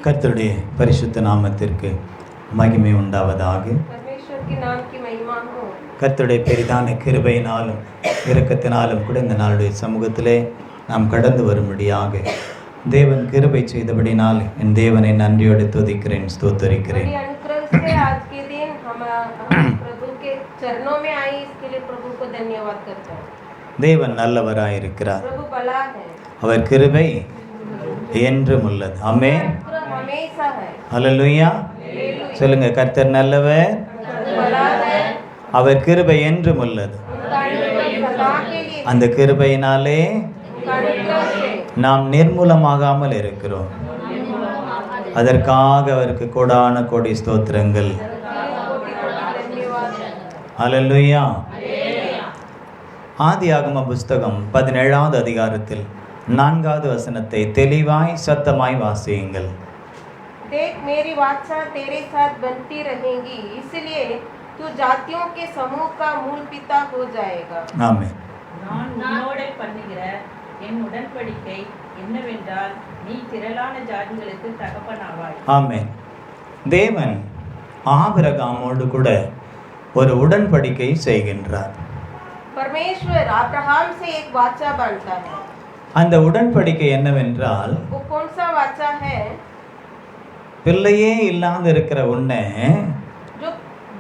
கர்த்தருடைய பரிசுத்த நாமத்திற்கு மகிமை உண்டாவதாக. கர்த்தருடைய பெரிதான கிருபையினாலும் இரக்கத்தினாலும் கூட இந்த நாளுடைய சமூகத்திலே நாம் கடந்து வரும்படியாக தேவன் கிருபை செய்தபடினால் என் தேவனை நன்றியோடு துதிக்கிறேன், ஸ்தோத்தரிக்கிறேன். தேவன் நல்லவராயிருக்கிறார். அவர் கிருபை என்றும் உள்ளது. ஆமென். ஹல்லேலூயா. சொல்லுங்க, கர்த்தர் நல்லவர், அவர் கிருபை என்றும் உள்ளது. அந்த கிருபையினாலே நாம் நிர்மூலமாகாமல் இருக்கிறோம். அதற்காக அவருக்கு கோடான கோடி ஸ்தோத்திரங்கள். ஹல்லேலூயா. ஆதியாகம புஸ்தகம் 17வது அதிகாரத்தில் 4வது வசனத்தை தெளிவாய் சத்தமாய் வாசியுங்கள். देख मेरी वाचा तेरे साथ बनती रहेगी, इसलिए तू जातियों के समूह का मूल पिता हो जाएगा. ஆமென். நான் உன்னோட பண்ணுகிற என் உடன்படிக்கை என்னவென்றால் நீ திரளான ஜாதிகளுக்கு தகப்பனாவாய். ஆமென். தேவன் ஆபிரகாமோடு கூட ஒரு உடன்படிக்கை செய்கின்றார். परमेश्वर अब्राहम से एक वाचा बांधता है. அந்த உடன்படிக்கை என்னவென்றால், वो कौन सा वाचा है? பிள்ளையே இல்லாத இருக்கிற உன்னை, जो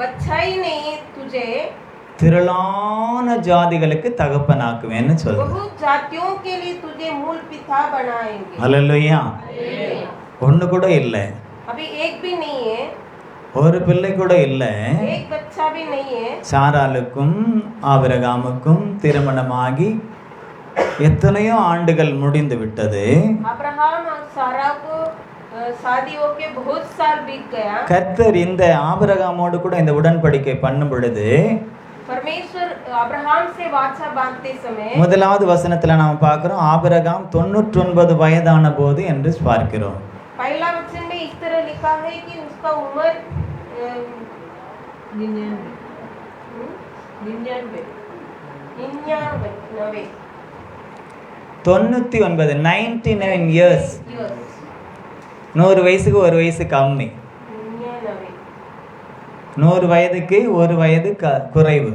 बच्चा ही नहीं तुझे, திரளான ஜாதிகளுக்கு தகப்பனாக்குவேன்னு சொல்றார். बहुत जातियों के लिए तुझे मूल पिता बनाएंगे. ஹல்லேலூயா. ஒண்ணு கூட இல்லை, अभी एक भी नहीं है, ஒரு பிள்ளை கூட இல்லை. एक बच्चा भी नहीं है. சாராளுக்கும் ஆபிரகாமுக்கும் திருமணமாகி எத்தனையோ ஆண்டுகள் முடிந்து விட்டது. अब्राहम और सारा को शादी होके बहुत साल बीत गया. கர்த்தர் இந்த ஆபிரகாமோடு கூட இந்த உடன்படிக்கை பண்ணும் பொழுது, परमेश्वर अब्राहम से वाचा बांधते समय, முதலாவது வசனத்துல நாம பார்க்கிறோம், ஆபிரகாம் 99 வயதான போது என்று பார்க்கிறோம். पहला वचन में इस तरह लिखा है कि उसका उम्र 99 இயர்ஸ். 100 வயசுக்கு ஒரு வயசு கம்மி, 100 வயதுக்கு ஒரு வயது குறைவு.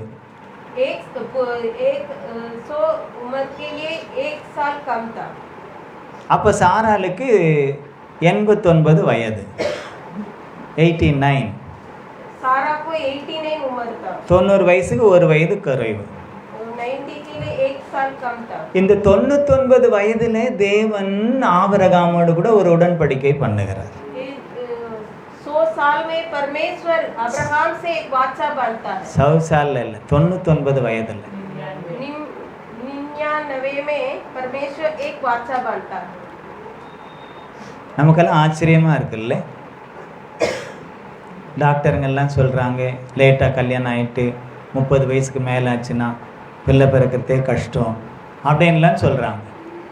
அப்ப சாராளுக்கு 89 வயது, 89. 90 வயசுக்கு ஒரு வயது குறைவு. இந்த 99 வயதிலே தேவன் ஆபிரகாமோடு கூட ஒரு உடன்படிக்கை பண்ணுகிறார். 100 साल में परमेश्वर अब्राहम से एक वाचा बांधता है. 100 साल இல்ல, 99 வயதுல 99 में परमेश्वर एक वाचा बांधता है. நமக்கெல்லாம் ஆச்சரியமா இருக்குல்ல. டாக்டருங்கெல்லாம் சொல்றாங்க, லேட்டா கல்யாணம் ஆயிட்டு 30 வயசுக்கு மேல ஆச்சுன்னா பிள்ளை பிறக்கிறதே கஷ்டம் அப்படின்லாம் சொல்றாங்க.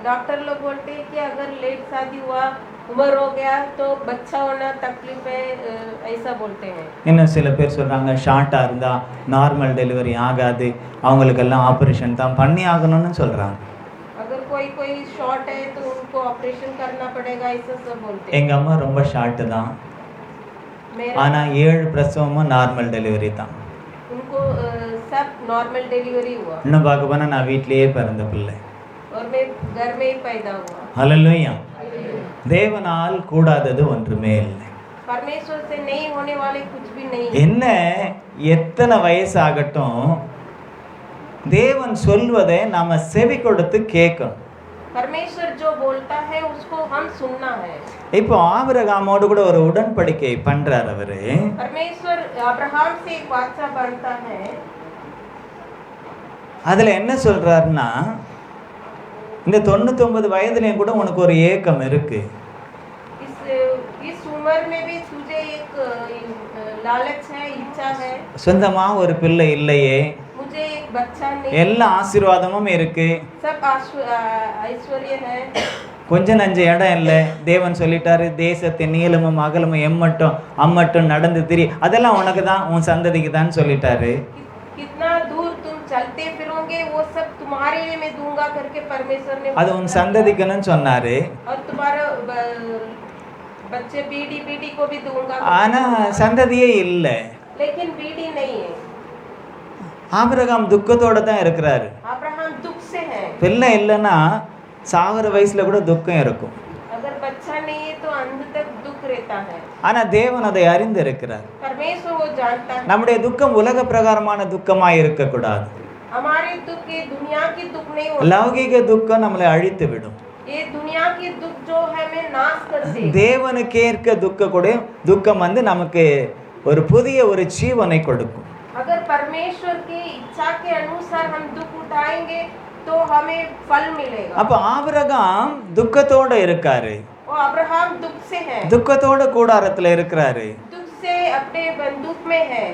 डॉक्टर लोग बोलते हैं कि अगर लेट शादी हुआ, उम्र हो गया तो बच्चा होना तकलीफ है, ऐसा बोलते हैं. இன்னும் சில பேர் சொல்றாங்க, ஷார்ட்டா இருந்தா நார்மல் டெலிவரி ஆகாது, அவங்களுக்கெல்லாம் ஆபரேஷன் தான் பண்ணி ஆகணும்னு சொல்றாங்க. अगर कोई शॉर्ट है तो उनको ऑपरेशन करना पड़ेगा, ऐसा सब बोलते हैं. எங்க அம்மா ரொம்ப ஷார்ட் தான், ஆனா 7 பிரசவமும் நார்மல் டெலிவரி தான். उनको सब नॉर्मल डिलीवरी हुआ. இன்னும் பார்க்க போனா நான் வீட்லயே பிறந்த பிள்ளை. और मैं घर में ही पैदा हुआ. ஹல்லேலூயா. தேவனால் கூடாதது ஒன்றுமே இல்லை. परमेश्वर से नहीं होने वाले कुछ भी नहीं. என்ன எத்தனை வயசாகட்டும், தேவன் சொல்வதை நாம செவி கொடுத்து கேட்கணும். परमेश्वर जो बोलता है उसको हम सुनना है. இப்போ ஆபிரகாமோடு கூட ஒரு உடன்படிக்கை பண்றார் அவரு. परमेश्वर अब्राहम से एक वाचा बांधता है. அதுல என்ன சொல்றாருன்னா, இந்த 99 வயதுலயும் கூட உனக்கு ஒரு ஏக்கம் இருக்கு. इस उम्र में भी तुझे एक लालच है, इच्छा है. சொந்தமா ஒரு பிள்ளை இல்லையே, मुझे एक बच्चा नहीं. எல்லா ஆசீர்வாதமும் இருக்கு, सब ऐश्वर्य है. கொஞ்ச நஞ்ச இடம் இல்லை. தேவன் சொல்லிட்டாரு, தேசத்தின் நீளமும் அகலமும் எம்மட்டும் அம்மட்டும் நடந்து திரி, அதெல்லாம் உனக்கு தான், உன் சந்ததிக்கு தான் சொல்லிட்டாரு. कितना दूर तुम चलते फिरोगे वो सब तुम्हारे लिए मैं दूंगा करके परमेश्वर ने அது உன் சந்ததிக்குன்னு சொன்னாரு. और तुम्हारा बच्चे बीडी को भी दूंगा, ஆனா சந்ததியே இல்லை. लेकिन बीडी नहीं है। ஆபிரகாம் துக்கத்தோட தான் இருக்கிறாரு. अब्राहम दुख से है। பிள்ளை இல்லைன்னா சாகுற வயசுல கூட துக்கம் இருக்கும். अगर बच्चा नहीं है तो अंत तक दुख रहता है। ஆனா தேவன் அதை அறிந்து இருக்கிறார். परमेश्वर वो जानता है। நம்முடைய துக்கம் உலக பிரகாரமான துக்கமாய் இருக்கக்கூடாது. हमारे दुख ये दुनिया की दुख नहीं होता। லௌகிக துக்கம் நம்மளை அழித்து விடும். ये दुनिया की दुख जो है हमें नाश कर देगी। தேவனுக்கு ஏற்க துக்கம் வந்து நமக்கு ஒரு புதிய ஒரு ஜீவனை கொடுக்கும். अगर परमेश्वर की इच्छा के अनुसार हम दुख उठाएंगे तो हमें फल मिलेगा। அப்ப ஆபிரகாம் துக்கத்தோட இருக்காரு. वो अब्राहम दुख से है, துக்கத்தோட கூடாரத்துல இருக்கிறாரு. दुख से अपने बंदूक में है।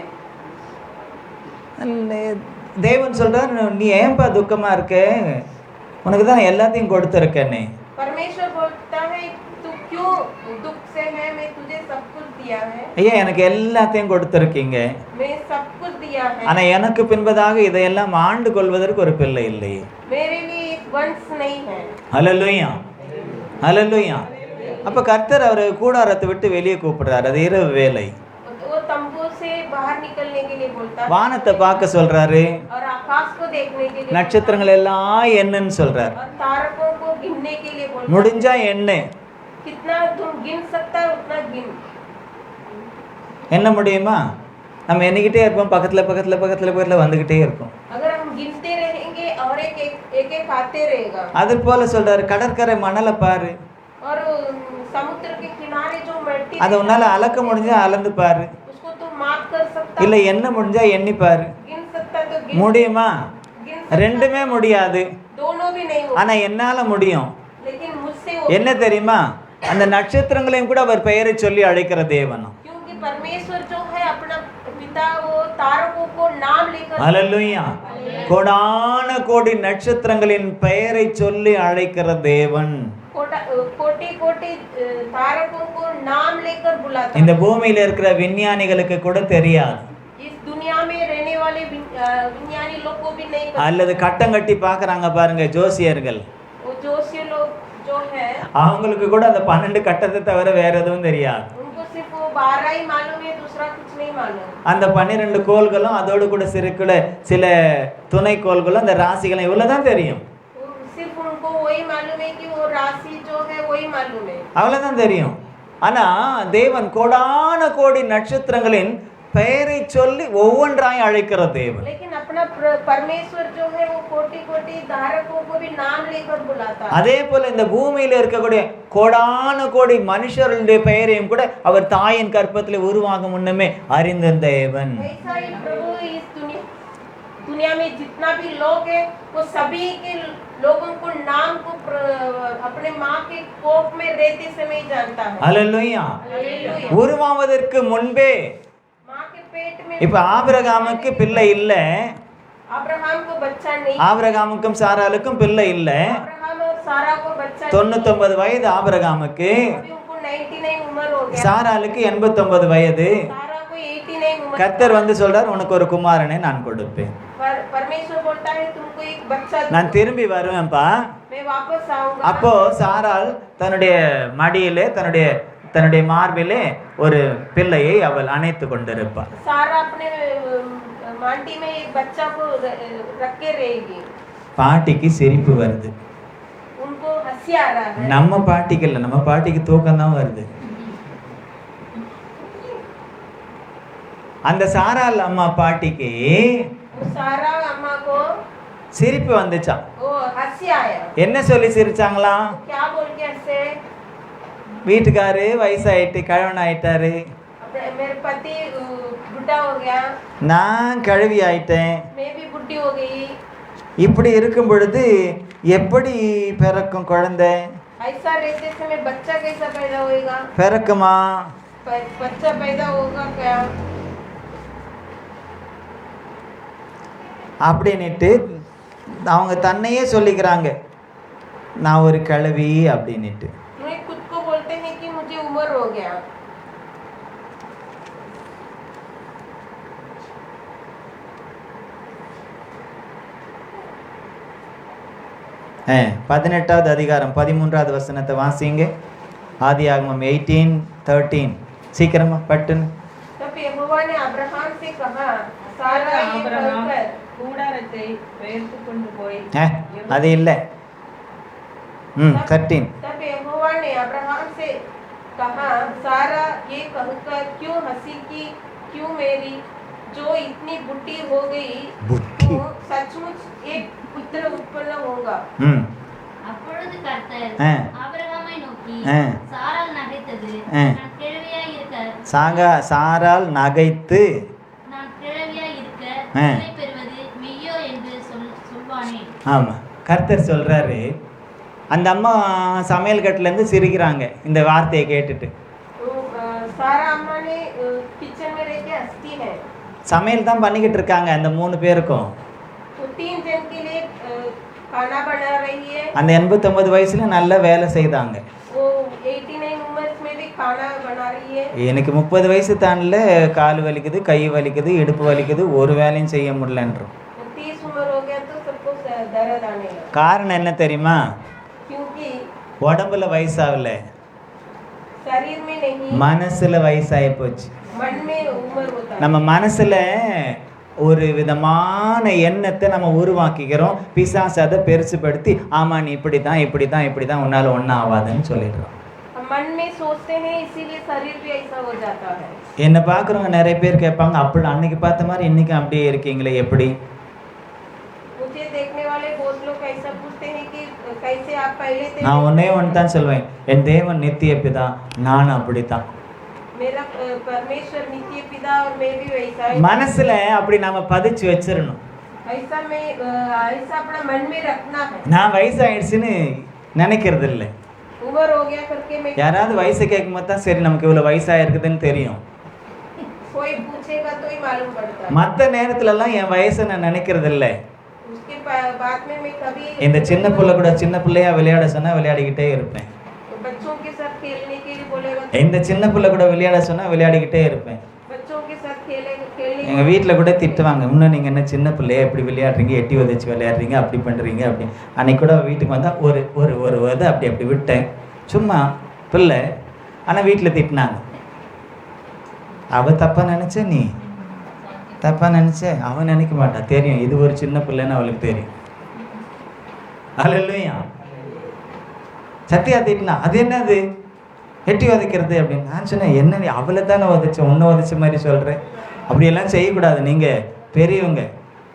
தேவன் சொல்றாரு, நீ ஏன்பா துக்கமா இருக்க, உனக்கு தான் எல்லாத்தையும் கொடுத்துருக்கேன்னு. परमेश्वर बोलता है तू क्यों दुख से है, मैं तुझे सब कुछ दिया है। ஐயா எனக்கு எல்லாத்தையும் கொடுத்துருக்கீங்க, मैं सब कुछ दिया है, ஆனா எனக்கு பின்பதாக இதையெல்லாம் ஆண்டு கொள்வதற்கு ஒரு பிள்ளை இல்லை. मेरे लिए एक वंश नहीं है। ஹல்லேலூயா, ஹல்லேலூயா. அப்ப கர்த்தர் அவர் கூடாரத்தை விட்டு வெளியே கூப்பிடுறாரு. அது இரவு வேலை. वो तंबू से बाहर निकलने के लिए बोलता है வானத்தை பார்க்க சொல்றாரு. और आकाश को देखने के लिए, நட்சத்திரங்கள் எல்லாம் என்னன்னு சொல்றாரு. और तारकों को गिनने के लिए बोलता है। முடிஞ்சா என்ன, कितना तुम गिन सकता है उतना गिन। என்ன முடியுமா? நம்ம எண்ணிக்கிட்டே இருப்போம், பக்கத்துல பக்கத்துல பக்கத்துல பக்கத்துல வந்துகிட்டே இருக்கும். अगर हम गिनते रहेंगे और एक आते रहेगा। அது போல சொல்றாரு, கடற்கரை மணலை பாரு, और समुद्र के किनारे जो मिट्टी அதை உன்னால அளக்க முடிஞ்சா அளந்து பாரு, उसको तुम माप कर सकता இல்ல எண்ண முடிஞ்சா எண்ணி பாரு. गिन सकता तो गिन முடியுமா? गिन सकता, ரெண்டுமே முடியாது. दोनों भी नहीं हो, ஆனா என்னால முடியும். लेकिन मुझसे என்ன தெரியுமா? அந்த நட்சத்திரங்களையும் கூட அவர் பெயரை சொல்லி அழைக்கிற தேவன். क्योंकि परमेश्वर जो है अपना पिता वो तारकों को नाम लेकर, ஹல்லேலூயா, கோடான கோடி நட்சத்திரங்களின் பெயரை சொல்லி அழைக்கிற தேவன். कोटि कोटि तारकों को नाम लेकर बुलाता। இந்த பூமியில இருக்கிற விஞ்ஞானிகளுக்கு கூட தெரியாது, इस दुनिया में रहने वाले विज्ञानी लोग को भी नहीं पता। அல்லது கட்டம் கட்டி பார்க்கறாங்க பாருங்க ஜோசியர்கள், वो जोशी लोग जो है அவங்களுக்கு கூட அந்த 12 கட்டத்தை தவிர வேற எதுவும் தெரியாது. उनको सिर्फ वो 12 ही मालूम है, दूसरा कुछ नहीं मालूम। அந்த 12 கோள்களும் அதோடு கூட சில துணை கோள்களும் அந்த ராசிகளும் இவ்வளவுதான் தெரியும். सिर्फ उनको वही मालूम है कि वो राशि जो है वही मालूम है, அவ்வளவுதான் தெரியும். ஆனா தேவன் கோடான கோடி நட்சத்திரங்களின் பெயரை சொல்லி ஒவ்வொன்றாய் அழைக்கிற தேவன். लेकिन अपना परमेश्वर जो है वो कोटि कोटि धारकों को भी नाम लेकर बुलाता है। அதே போல இந்த பூமியில இருக்கக்கூடிய கோடான கோடி மனுஷர்களுடைய பெயரையும் கூட அவர் தாயின் கற்பத்திலே உருவாகும் முன்னமே அறிந்த தேவன். ऐसा ही प्रभु इस दुनिया में जितना भी लोग है वो सभी के लोगों को नाम को अपने माँ के कोख में रहते समय जानता है। ஹல்லேலூயா. हालेलुया। உருவாவதற்கு முன்பே माँ के पेट में இப்ப ஆபிரகாமுக்கு பிள்ளை இல்ல, अब्राहम को बच्चा नहीं, ஆபிரகாமுக்கும் சாராளுக்கும் பிள்ளை இல்ல. अब्राहम और सारा को बच्चा 99 வயது ஆபிரகாமுக்கு, अभी उनको 99 उम्र हो गया, சாராளுக்கு 89 வயது. सारा को 89 उम्र। கர்த்தர் வந்து சொல்றார், உனக்கு ஒரு குமாரனை நான் கொடுப்பேன், परमेश्वर बोलता है तुमको एक बच्चा நான் திரும்பி வருவேன்ப்பா. मैं वापस आऊंगा। அப்போ சாராள் தன்னுடைய மடியிலே தன்னுடைய மார்பிலே ஒரு பிள்ளையை அவள் அணைத்து கொண்டிருப்பாள். सारा अपने मांटी में एक बच्चा को रख के रहेगी। பாட்டிக்கு சிரிப்பு வருது. उनको हंसी आ रहा है। நம்ம பாட்டிக்கு இல்லை, நம்ம பாட்டிக்கு தூக்கம் தான் வருது. அந்த சாராள் அம்மா பாட்டிக்கு सारा अम्मा को சிரிப்பு வந்துச்சாம். वो हंसी आया। என்ன சொல்லி சிரிச்சாங்களாம்? क्या बोल के हंसे? வீட்டுக்காரு வயசாயிட்டு கழவன் ஆயிட்டாரு, मेरे पति बुढ़ा हो गया, நான் கழுவி ஆயிட்டேன். मैं भी बुढ़ी हो गई। இப்படி இருக்கும் பொழுது எப்படி பிறக்கும் குழந்தை? ऐसा रहते समय बच्चा कैसा पैदा होएगा? பிறக்குமா? बच्चा पैदा होगा क्या? அப்படின்னுட்டு அவங்க தன்னையே சொல்லிக்கிறாங்க, நான் ஒரு கிழவி அப்படின்னுட்டு. मैं खुद को बोलते हैं कि मुझे उम्र हो गया। பதினெட்டாவது அதிகாரம் 13வது வசனத்தை வாசிங்க. ஆதியாகமம் 18:13 சீக்கிரமா பட்டுன்னு. तब यहोवा ने अब्राहम से कहा, सारा ये ஆபிரகாம் कहकर கூடாரத்தை பெயர்த்து கொண்டு போய் அது இல்லை. 13. तब यहोवा ने अब्राहम से कहा, सारा ये कहकर क्यों हंसी की, क्यों मेरी जो इतनी बुढ़ी हो गई, बुढ़ी? तो सचमुच एक पुत्र उत्पन्न होगा। அப்பொழுது கர்த்தர் ஆ. ஆபிரகாமை நோக்கி, ஆ. சாராள் நகைத்தது, ஆ. நான் கிழவியாய் இருக்க சாராள் நகைத்து நான் கிழவியாய் இருக்க ஆ. பிள்ளை பெறுவது மெய்யோ என்று சொல்வானே. ஆமாம், கர்த்தர் சொல்கிறாரு. அந்த அம்மா சமையல் கட்டிலேருந்து சிரிக்கிறாங்க இந்த வார்த்தையை கேட்டுட்டு. तो सारा अम्मा ने किचन में रह के हंसती है। சமையல் தான் பண்ணிக்கிட்டு இருக்காங்க அந்த 3 பேருக்கும். तो 3 जन के लिए खाना बना रही है। அந்த 89 வயசுல நல்லா வேலை செய்தாங்க. वो 89 उम्र में भी खाना बना रही है। எனக்கு 30 வயசு தாண்டில் கால் வலிக்குது, கை வலிக்குது, இடுப்பு வலிக்குது, ஒரு வேலையும் செய்ய முடியலன்றோம். 30 उम्र हो गया तो सबको दर्द आने लगा। காரணம் என்ன தெரியுமா? क्योंकि உடம்புல வயசாகல, शरीर में नहीं, மனசுல வயசாகி போச்சு. मन में उम्र होता है। நம்ம மனசுல ஒரு விதமான எண்ணத்தை நம்ம உருவாக்கிக்கிறோம். பிசாசு அதை பெருசுபடுத்தி, ஆமா நீ இப்படி தான் உன்னால ஒன்றும் ஆகாதுன்னு சொல்லிடுறோம். हम मन में सोचते हैं, इसीलिए शरीर भी ऐसा हो जाता है। என்னை பார்க்குறவங்க நிறைய பேர் கேட்பாங்க, அப்படி அன்னைக்கு பார்த்த மாதிரி இன்னைக்கு அப்படியே இருக்கீங்களே எப்படி? मुझे देखने वाले बहुत लोग ऐसा पूछते हैं कि कैसे आप पहले थे। நான் ஒன்னே ஒன்று தான் சொல்வேன், என் தேவன் நித்திய பிதா, நான் அப்படித்தான். मेरा परमेश्वर नित्य पिता और मैं भी वैसा है। மனசுல அப்படி நாம பதிச்சு வச்சிடணும். ऐसा अपना मन में रखना है। நான் வயசாயிடுச்சுன்னு நினைக்கிறது இல்லை. उम्र हो गया करके मैं, யாராவது வயசு கேட்கும்போது தான் சரி நமக்கு இவ்வளோ வயசாயிருக்குதுன்னு தெரியும். कोई पूछेगा तो ही मालूम पड़ता है। மற்ற நேரத்துலலாம் என் வயசை நான் நினைக்கிறது இல்லை. उसके बाद में मैं कभी இந்த சின்ன பிள்ளை கூட சின்ன பிள்ளையா விளையாட சொன்னா விளையாடிக்கிட்டே இருப்பேன். बच्चों के साथ खेलने के लिए बोलेगा तो இந்த சின்ன பிள்ளை கூட விளையாட சொன்னா விளையாடிக்கிட்டே இருப்பேன். बच्चों के साथ खेलने எங்கள் வீட்டில் கூட திட்டுவாங்க, இன்னும் நீங்கள் என்ன சின்ன பிள்ளைய எப்படி விளையாடுறீங்க, எட்டி உதச்சி விளையாடுறீங்க, அப்படி பண்ணுறீங்க அப்படி. அன்னைக்கு கூட வீட்டுக்கு வந்தால் ஒரு ஒரு ஒரு இதை அப்படி விட்டேன், சும்மா பிள்ளை. ஆனால் வீட்டில் திட்டினாங்க. அவள் தப்பாக நினச்ச, நீ தப்பாக நினச்ச, அவன் நினைக்க மாட்டான், தெரியும் இது ஒரு சின்ன பிள்ளைன்னு அவளுக்கு தெரியும். அல்லேலூயா. சத்தியா திட்டினா, அது என்னது எட்டி உதைக்கிறது அப்படின்னு. நான் சொன்னேன், என்ன நீ அவளை தானே உதைச்சேன், உன்னை உதைச்ச மாதிரி சொல்கிறேன். அப்படியெல்லாம் செய்யக்கூடாது, நீங்கள் பெரியவங்க,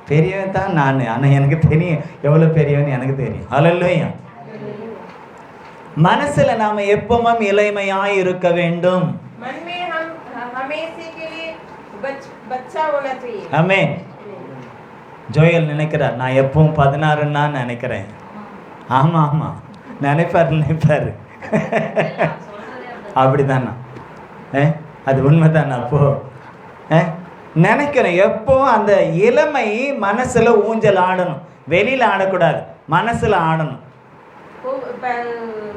பெரியவன் தான் நான், ஆனால் எனக்கு தெரியும் எவ்வளோ பெரியவன்னு எனக்கு தெரியும். அல்லேலூயா. மனசுல நாம எப்பவும் இளமையாய் இருக்க வேண்டும். मन में हम हमेशा के लिए बच्चा होना चाहिए। ஆமென். ஜோயல் நினைக்கிறார், நான் எப்பவும் 16ன்னு நான் நினைக்கிறேன். ஆமா ஆமா நினைப்பாரு அப்படிதானா? அது உண்மைதானா? அப்போ நினைக்கிறேன் எப்பவும் அந்த இளமை மனசுல ஊஞ்சல் ஆடணும், வெளியில ஆடக்கூடாது, மனசுல ஆடணும்.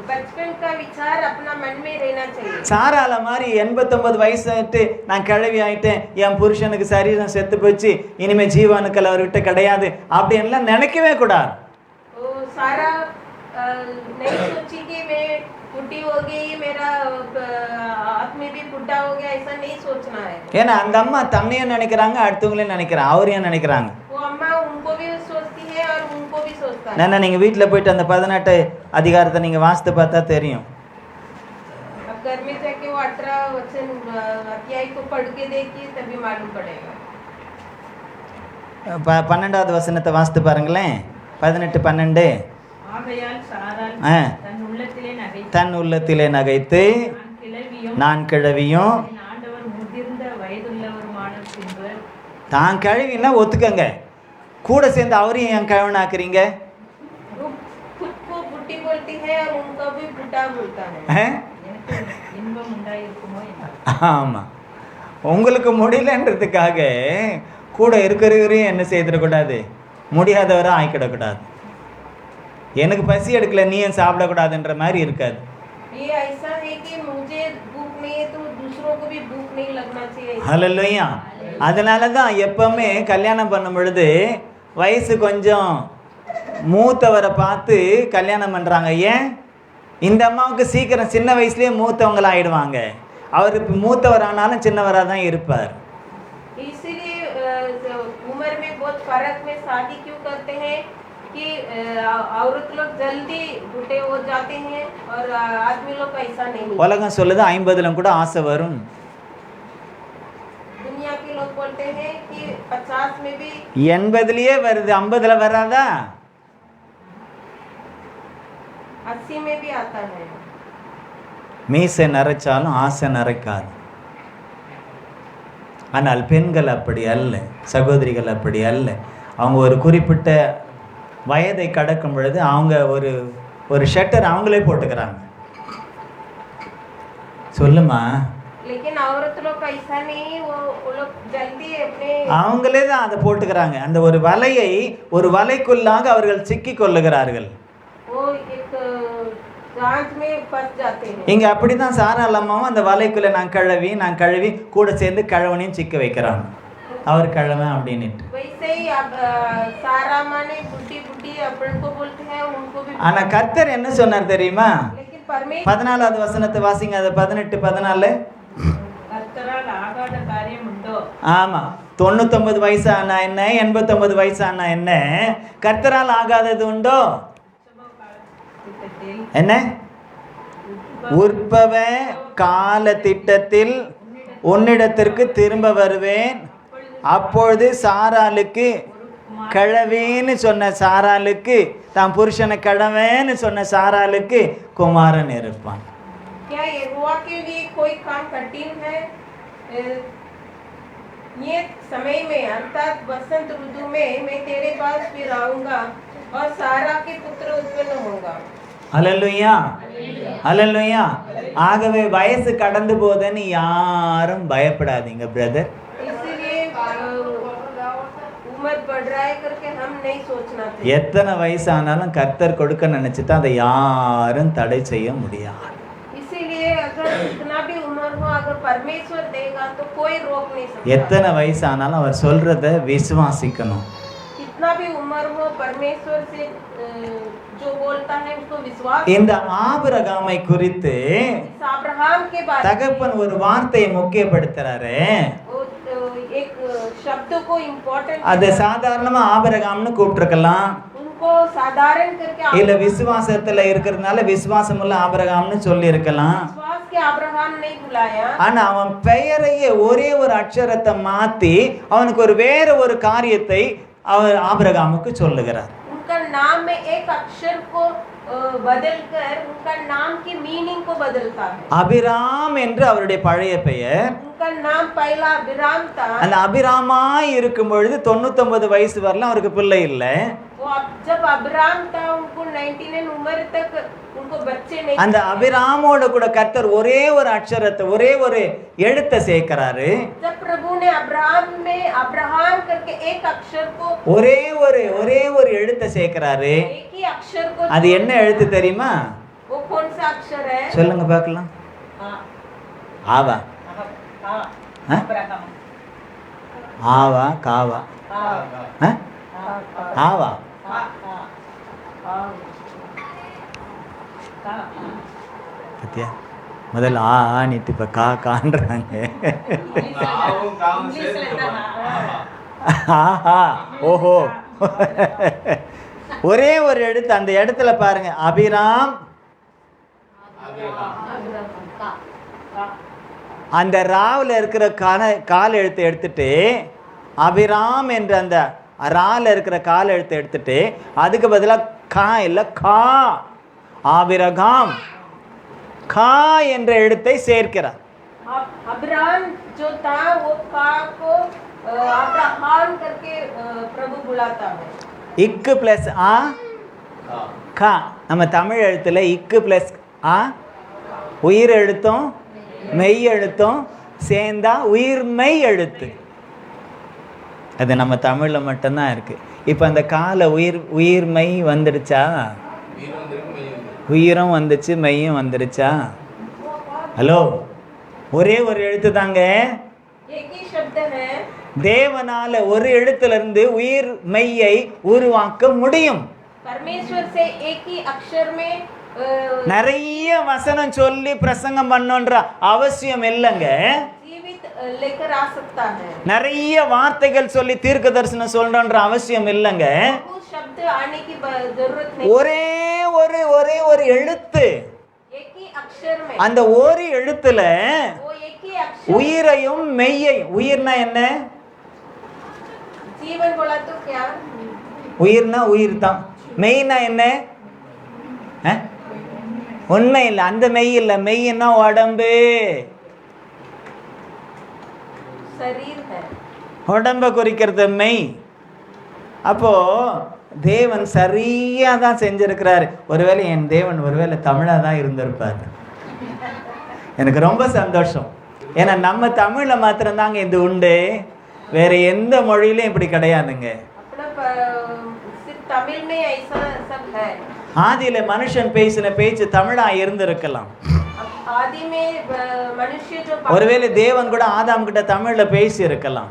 बचपन का विचार अपना मन में रहना चाहिए। சாரால மாதிரி 89 வயசு ஆயிட்டு நான் கிழவி ஆயிட்டேன், என் புருஷனுக்கு சரீரம் செத்து போச்சு, இனிமே ஜீவானுக்கள் அவர்கிட்ட கிடையாது அப்படி எல்லாம் நினைக்கவே கூடாது. सारा नहीं सोची कि मैं बुढ़ी हो गई, मेरा आदमी भी बुढ़ा हो गया, ऐसा नहीं सोचना है। ஏன்னா அந்த அம்மா தன்னையும் நினைக்கிறாங்க, அடுத்தவங்களையும் நினைக்கிறாங்க, அவரையும் நினைக்கிறாங்க. वो अम्मा उनको भी सोचती है और उनको भी सोचता है। நான் நீங்கள் வீட்டில் போயிட்டு அந்த 18 அதிகாரத்தை நீங்கள் வாசித்து பார்த்தா தெரியும். अब घर में जाके वो 18 वचन अध्याय को पढ़ के देखिए तभी मालूम पड़ेगा। 12வது வசனத்தை வாசித்து பாருங்களேன். 18:12. ஆகையால் சாராள் தன் உள்ளத்திலே நகைத்து நான் கிழவியும் என் ஆண்டவர் முதிர்ந்த வயதுள்ளவருமான பின்பு. தான் கிழவின்னா ஒத்துக்கங்க, கூட சேர்ந்து அவரையும் என் கிழவனாக்குறீங்க. खुद को बुढ़ी बोलती है और उनको भी बुढ़ा बोलता है। எனக்கு இன்பம் உண்டாயிருக்குமோ என்று. ஆமாம், உங்களுக்கு முடியலன்றதுக்காக கூட இருக்கிறவரையும் என்ன செய்திடக்கூடாது, முடியாதவரை ஆக்கிடக்கூடாது. எனக்கு பசி எடுக்கல நீ ஏன் சாப்பிடக்கூடாதுன்ற மாதிரி இருக்காது. ये ऐसा है कि मुझे भूख नहीं है तो दूसरों को भी भूख नहीं लगना चाहिए। ஹல்லேலூயா. அதனால தான் எப்பவுமே கல்யாணம் பண்ணும் பொழுது வயசு கொஞ்சம் மூத்தவரை பார்த்து கல்யாணம் பண்ணுறாங்க. ஏன்? இந்த அம்மாவுக்கு சீக்கிரம் சின்ன வயசுலயே மூத்தவங்களா ஆயிடுவாங்க. அவர் மூத்தவர் ஆனாலும் சின்னவராக தான் இருப்பார். इसीलिए उम्र में बहुत फर्क में शादी क्यों करते हैं कि औरत लोग जल्दी बूढ़े हो जाते हैं और आदमी लोग ऐसा नहीं. உலகம் சொல்லுது 50லும் கூட ஆசை வரும். दुनिया के लोग बोलते हैं कि 50 में भी 80லயே வருது, 50ல வராதா? 80 में भी आता है. மீசை நரைச்சாலும் ஆசை நரைக்காது. ஆனால் பெண்கள் அப்படி அல்ல, சகோதரிகள் அப்படி அல்ல. அவங்க ஒரு குறிப்பிட்ட வயதை கடக்கும் பொழுது அவங்க ஒரு ஷட்டர் அவங்களே போட்டுக்கிறாங்க. சொல்லுமா? लेकिन औरत लोग का ऐसा नहीं, वो लोग जल्दी अपने அவங்களே தான் அதை போட்டுக்கிறாங்க. அந்த ஒரு வலைக்குள்ளாக அவர்கள் சிக்கி கொள்ளுகிறார்கள். वो एक जांच में फंस जाते हैं. இங்க அப்படிதான் சாராள் அம்மாவும் அந்த வலைக்குள்ள நான் கழுவி கூட சேர்ந்து கழவனையும் சிக்க வைக்கிறாங்க. அவர் கழவன் அப்படின்னுட்டு. वैसे ही अब सारा माँ ने बुढ़ी अपन को बोलते हैं, उनको भी. ஆனா கர்த்தர் என்ன சொன்னார் தெரியுமா? लेकिन परमेश्वर 14வது வசனத்தை வாசிங்க. அது 18 14. கர்த்தரால் ஆகாத காரியம் உண்டோ? ஆமா, 99 வயசு ஆனா என்ன, 89 வயசு ஆனா என்ன, கர்த்தரால் ஆகாதது உண்டோ? என்ன? உற்பவ கால திட்டத்தில் உன்னிடத்திற்கு திரும்ப வருவேன், அப்பொழுது சாராளுக்கு கிழவின்னு சொன்ன சாராளுக்கு, தான் புருஷனை கிழவன்னு சொன்ன சாராளுக்கு குமாரன் இருப்பான். क्या यहोवा के लिए कोई काम कठिन है? ये समय में अर्थात वसंत ऋतु में मैं तेरे पास फिर आऊंगा और सारा के पुत्र उत्पन्न होगा. அல்லேலூயா, அல்லேலூயா. ஆகவே வயசு கடந்து போதுன்னு யாரும் பயப்படாதீங்க பிரதர். इसलिए उम्र बढ़ रहा है करके हम नहीं सोचना चाहिए. எத்தனை வயசு ஆனாலும் கர்த்தர் கொடுக்க நினைச்சிட்டா அதை யாரும் தடை செய்ய முடியாது. इसीलिए अगर कितना भी उम्र हो, अगर परमेश्वर देगा तो कोई रोक नहीं सकता. எத்தனை வயசு ஆனாலும் அவர் சொல்றத விசுவாசிக்கணும். कितना भी उम्र हो, परमेश्वर से जो बोलता है उसको विश्वास. இந்த ஆபிரகாமை குறித்து अब्राहम के बारे में தகப்பன் ஒரு வார்த்தையை முக்கியப்படுத்துறாரு. एक शब्द को इम्पोर्टेंट, அது சாதாரணமா ஆபிரகாம்னு கூப்பிட்டுருக்கலாம், उनको साधारण करके இல்ல விசுவாசத்துல இருக்கிறதுனால விசுவாசமுள்ள ஆபிரகாம்னு சொல்லி இருக்கலாம். विश्वास के अब्राहम नहीं बुलाया. ஆனா அவன் பெயரையே ஒரே ஒரு அக்ஷரத்தை மாத்தி அவனுக்கு வேற ஒரு காரியத்தை அவர் ஆபிரகாமுக்கு சொல்லுகிறார். उनका नाम में एक अक्षर को बदलकर उनका नाम की मीनिंग को बदलता है. அபிராம் என்று அவருடைய பழைய பெயர். उनका नाम पहला अब्राम था. அந்த அபிராமாய் இருக்கும் பொழுது 99 வயசு வரலாம் அவருக்கு பிள்ளை இல்லை. वो जब अब्राम था उनको 99 उम्र तक उनको बच्चे नहीं. அந்த अபிராமோட கூட கர்த்தர் ஒரே ஒரு அக்ஷரத்தை ஒரே ஒரு எழுத்தை சேர்க்கிறாரு. जब प्रभु ने अब्राम में अब्राहम करके एक अक्षर को ஒரே ஒரு எழுத்தை சேர்க்கிறாரு. एक ही अक्षर को, அது என்ன எழுத்து தெரியுமா? वो कौन सा अक्षर है? சொல்லுங்க பார்க்கலாம். ஆவா, அபிரகாம். ஆவா காவா, ஆவா. பத்தியா, முதல்ல ஆனிட்டு இப்ப கான்றாங்க. ஆஹா, ஓஹோ. ஒரே ஒரு எழுத்து, அந்த இடத்துல பாருங்க, அபிராம். அந்த ராவில் இருக்கிற கால் எழுத்தை எடுத்துட்டு அபிராம் என்ற அந்த ரால இருக்கிற கால் எழுத்தை எடுத்துட்டு அதுக்கு பதிலாக கா இல்லை கா, ஆபிரகாம் கா என்ற எழுத்தை சேர்க்கிறார். अब्राम जो था वो का को अब्राहम करके प्रभु बुलाता है. இக்கு பிளஸ் ஆ கா. நம்ம தமிழ் எழுத்துல இக்கு பிளஸ் ஆ, உயிர் எழுத்தும் மெய் எழுத்தும் சேர்ந்தா உயிர்மெய் எழுத்து. அது நம்ம தமிழ்ல மட்டும்தான் இருக்கு. இப்போ அந்த கால உயிர்மெய் வந்துடுச்சா? உயிரும் வந்துச்சு, மெய்யும் வந்துடுச்சா? ஹலோ, ஒரே ஒரு எழுத்து தாங்க. एक ही शब्द है. தேவனால ஒரு எழுத்துல இருந்து உயிர் மெய்யை உருவாக்க முடியும். परमेश्वर से एक ही अक्षर में நிறைய வசனம் சொல்லி பிரசங்கம் பண்ணணுன்ற அவசியம் இல்லைங்க. जीवित लेकर आ सकता है। நிறைய வார்த்தைகள் சொல்லி தீர்க்க தரிசனம் சொல்லணுன்ற அவசியம் இல்லைங்க. वो शब्द आने की जरूरत नहीं। ஒரே ஒரு எழுத்து, एक ही अक्षर में, அந்த ஒரு எழுத்துல वो एक ही अक्षर, உயிரையும் மெய்யை, உயிர்னா என்ன? जीवन बोला तो क्या? உயிர்னா உயிர் தான். மெய்னா என்ன? உண்மை இல்லை, அந்த மெய் இல்லை. மெய்னா உடம்பு, शरीर है। உடம்ப குறிக்கிறது மெய். அப்போ தேவன் சரியா தான் செஞ்சிருக்கிறாரு. ஒருவேளை என் தேவன் ஒருவேளை தமிழா தான் இருந்திருப்பார். எனக்கு ரொம்ப சந்தோஷம். ஏன்னா நம்ம தமிழ்ல மாத்திரம்தாங்க இது உண்டு, வேற எந்த மொழியிலும் இப்படி கிடையாதுங்க. तमिल में ऐसा सब है। ஆதியில மனுஷன் பேசின பேச்சு தமிழா இருந்திருக்கலாம். आदि में मनुष्य जो, ஒருவேளை தேவன் கூட ஆதாம் கிட்ட தமிழ்ல பேசி இருக்கலாம்.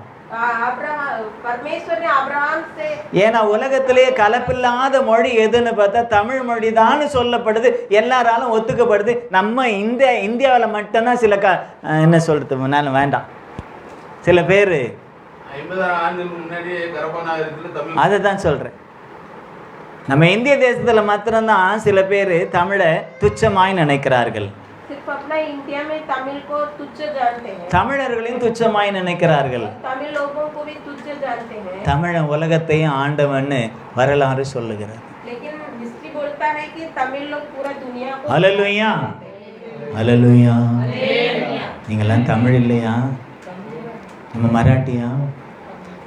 परमेश्वर ने अब्राहम से, ஏன்னா உலகத்திலேயே கலப்பில்லாத மொழி எதுன்னு பார்த்தா தமிழ் மொழி தான் சொல்லப்படுது, எல்லாராலும் ஒத்துக்கப்படுது. நம்ம இந்தியாவில் மட்டும்தான் சில என்ன சொல்றது, நான் வேண்டாம், சில பேர் அதை தான் சொல்றேன். நம்ம இந்திய தேசத்துல மாத்திரம்தான் சில பேர் தமிழை துச்சமாய் நினைக்கிறார்கள். सिर्फ अपना इंडिया में तमिल को तुच्छ जानते हैं। தமிழர்களையும் துச்சமாய் நினைக்கிறார்கள். तमिल लोगों को भी तुच्छ जानते हैं। தமிழன் உலகத்தையும் ஆண்டவன்னு வரலாறு சொல்லுகிறார். लेकिन हिस्ट्री बोलता है कि तमिल लोग पूरा दुनिया को, ஹல்லேலூயா ஹல்லேலூயா. நீங்களாம் தமிழ் இல்லையா? நம்ம மராட்டியா?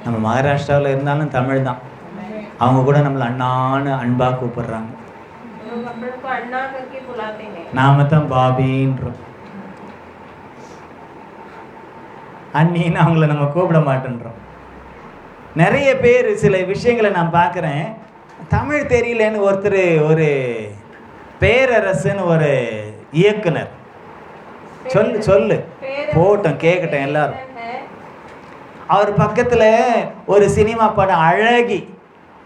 நம்ம மகாராஷ்டிராவில் இருந்தாலும் தமிழ் தான். அவங்க கூட நம்மளை அண்ணான்னு அன்பா கூப்பிடுறாங்க. நாம தான் பாபின்றோம். அண்ணின்னு அவங்கள நம்ம கூப்பிட மாட்டேன்றோம். நிறைய பேர் சில விஷயங்களை நான் பார்க்குறேன், தமிழ் தெரியலன்னு ஒருத்தர், ஒரு பேரரசுன்னு ஒரு இயக்குனர், சொல்லு போட்டோம் கேட்கட்டும் எல்லாரும். அவர் பக்கத்தில் ஒரு சினிமா படம் அழகி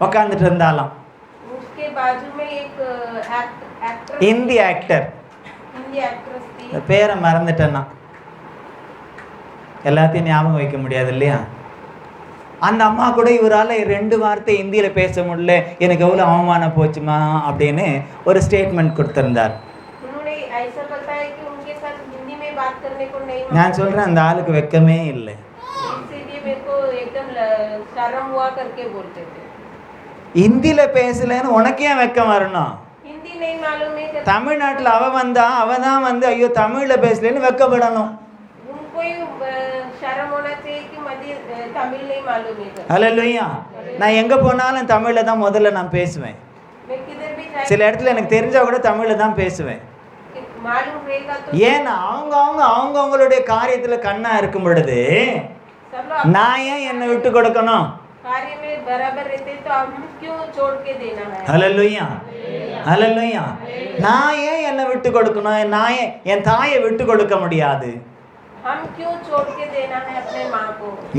உக்காந்துட்டு இருந்தாலாம். இந்தி ஆக்டர், பேரை மறந்துட்டேன்னா எல்லாத்தையும் ஞாபகம் வைக்க முடியாது இல்லையா? அந்த அம்மா கூட இவரால் 2 வார்த்தை இந்தியில் பேச முடியல, எனக்கு எவ்வளோ அவமானம் போச்சுமா அப்படின்னு ஒரு ஸ்டேட்மெண்ட் கொடுத்துருந்தார். நான் சொல்கிறேன், அந்த ஆளுக்கு வெக்கமே இல்லை. இந்தியில பேசலன்னு உனக்கு ஏன் வெக்கம் வரணும்? தமிழ்நாட்டில் அவ தான் வந்து ஐயோ தமிழ்ல பேசலன்னு வெக்கப்படணும். ஹல்லேலூயா. நான் எங்க போனாலும் தமிழ்ல தான் முதல்ல நான் பேசுவேன். சில இடத்துல எனக்கு தெரிஞ்சா கூட தமிழ்ல தான் பேசுவேன். ஏன்னா அவங்களுடைய காரியத்துல கண்ணா இருக்கும் பொழுது நான் ஏன் என்னை விட்டு கொடுக்கணும்? ஹல்லேலூயா ஹல்லேலூயா. நான் ஏன் என்னை விட்டு கொடுக்கணும்? நான் ஏன் என் தாயை விட்டு கொடுக்க முடியாது?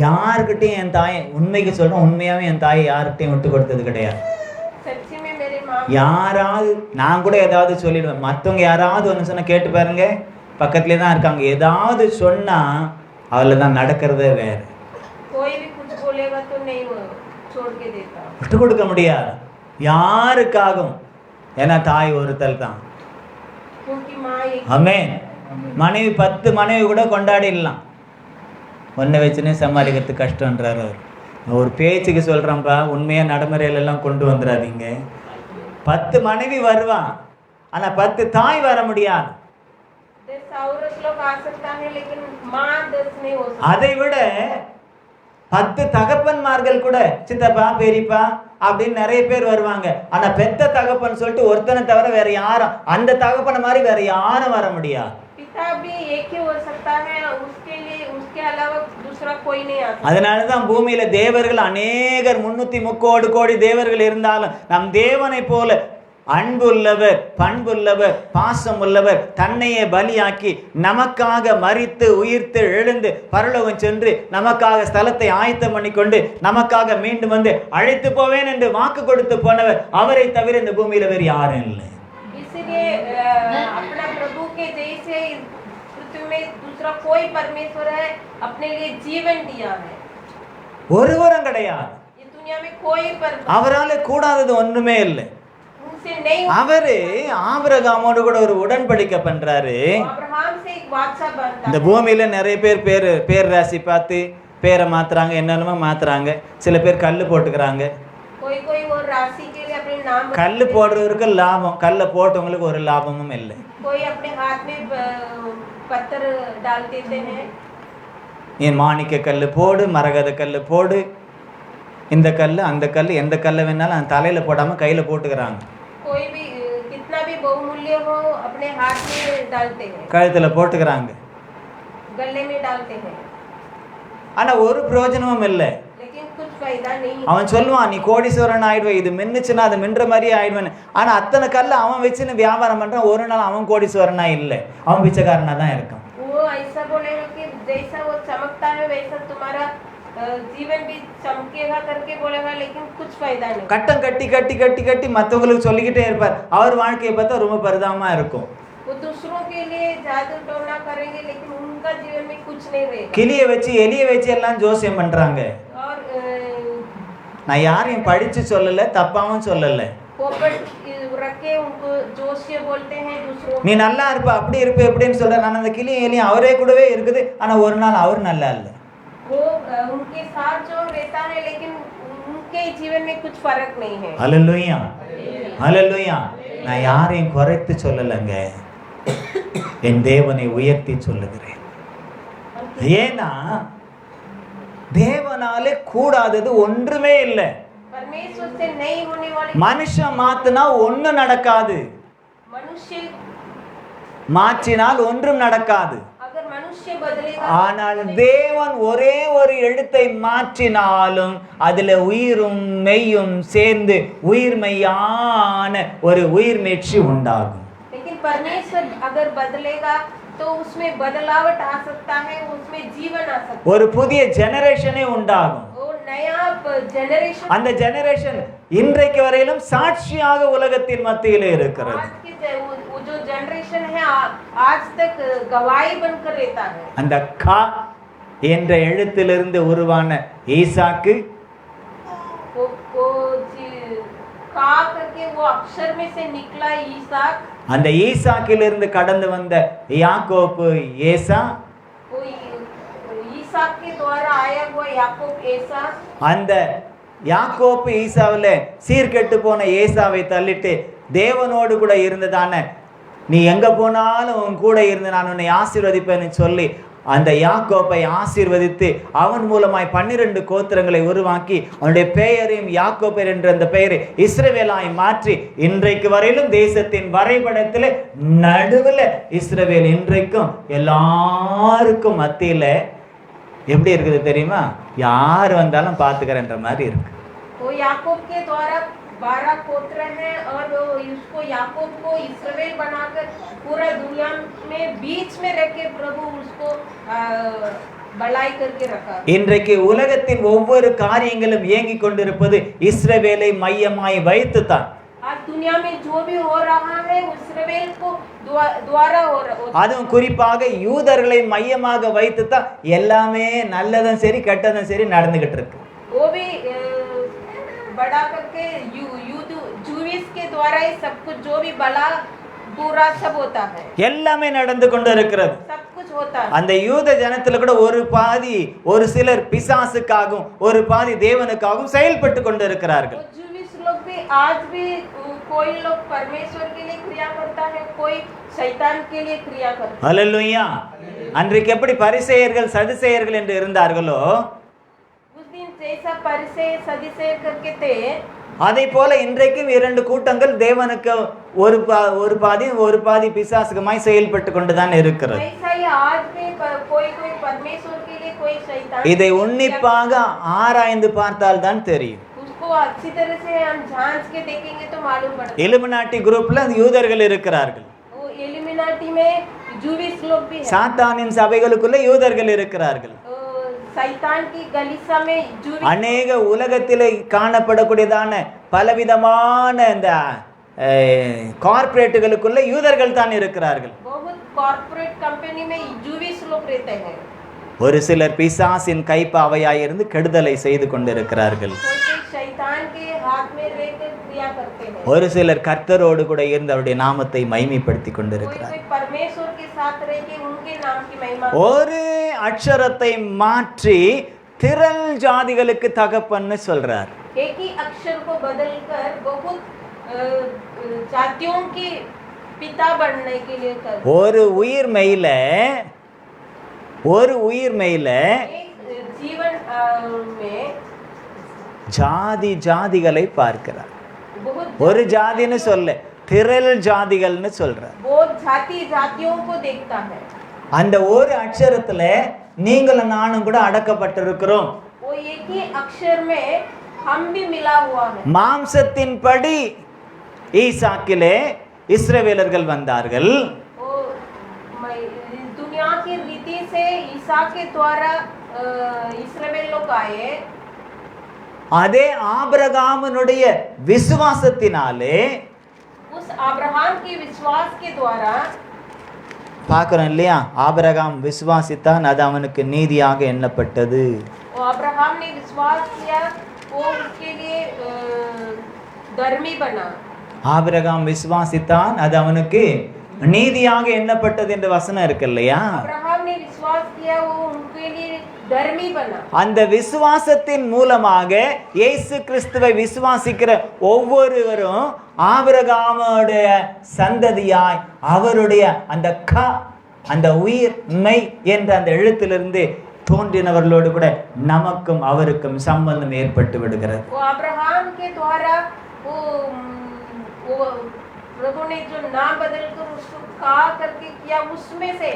யாருக்கிட்டையும் என் தாயை, உண்மைக்கு சொல்றேன், உண்மையாவே என் தாயை யாருக்கிட்டையும் விட்டு கொடுத்தது கிடையாது. யாராவது நான் கூட ஏதாவது சொல்லிடுவேன், மற்றவங்க யாராவது ஒன்று சொன்ன கேட்டு பாருங்க, பக்கத்துலேயே தான் இருக்காங்க, ஏதாவது சொன்னா அவளை தான் நடக்கிறதே வேற. விட்டு கொடுக்க முடியாது யாருக்காகவும். ஏன்னா தாய் ஒருத்தல் தான். ஆமென். மனைவி 10 மனைவி கூட கொண்டாடிடலாம், ஒன்றை வச்சுன்னே சமாளிக்கிறதுக்கு கஷ்டன்றார் அவர். ஒரு பேச்சுக்கு சொல்கிறேன்ப்பா, உண்மையாக நடைமுறையிலெல்லாம் கொண்டு வந்துடாதீங்க. 10 மனைவி வருவான், ஆனால் 10 தாய் வர முடியாது. அதை விட 10 தகப்பன்மார்கள் கூட, சித்தப்பா பெரியப்பா அப்படின்னு நிறைய பேர் வருவாங்க. ஆனா பெத்த தகப்பன் சொல்லிட்டு ஒருத்தனை தவிர வேற யாரும், அந்த தகப்பனை மாதிரி வேற யாரும் வர முடியாது. அதனாலதான் பூமியில தேவர்கள் அநேகர், 330 கோடி தேவர்கள் இருந்தாலும் நம் தேவனை போல அன்புள்ளவர், பண்புள்ளவர், பாசம் உள்ளவர், தன்னையே பலியாக்கி நமக்காக மரித்து உயிர்த்து எழுந்து பரலோகம் சென்று நமக்காக ஸ்தலத்தை ஆயத்தம் பண்ணி கொண்டு நமக்காக மீண்டும் வந்து அழைத்து போவேன் என்று வாக்கு கொடுத்து போனவர், அவரை தவிர இந்த பூமியில வேறு யாரும் இல்லை. इसीलिए अपना प्रभु के जैसे इस पृथ्वी में दूसरा कोई परमेश्वर है अपने लिए जीवन दिया है। ஒருவரும் கிடையாது. ये दुनिया में कोई அவரால கூடாதது ஒண்ணுமே இல்லை. उनसे नहीं। அவரு ஆபிரகாமோடு கூட ஒரு உடன்படிக்கை பண்றாரு. अब्राहम से एक वाचा बनता இந்த பூமியில நிறைய பேர் ராசி பார்த்து பேரை மாத்துறாங்க, என்னென்னமோ மாத்துறாங்க. சில பேர் கல்லு போட்டுக்கிறாங்க. कोई कोई वो राशि के लिए अपने नाम கல்லு போடுறவருக்கு லாபம், கல்லை போட்டவங்களுக்கு ஒரு லாபமும் இல்லை. कोई अपने हाथ में पत्थर डाल देते हैं। என் மாணிக்க கல்லு போடு, மரகத கல்லு போடு, இந்த கல்லு அந்த கல்லு, எந்த கல்லை வேணாலும் அந்த தலையில போடாம கையில போட்டுக்கிறாங்க. कोई भी कितना भी बहुमूल्य हो अपने हाथ में डालते हैं, கழுத்துல போட்டுக்கிறாங்க. गले में डालते हैं, ஆனா ஒரு பிரயோஜனமும் இல்லை. लेकिन कुछ फायदा नहीं। அவன் சொல்லுவான், நீ கோடீஸ்வரன் ஆயிடுவே, இது மின்னுச்சுன்னா அது மின்ற மாதிரியே ஆயிடுவேன். ஆனா அத்தனை கல்ல அவன் வச்சுன்னு வியாபாரம் பண்றான். ஒரு நாள் அவன் கோடீஸ்வரனா இல்லை, அவன் பிச்சைக்காரனா தான் இருக்கான். वो ऐसा बोलेगा कि जैसा वो चमकता है वैसा तुम्हारा जीवन भी चमकेगा करके बोलेगा, लेकिन कुछ फायदा नहीं। கட்டம் கட்டி கட்டி கட்டி கட்டி மற்றவங்களுக்கு சொல்லிக்கிட்டே இருப்பார். அவர் வாழ்க்கையை பார்த்தா ரொம்ப பரிதாபமா இருக்கும். वो दूसरों के लिए जादू टोना करेंगे, लेकिन उनका जीवन में कुछ नहीं रहेगा। கிளியை வச்சு எலியை வச்சு எல்லாம் ஜோசியம் பண்றாங்க. और நான் யாரையும் படிச்சு சொல்லல, தப்பாவும் சொல்லல. पोपट रख के उनको जोशिया बोलते हैं दूसरों। நீ நல்லா இருப்ப, அப்படி இருப்ப, எப்படின்னு சொல்ற. நான் அந்த கிளியும் எலியும் அவரே கூடவே இருக்குது. ஆனா ஒரு நாள் அவர் நல்லா இல்லை. वो उनके साथ जो रहता है, लेकिन उनके जीवन में कुछ फर्क नहीं है। ஹல்லேலூயா, ஹல்லேலூயா. நான் யாரையும் குறைத்து சொல்லலைங்க, என் தேவனை உயர்த்தி சொல்லுகிறேன். ஏன்னா தேவனாலே கூடாதது ஒன்றுமே இல்லை. परमेश्वर से नहीं होने वाली மனுஷன் மாத்தினா ஒண்ணும் நடக்காது, मनुष्य மாற்றினால் ஒன்றும் நடக்காது. अगर मनुष्य बदलेगा, ஆனால் தேவன் ஒரே ஒரு எழுத்தை மாற்றினாலும் அதுல உயிரும் மெய்யும் சேர்ந்து உயிர்மெய்யான ஒரு உயிர்மெய்ச்சி உண்டாகும். लेकिन परमेश्वर अगर बदलेगा तो उसमें बदलावट आ सकता है, उसमें जीवन आ सकता है, ஒரு புதிய ஜெனரேஷனே உண்டாகும். वो नया जनरेशन। அந்த ஜெனரேஷன் இன்றைக்கு வரையிலும் சாட்சியாக உலகத்தின் மத்தியிலே இருக்கிறது. आज की वो जो जनरेशन है आज तक गवाही बनकर रहता है। அந்த கா என்ற எழுத்திலிருந்து உருவான ஈசாக்கு, वो का करके वो अक्षर में से निकला ईसाक, அந்த ஈசாக்கிலிருந்து கடந்து வந்த யாக்கோப்பு ஏசா, वो ईसाक के द्वारा आया हुआ याकूब ऐसा, அந்த யாக்கோப்பு ஈசாவில சீர்கெட்டு போன ஏசாவை தள்ளிட்டு தேவனோடு கூட இருந்ததான நீ எங்க போனாலும் உன் கூட இருந்து நான் உன்னை ஆசீர்வதிப்பேன்னு சொல்லி அந்த யாக்கோப்பை ஆசீர்வதித்து அவன் மூலமாய் 12 கோத்திரங்களை உருவாக்கி அவனுடைய பெயரையும் யாக்கோபர் என்ற அந்த பெயரை இஸ்ரவேலாய் மாற்றி இன்றைக்கு வரையிலும் தேசத்தின் வரைபடத்தில் நடுவில் இஸ்ரவேல் இன்றைக்கும் எல்லாருக்கும் மத்தியில எப்படி இருக்குது தெரியுமா? யார் வந்தாலும் பார்த்துக்கிறன்ற மாதிரி இருக்கு. वो याकूब के द्वारा 12 गोत्र हैं और उसको याकूब को इस्राएल बनाकर पूरा दुनिया में बीच में रख के प्रभु उसको भलाई करके रखा। இன்றைக்கு உலகத்தின் ஒவ்வொரு காரியங்களும் இயங்கிக் கொண்டிருப்பது இஸ்ரவேலை மையமாய் வைத்துதான். आज दुनिया में जो भी हो रहा है इस्राएल को द्वारा हो रहा। அதுவும் குறிப்பாக யூதர்களை மையமாக வைத்துதான் எல்லாமே நல்லதும் சரி கெட்டதும் சரி நடந்துகிட்டு இருக்கு. वो भी बड़ा करके जूविस के द्वारा ही सब कुछ जो भी भला बुरा सब होता है, எல்லாமே நடந்து கொண்டு இருக்கிறது. सब कुछ होता है। அந்த யூத ஜனத்துல கூட ஒரு பாதி ஒரு சிலர் பிசாசுக்காகவும் ஒரு பாதி தேவனுக்காகவும் செயல்பட்டு கொண்டு இருக்கிறார்கள். जूविस लोग भी आज भी कोई लोग परमेश्वर के लिए क्रिया करता है, कोई शैतान के लिए क्रिया करता है। ஹல்லேலூயா. அன்றைக்கு எப்படி பரிசேயர்கள் சதுசேயர்கள் என்று இருந்தார்களோ उस दिन जैसा परिसेय सदुसेय करके थे, அதை போல இன்றைக்கும் 2 கூட்டங்கள் தேவனுக்கு ஒரு பாதி பிசாசுகமாய் செயல்பட்டு கொண்டுதான் இருக்கிறது. वैसा ही आज भी कोई परमेश्वर के लिए कोई शैतान। இதை உன்னிப்பாக ஆராய்ந்து பார்த்தால் தான் தெரியும். उसको अच्छी तरह से हम जांच के देखेंगे तो मालूम पड़ेगा। இலுமினாட்டி குரூப்ல யூதர்கள் இருக்கிறார்கள், वो इल्यूमिनाटी में जूविस लोग भी हैं, சாத்தானின் சபைகளுக்குள்ள யூதர்கள் இருக்கிறார்கள். शैतान की गलीसा में जूविस, அநேக உலகத்திலே காணப்படக்கூடியதான பலவிதமான இந்த கார்ப்பரேட்டுகளுக்குள்ள யூதர்கள் தான் இருக்கிறார்கள். बहुत कॉर्पोरेट कंपनी में जूविश लोग रहते हैं. ஒரு சிலர் பிசாசின் கைப்பாவையாய் இருந்து கெடுதலை செய்து கொண்டிருக்கிறார்கள். कोई शैतान के हाथ में रहकर क्रिया करते हैं. ஒரு சிலர் கர்த்தரோடு கூட இருந்து அவருடைய நாமத்தை மகிமைப்படுத்தி कोई கொண்டிருக்கிறார்கள். कोई परमेश्वर के साथ रह के उनके नाम की महिमा. ஒரு அக்ஷரத்தை மாற்றி திரள் ஜாதிகளுக்கு தகப்பன்னு சொல்றார். एक ही अक्षर को बदलकर बहुत जातियों के पिता बनने के लिए कर. ஒரு உயிர்மெயில एक जीवन में ஜாதி ஜாதிகளை பார்க்கிறார். बहुत ஒரு ஜாதின்னு சொல்ல, திரள் ஜாதிகள்னு சொல்றார். बहुत जाति जातियों को देखता है. அந்த ஒரு அக்ஷரத்துல நீங்களும் நானும் கூட அடக்கப்பட்டிருக்கிறோம். वो एक ही अक्षर में हम भी मिला हुआ है. மாம்சத்தின்படி ஈசாக்கிலே இஸ்ரவேலர்கள் வந்தார்கள். वो दुनिया की रीति से ईसा के द्वारा इस्राएल लोग आए. அதே ஆபிரகாமினுடைய விசுவாசத்தினாலே उस अब्राहम के विश्वास के द्वारा பார்க்கிறோம் இல்லையா, ஆபிரகாம் விசுவாசித்தான், அது அவனுக்கு நீதியாக எண்ணப்பட்டது. वो अब्राहम ने विश्वास किया, वो उसके लिए धर्मी बना. ஆபிரகாம் விசுவாசித்தான், அது அவனுக்கு நீதியாக எண்ணப்பட்டது என்ற வசனம் இருக்கு இல்லையா. अब्राहम ने विश्वास किया, वो उनके लिए धर्मी बना. அந்த விசுவாசத்தின் மூலமாக இயேசு கிறிஸ்துவை விசுவாசிக்கிற ஒவ்வொருவரும் ஆபிரகாமுடைய சந்ததியாய் அவருடைய அந்த உயிர் மெய் என்ற அந்த எழுத்திலிருந்து தோன்றினவர்களோடு கூட நமக்கும் அவருக்கும் சம்பந்தம் ஏற்பட்டு விடுகிறது. वो अब्राहम के द्वारा वो प्रभु ने जो नाम बदलकर उसको का करके किया, उसमें से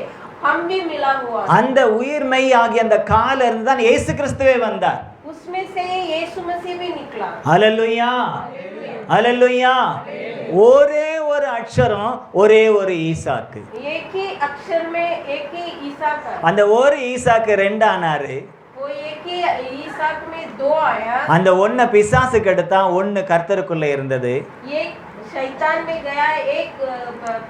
हम भी मिला हुआ. அந்த உயிர் மெய் ஆகிய அந்த கால இருந்து தான் இயேசு கிறிஸ்துவே வந்தார். उसमें से यीशु मसीह भी निकला. ஹல்லேலூயா, ஹல்லேலூயா. ஒரே ஒரு அக்ஷரம், ஒரே ஒரு ஈசாக்கு. एक ही अक्षर में एक ही ईसाक. அந்த ஒரு ஈசாக்கு ரெண்டு ஆனாரு. वो एक ही ईसाक में दो आया. அந்த ஒன்ன பிசாசுக்கு எடுத்தா, ஒன்னு கர்த்தருக்குள்ள இருந்தது. एक शैतान में गया, एक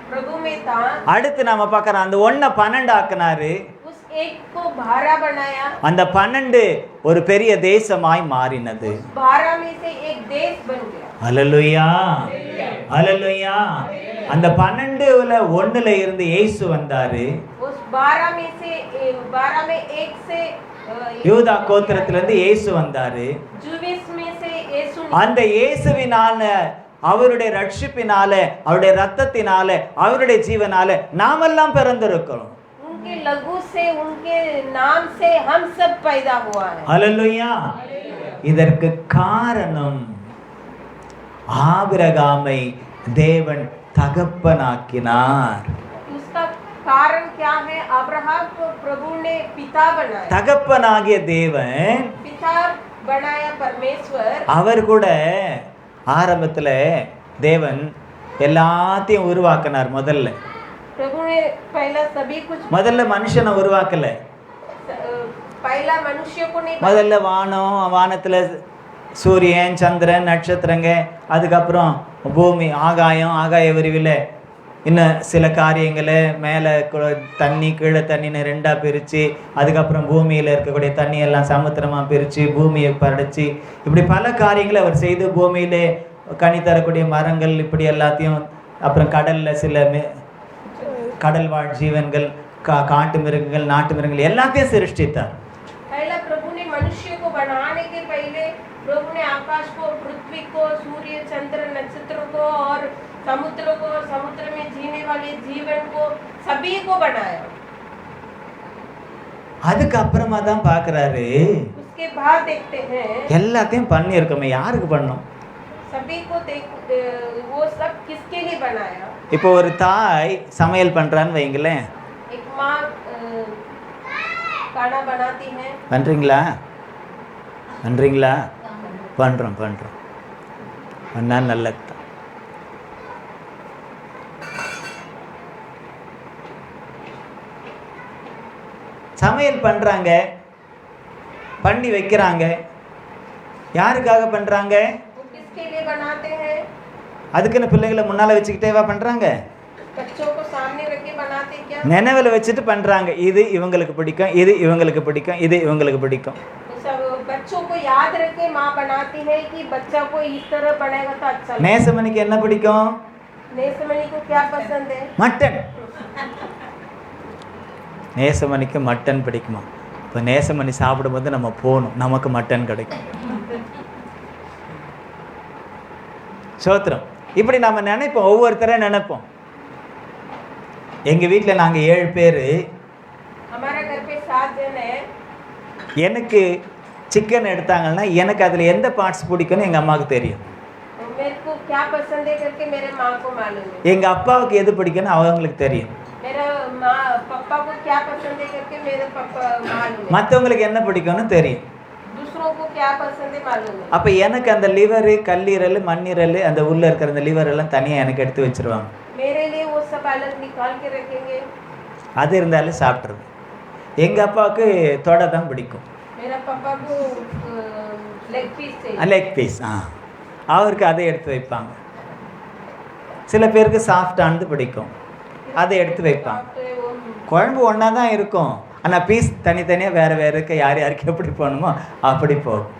प्रभु में था. அடுத்து நாம பார்க்கறோம், அந்த ஒன்ன 12 ஆக்குனாரு. उस एक को 12 बनाया. அந்த 12 ஒரு பெரிய தேசமாய் மாறினது. 12 में से एक देश बन गया. ஹல்லேலூயா, ஹல்லேலூயா. அந்த 12ல ஒண்ணுல இருந்து இயேசு வந்தாரு. उस 12 में से 12 में एक से யூதா கோத்திரத்திலிருந்து இயேசு வந்தாரு. जूविस में से यीशु. அந்த இயேசுவினால, அவருடைய ரட்சிப்பினால, அவருடைய ரத்தத்தினால, அவருடைய ஜீவனால நாமெல்லாம் பிறந்திருக்கிறோம். उनके लघु से, उनके नाम से हम सब पैदा हुआ है. ஹல்லேலூயா. இதற்கு காரணம் ஆபிரகாமை தேவன் தகப்பனாக்கினார். उसका कारण क्या है? अब्राहम को प्रभु ने पिता बनाया. தகப்பனாகிய தேவன், पिता बनाया परमेश्वर. அவர் கூட ஆரம்பத்துல தேவன் எல்லாத்தையும் உருவாக்கினார். முதல்ல प्रभु ने पहला सभी कुछ, முதல்ல மனுஷனை உருவாக்கல. पहला मनुष्य को नहीं. முதல்ல வானத்துல சூரியன், சந்திரன், நட்சத்திரங்க, அதுக்கப்புறம் பூமி, ஆகாய விரிவில் இன்னும் சில காரியங்களை மேலே தண்ணி, கீழே தண்ணின்னு ரெண்டாக பிரித்து, அதுக்கப்புறம் பூமியில் இருக்கக்கூடிய தண்ணியெல்லாம் சமுத்திரமாக பிரித்து பூமியை படைச்சி, இப்படி பல காரியங்களை அவர் செய்து பூமியிலே கனி தரக்கூடிய மரங்கள் இப்படி எல்லாத்தையும், அப்புறம் கடலில் சில கடல் வாழ் ஜீவன்கள், காட்டு மிருகங்கள், நாட்டு மிருகங்கள் எல்லாத்தையும் சிருஷ்டித்தார். पहला प्रभु ने मनुष्य को बनाने के पहले प्रभु ने आकाश को, पृथ्वी को, सूर्य, चंद्र, नक्षत्र को और समुद्र को, समुद्र में जीने वाले जीवन को, सभी को बनाया. அதுக்கப்புறமா தான் பார்க்குறாரு, उसके बाद देखते हैं எல்லாத்தையும் பண்ணியிருக்கோமே, யாருக்கு பண்ணோம்? सभी को वो सब किसके लिए बनाया. இப்போ ஒரு தாய் சமையல் பண்ணுறான்னு வைங்களேன், एक माँ खाना बनाती है. பண்ணுறீங்களா? பண்ணுறீங்களா? பண்ணுறோம் பண்ணா நல்லது தான். சமையல் பண்ணுறாங்க, பண்ணி வைக்கிறாங்க, யாருக்காக பண்ணுறாங்க? वो किसके लिए बनाते हैं? அதுக்குன்னு பிள்ளைகளை முன்னால் வச்சுக்கிட்டேவா பண்ணுறாங்க? बच्चों को सामने रख के बनाते क्या? நினைவில் வச்சுட்டு பண்ணுறாங்க. இது இவங்களுக்கு பிடிக்கும், இது இவங்களுக்கு பிடிக்கும், இது இவங்களுக்கு பிடிக்கும். सब बच्चों को याद रख के माँ बनाती है कि बच्चा को इस तरह बनेगा तो अच्छा लगेगा। நேசமணிக்கு என்ன பிடிக்கும்? नेसमणि को क्या पसंद है? மட்டன். நேசமணிக்கு மட்டன் பிடிக்குமா? இப்போ நேசமணி சாப்பிடும்போது நம்ம போகணும், நமக்கு மட்டன் கிடைக்கும். சோத்திரம். இப்படி நம்ம நினைப்போம், ஒவ்வொருத்தரை நினைப்போம். எங்கள் வீட்டில் நாங்கள் 7 பேர். हमारा घर पे 7 जन है। எனக்கு சிக்கன் எடுத்தாங்கன்னா எனக்கு அதில் எந்த பார்ட்ஸ் பிடிக்கும்னு எங்கள் அம்மாவுக்கு தெரியும். मेरे को क्या पसंद है करके मेरे माँ को मालूम है। எங்கள் அப்பாவுக்கு எது பிடிக்கும்னு அவங்களுக்கு தெரியும். मेरा माँ पापा को क्या पसंद है करके मेरे पापा मालूम है। மற்றவங்களுக்கு என்ன பிடிக்கும்னு தெரியும். दूसरों को क्या पसंद है मालूम है। அப்போ எனக்கு அந்த லிவரு, கல்லீரல், மண்ணீரல், அந்த உள்ளே இருக்கிற அந்த லிவர் எல்லாம் தனியாக எனக்கு எடுத்து வச்சுருவாங்க. मेरे लिए वो सब अलग निकाल के रखेंगे। அது இருந்தாலும் சாப்பிட்றது. எங்கள் அப்பாவுக்கு தொடை தான் பிடிக்கும். मेरा पापा को लेग पीस चाहिए। Leg piece. அவருக்கு அதை எடுத்து வைப்பாங்க. சில பேருக்கு சாஃப்டானது பிடிக்கும், அதை எடுத்து வைப்பாங்க. குழம்பு ஒன்றா தான் இருக்கும், ஆனால் பீஸ் தனித்தனியாக வேறு வேறு இருக்க, யார் யாருக்கு எப்படி போகணுமோ அப்படி போகும்.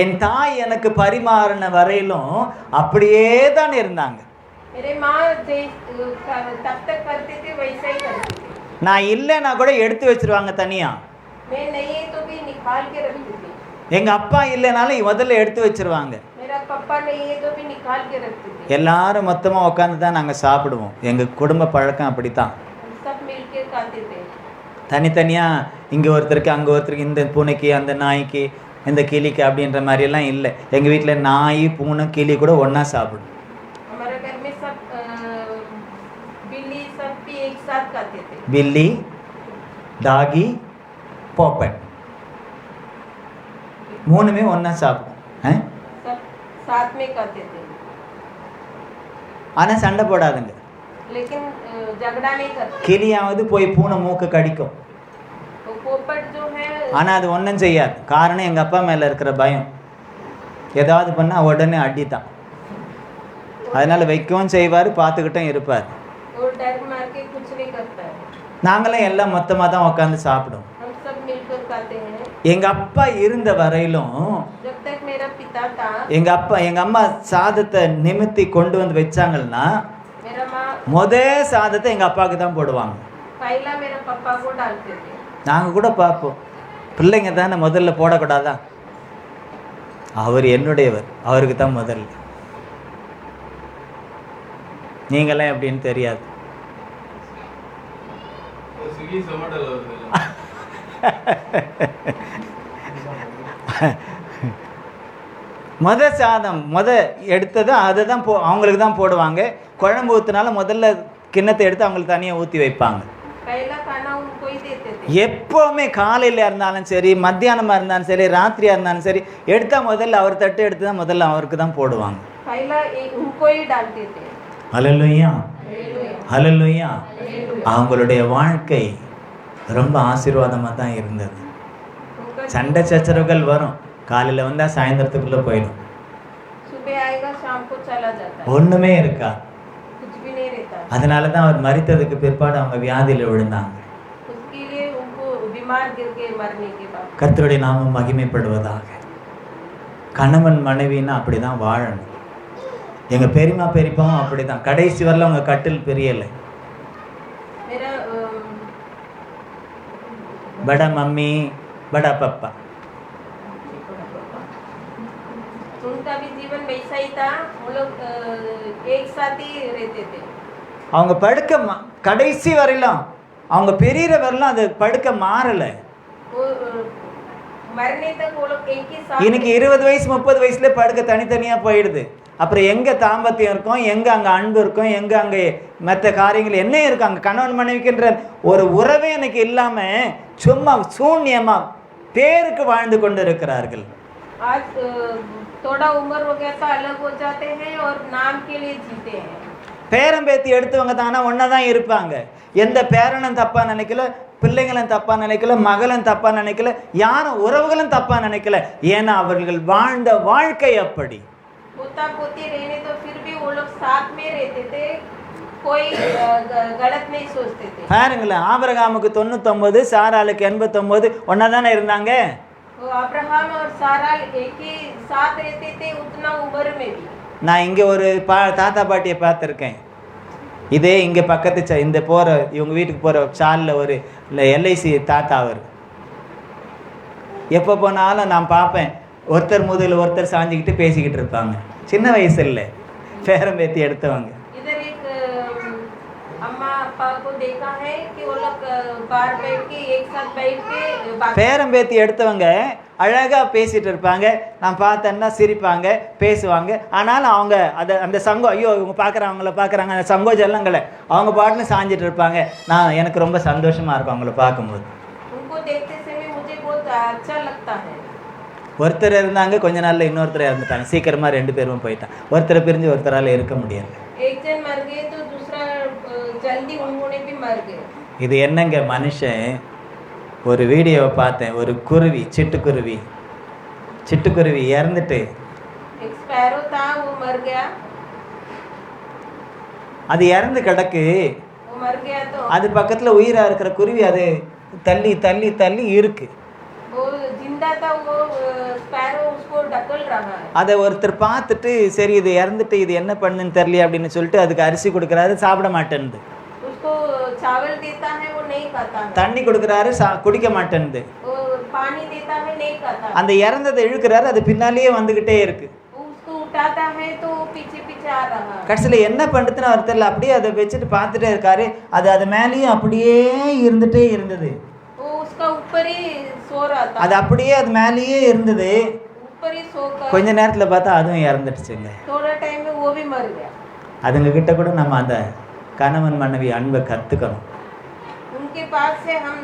என் தாய் எனக்கு பரிமாறின வரையிலும் அப்படியே தான் இருந்தாங்க. मेरे माँ तब तक करते थे वैसा ही करते थे। நான் இல்லைன்னா கூட எடுத்து வச்சிருவாங்க தனியாக. मैं नहीं है तो भी निकाल के रखती थी। எங்கள் அப்பா இல்லைனாலும் முதல்ல எடுத்து வச்சிருவாங்க. मेरा पापा नहीं है तो भी निकाल के रखती थी। எல்லாரும் மொத்தமாக உட்காந்து தான் நாங்கள் சாப்பிடுவோம். எங்கள் குடும்ப பழக்கம் அப்படி தான். सब मिल के खाते थे। தனித்தனியாக இங்கே ஒருத்தருக்கு அங்கே ஒருத்தருக்கு, இந்த பூனைக்கு அந்த நாய்க்கு இந்த கிளிக்கு அப்படின்ற மாதிரியெல்லாம் இல்லை. எங்கள் வீட்டில் நாய், பூனை, கிளி கூட ஒன்றா சாப்பிடும். हमारे घर में सब बिल्ली सब भी एक साथ खाते थे। बिल्ली, டாகி, पोपट மூணுமே ஒன்றா சாப்பிடும். सब साथ में खाते थे ஆனால் சண்டை போடாதுங்க. लेकिन झगड़ा नहीं करते। கிளியாவது போய் பூனை மூக்கு கடிக்கும், तो पोपट जो है ஆனால் அது ஒன்றும் செய்யாது. காரணம் எங்கள் அப்பா மேலே இருக்கிற பயம். ஏதாவது பண்ணால் உடனே அடித்தான். அதனால் வைக்கவும் செய்வார், பார்த்துக்கிட்டும் இருப்பார். वो डर मार के कुछ नहीं करता है। நாங்களும் எல்லாம் மொத்தமாக தான் உட்காந்து சாப்பிடுவோம். हम सब मिलकर खाते हैं। எங்கள் அப்பா இருந்த வரையிலும் जब तक मेरा पिता था, எங்கள் அம்மா சாதத்தை நிமித்தி கொண்டு வந்து வச்சாங்கன்னா मेरा माँ சாதத்தை எங்கள் அப்பாவுக்கு தான் போடுவாங்க. पहला मेरा पापा को डालते थे। நாங்கள் கூட பார்ப்போம், பிள்ளைங்க தானே முதல்ல போடக்கூடாதா? அவர் என்னுடையவர், அவருக்கு தான் முதல்ல. நீங்களாம் எப்படின்னு தெரியாது. சாதம் எடுத்தது அதை தான் அவங்களுக்கு தான் போடுவாங்க. குழம்பு ஊற்றினாலும் முதல்ல கிண்ணத்தை எடுத்து அவங்களுக்கு தனியாக ஊற்றி வைப்பாங்க. எப்போவுமே காலையில் இருந்தாலும் சரி, மத்தியானமாக இருந்தாலும் சரி, ராத்திரியாக இருந்தாலும் சரி, எடுத்தால் முதல்ல அவர் தட்டு எடுத்து தான் முதல்ல அவருக்கு தான் போடுவாங்க. ஹல்லேலூயா, ஹல்லேலூயா. அவங்களுடைய வாழ்க்கை ரொம்ப ஆசீர்வாதமாக தான் இருந்தது. சண்டை சச்சரவுகள் வரும், காலையில் வந்தால் சாயந்தரத்துக்குள்ளே போயிடும், ஒன்றுமே இருக்கா. அதனால தான் அவர் மரித்ததுக்கு பிற்பாடு அவங்க வியாதியில் விழுந்தாங்க. கர்த்தருடைய நாமம் மகிமைப்படுவதாக. கணவன் மனைவின்னா அப்படி தான் வாழணும். எங்கள் பெரியம்மா பெரியப்பாவும் அப்படி தான். கடைசி வரல அவங்க கட்டில் பிரியலை. बड़ा मम्मी, बड़ा पापा, उनका भी जीवन वैसा ही था। वो लोग एक साथ ही रहते थे। அவங்க படுக்க கடைசி வரையிலும், அவங்க பெரியற வரலாம் அது படுக்க மாறலை. मरने तक वो लोग एक ही साथ। இன்னைக்கு 20 வயசு 30 வயசுல படுக்க தனித்தனியாக போயிடுது. அப்புறம் எங்கே தாம்பத்தியம் இருக்கும், எங்கே அங்கே அன்பு இருக்கும், எங்கே அங்கே மற்ற காரியங்கள் என்ன இருக்கும்? அங்கே கணவன் மனைவிக்கின்ற ஒரு உறவே எனக்கு இல்லாமல் சும்மா சூன்யமாக பேருக்கு வாழ்ந்து கொண்டு இருக்கிறார்கள். आज थोड़ा उम्र हो गया तो अलग हो जाते हैं और नाम के लिए जीते हैं। பேரம்பேத்தி எடுத்தவங்க தானே ஒன்றா தான் இருப்பாங்க. எந்த பேரனும் தப்பாக நினைக்கல, பிள்ளைங்களும் தப்பாக நினைக்கல, மகளும் தப்பாக நினைக்கல, யாரும் உறவுகளும் தப்பாக நினைக்கல. ஏன்னா அவர்கள் வாழ்ந்த வாழ்க்கை அப்படி. पोता पोती रहने तो फिर भी वो लोग साथ में रहते थे, कोई गलत नहीं सोचते थे। பாருங்களேன், ஆபிரகாமுக்கு 99, சாராளுக்கு 89, ஒன்னா தானே இருந்தாங்க. वो अब्राहम और सारा एक ही साथ रहते थे उतना उम्र में भी। நான் இங்கே ஒரு தாத்தா பாட்டியை பார்த்துருக்கேன். இதே இங்கே பக்கத்து இந்த போகிற இவங்க வீட்டுக்கு போகிற சாலில் ஒரு எல்ஐசி தாத்தா. அவர் எப்போ போனாலும் நான் பார்ப்பேன், ஒருத்தர் முதல்ல ஒருத்தர் சாஞ்சிக்கிட்டு பேசிக்கிட்டு இருப்பாங்க. சின்ன வயசு இல்லை, பேரம் பேத்தி எடுத்தவங்க. इधर एक अम्मा अप्पा को देखा है कि वो लोग बाहर बैठ के एक साथ बैठ के बात பேரம் பேத்தி எடுத்தவங்க அழகாக பேசிகிட்டு இருப்பாங்க. நான் பார்த்தேன்னா சிரிப்பாங்க, பேசுவாங்க. ஆனாலும் அவங்க அந்த சங்கோ, ஐயோ இவங்க பார்க்குறவங்கள பார்க்குறாங்க, அந்த சங்கோஜல்லங்களை அவங்க பாட்டுன்னு சாஞ்சிட்டு இருப்பாங்க. எனக்கு ரொம்ப சந்தோஷமாக இருக்கும் அவங்கள பார்க்கும்போது. उनको देखते समय मुझे बहुत अच्छा लगता है। ஒருத்தர் இருந்தாங்க, கொஞ்ச நாளில் இன்னொருத்தர் இறந்துட்டாங்க. சீக்கிரமாக 2 பேரும் போயிட்டாங்க. ஒருத்தரை பிரிஞ்சு ஒருத்தரால் இருக்க முடியாது. एक जन मर गए तो दूसरा जल्दी उन्होंने भी मर गए। இது என்னங்க மனுஷன்? ஒரு வீடியோவை பார்த்தேன், ஒரு குருவி, சிட்டுக்குருவி இறந்துட்டு एक स्पैरो था, वो मर गया। அது இறந்து கிடக்கு. वो मर गया तो அது பக்கத்தில் உயிராக இருக்கிற குருவி அது தள்ளி தள்ளி தள்ளி இருக்கு. वो जिंदा था, वो स्पैरो उसको ढकल रहा है। அதை ஒருத்தர் பார்த்துட்டு, சரி இது இறந்துட்டு இது என்ன பண்ணுன்னு தெரியல அப்படின்னு சொல்லிட்டு அதுக்கு அரிசி கொடுக்குறாரு, சாப்பிட மாட்டேன்து. उसको चावल देता है, वो नहीं खाता है। தண்ணி கொடுக்குறாரு, குடிக்க மாட்டேன்து. वो पानी देता है, नहीं खाता। அந்த இறந்ததை இழுக்கிறாரு, அது பின்னாலேயே வந்துக்கிட்டே இருக்கு. उसको उठाता है तो वो पीछे पीछे आ रहा है। கடைசியில் என்ன பண்ணுறதுன்னு அவர் தெரியல. அப்படியே அதை வச்சுட்டு பார்த்துட்டே இருக்காரு. அது மேலேயே அப்படியே இருந்துட்டே இருந்தது. वो उसका ऊपर ही सो रहा था, அது அப்படியே அது மேலேயே இருந்தது. ऊपर ही सोकर கொஞ்ச நேரத்தில் பார்த்தா அதுவும் இறந்துடுச்சுங்க. थोड़ा टाइम में वो भी मर गया। அதுங்க கிட்ட கூட நம்ம அந்த கணவன் மனைவி அன்பை கற்றுக்கணும். उनके पास से हम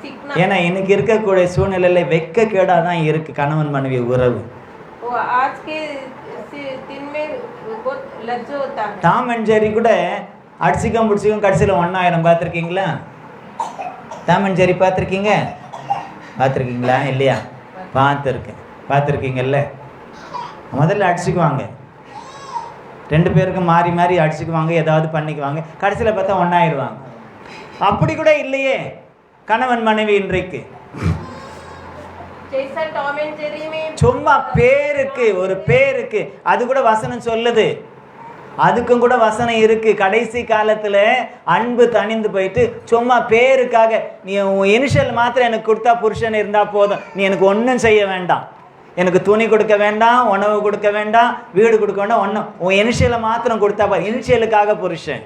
सीखना। ஏன்னா இன்னைக்கு இருக்கக்கூடிய சூழ்நிலையில் வெட்கக்கேடாக தான் இருக்குது கணவன் மனைவி உறவு. वो आज के दिन में बहुत लज्जा होता है। டாம் அண்ட் ஜெர்ரி கூட அடிச்சிக்கும் பிடிச்சிக்கும் கடைசியில் ஒன்றாயிரம் பார்த்துருக்கீங்களா? டாம் அண்ட் ஜெர்ரி பார்த்துருக்கீங்களா? இல்லையா? பார்த்துருக்கீங்கல்ல. முதல்ல அடிச்சுக்குவாங்க, 2 பேருக்கும் மாறி மாறி அடிச்சுக்குவாங்க, ஏதாவது பண்ணிக்குவாங்க, கடைசியில் பார்த்தா ஒன்றாயிருவாங்க. அப்படி கூட இல்லையே கணவன் மனைவி இன்றைக்கு. जैसा टॉम एंड जेरी में சும்மா பேருக்கு, ஒரு பேருக்கு. அது கூட வசனம் சொல்லுது, அதுக்கும் கூட வசனம் இருக்கு. கடைசி காலத்துல அன்பு தணிந்து போயிட்டு சும்மா பேருக்காக நீ உன் இனிஷியல் மாத்திரம் எனக்கு கொடுத்தா புருஷன் இருந்தா போதும், நீ எனக்கு ஒன்றும் செய்ய வேண்டாம், எனக்கு துணி கொடுக்க வேண்டாம், உணவு கொடுக்க வேண்டாம், வீடு கொடுக்க வேண்டாம், ஒன்றும் உன் இனிஷியலை மாத்திரம் கொடுத்தா போதும். இனிஷியலுக்காக புருஷன்.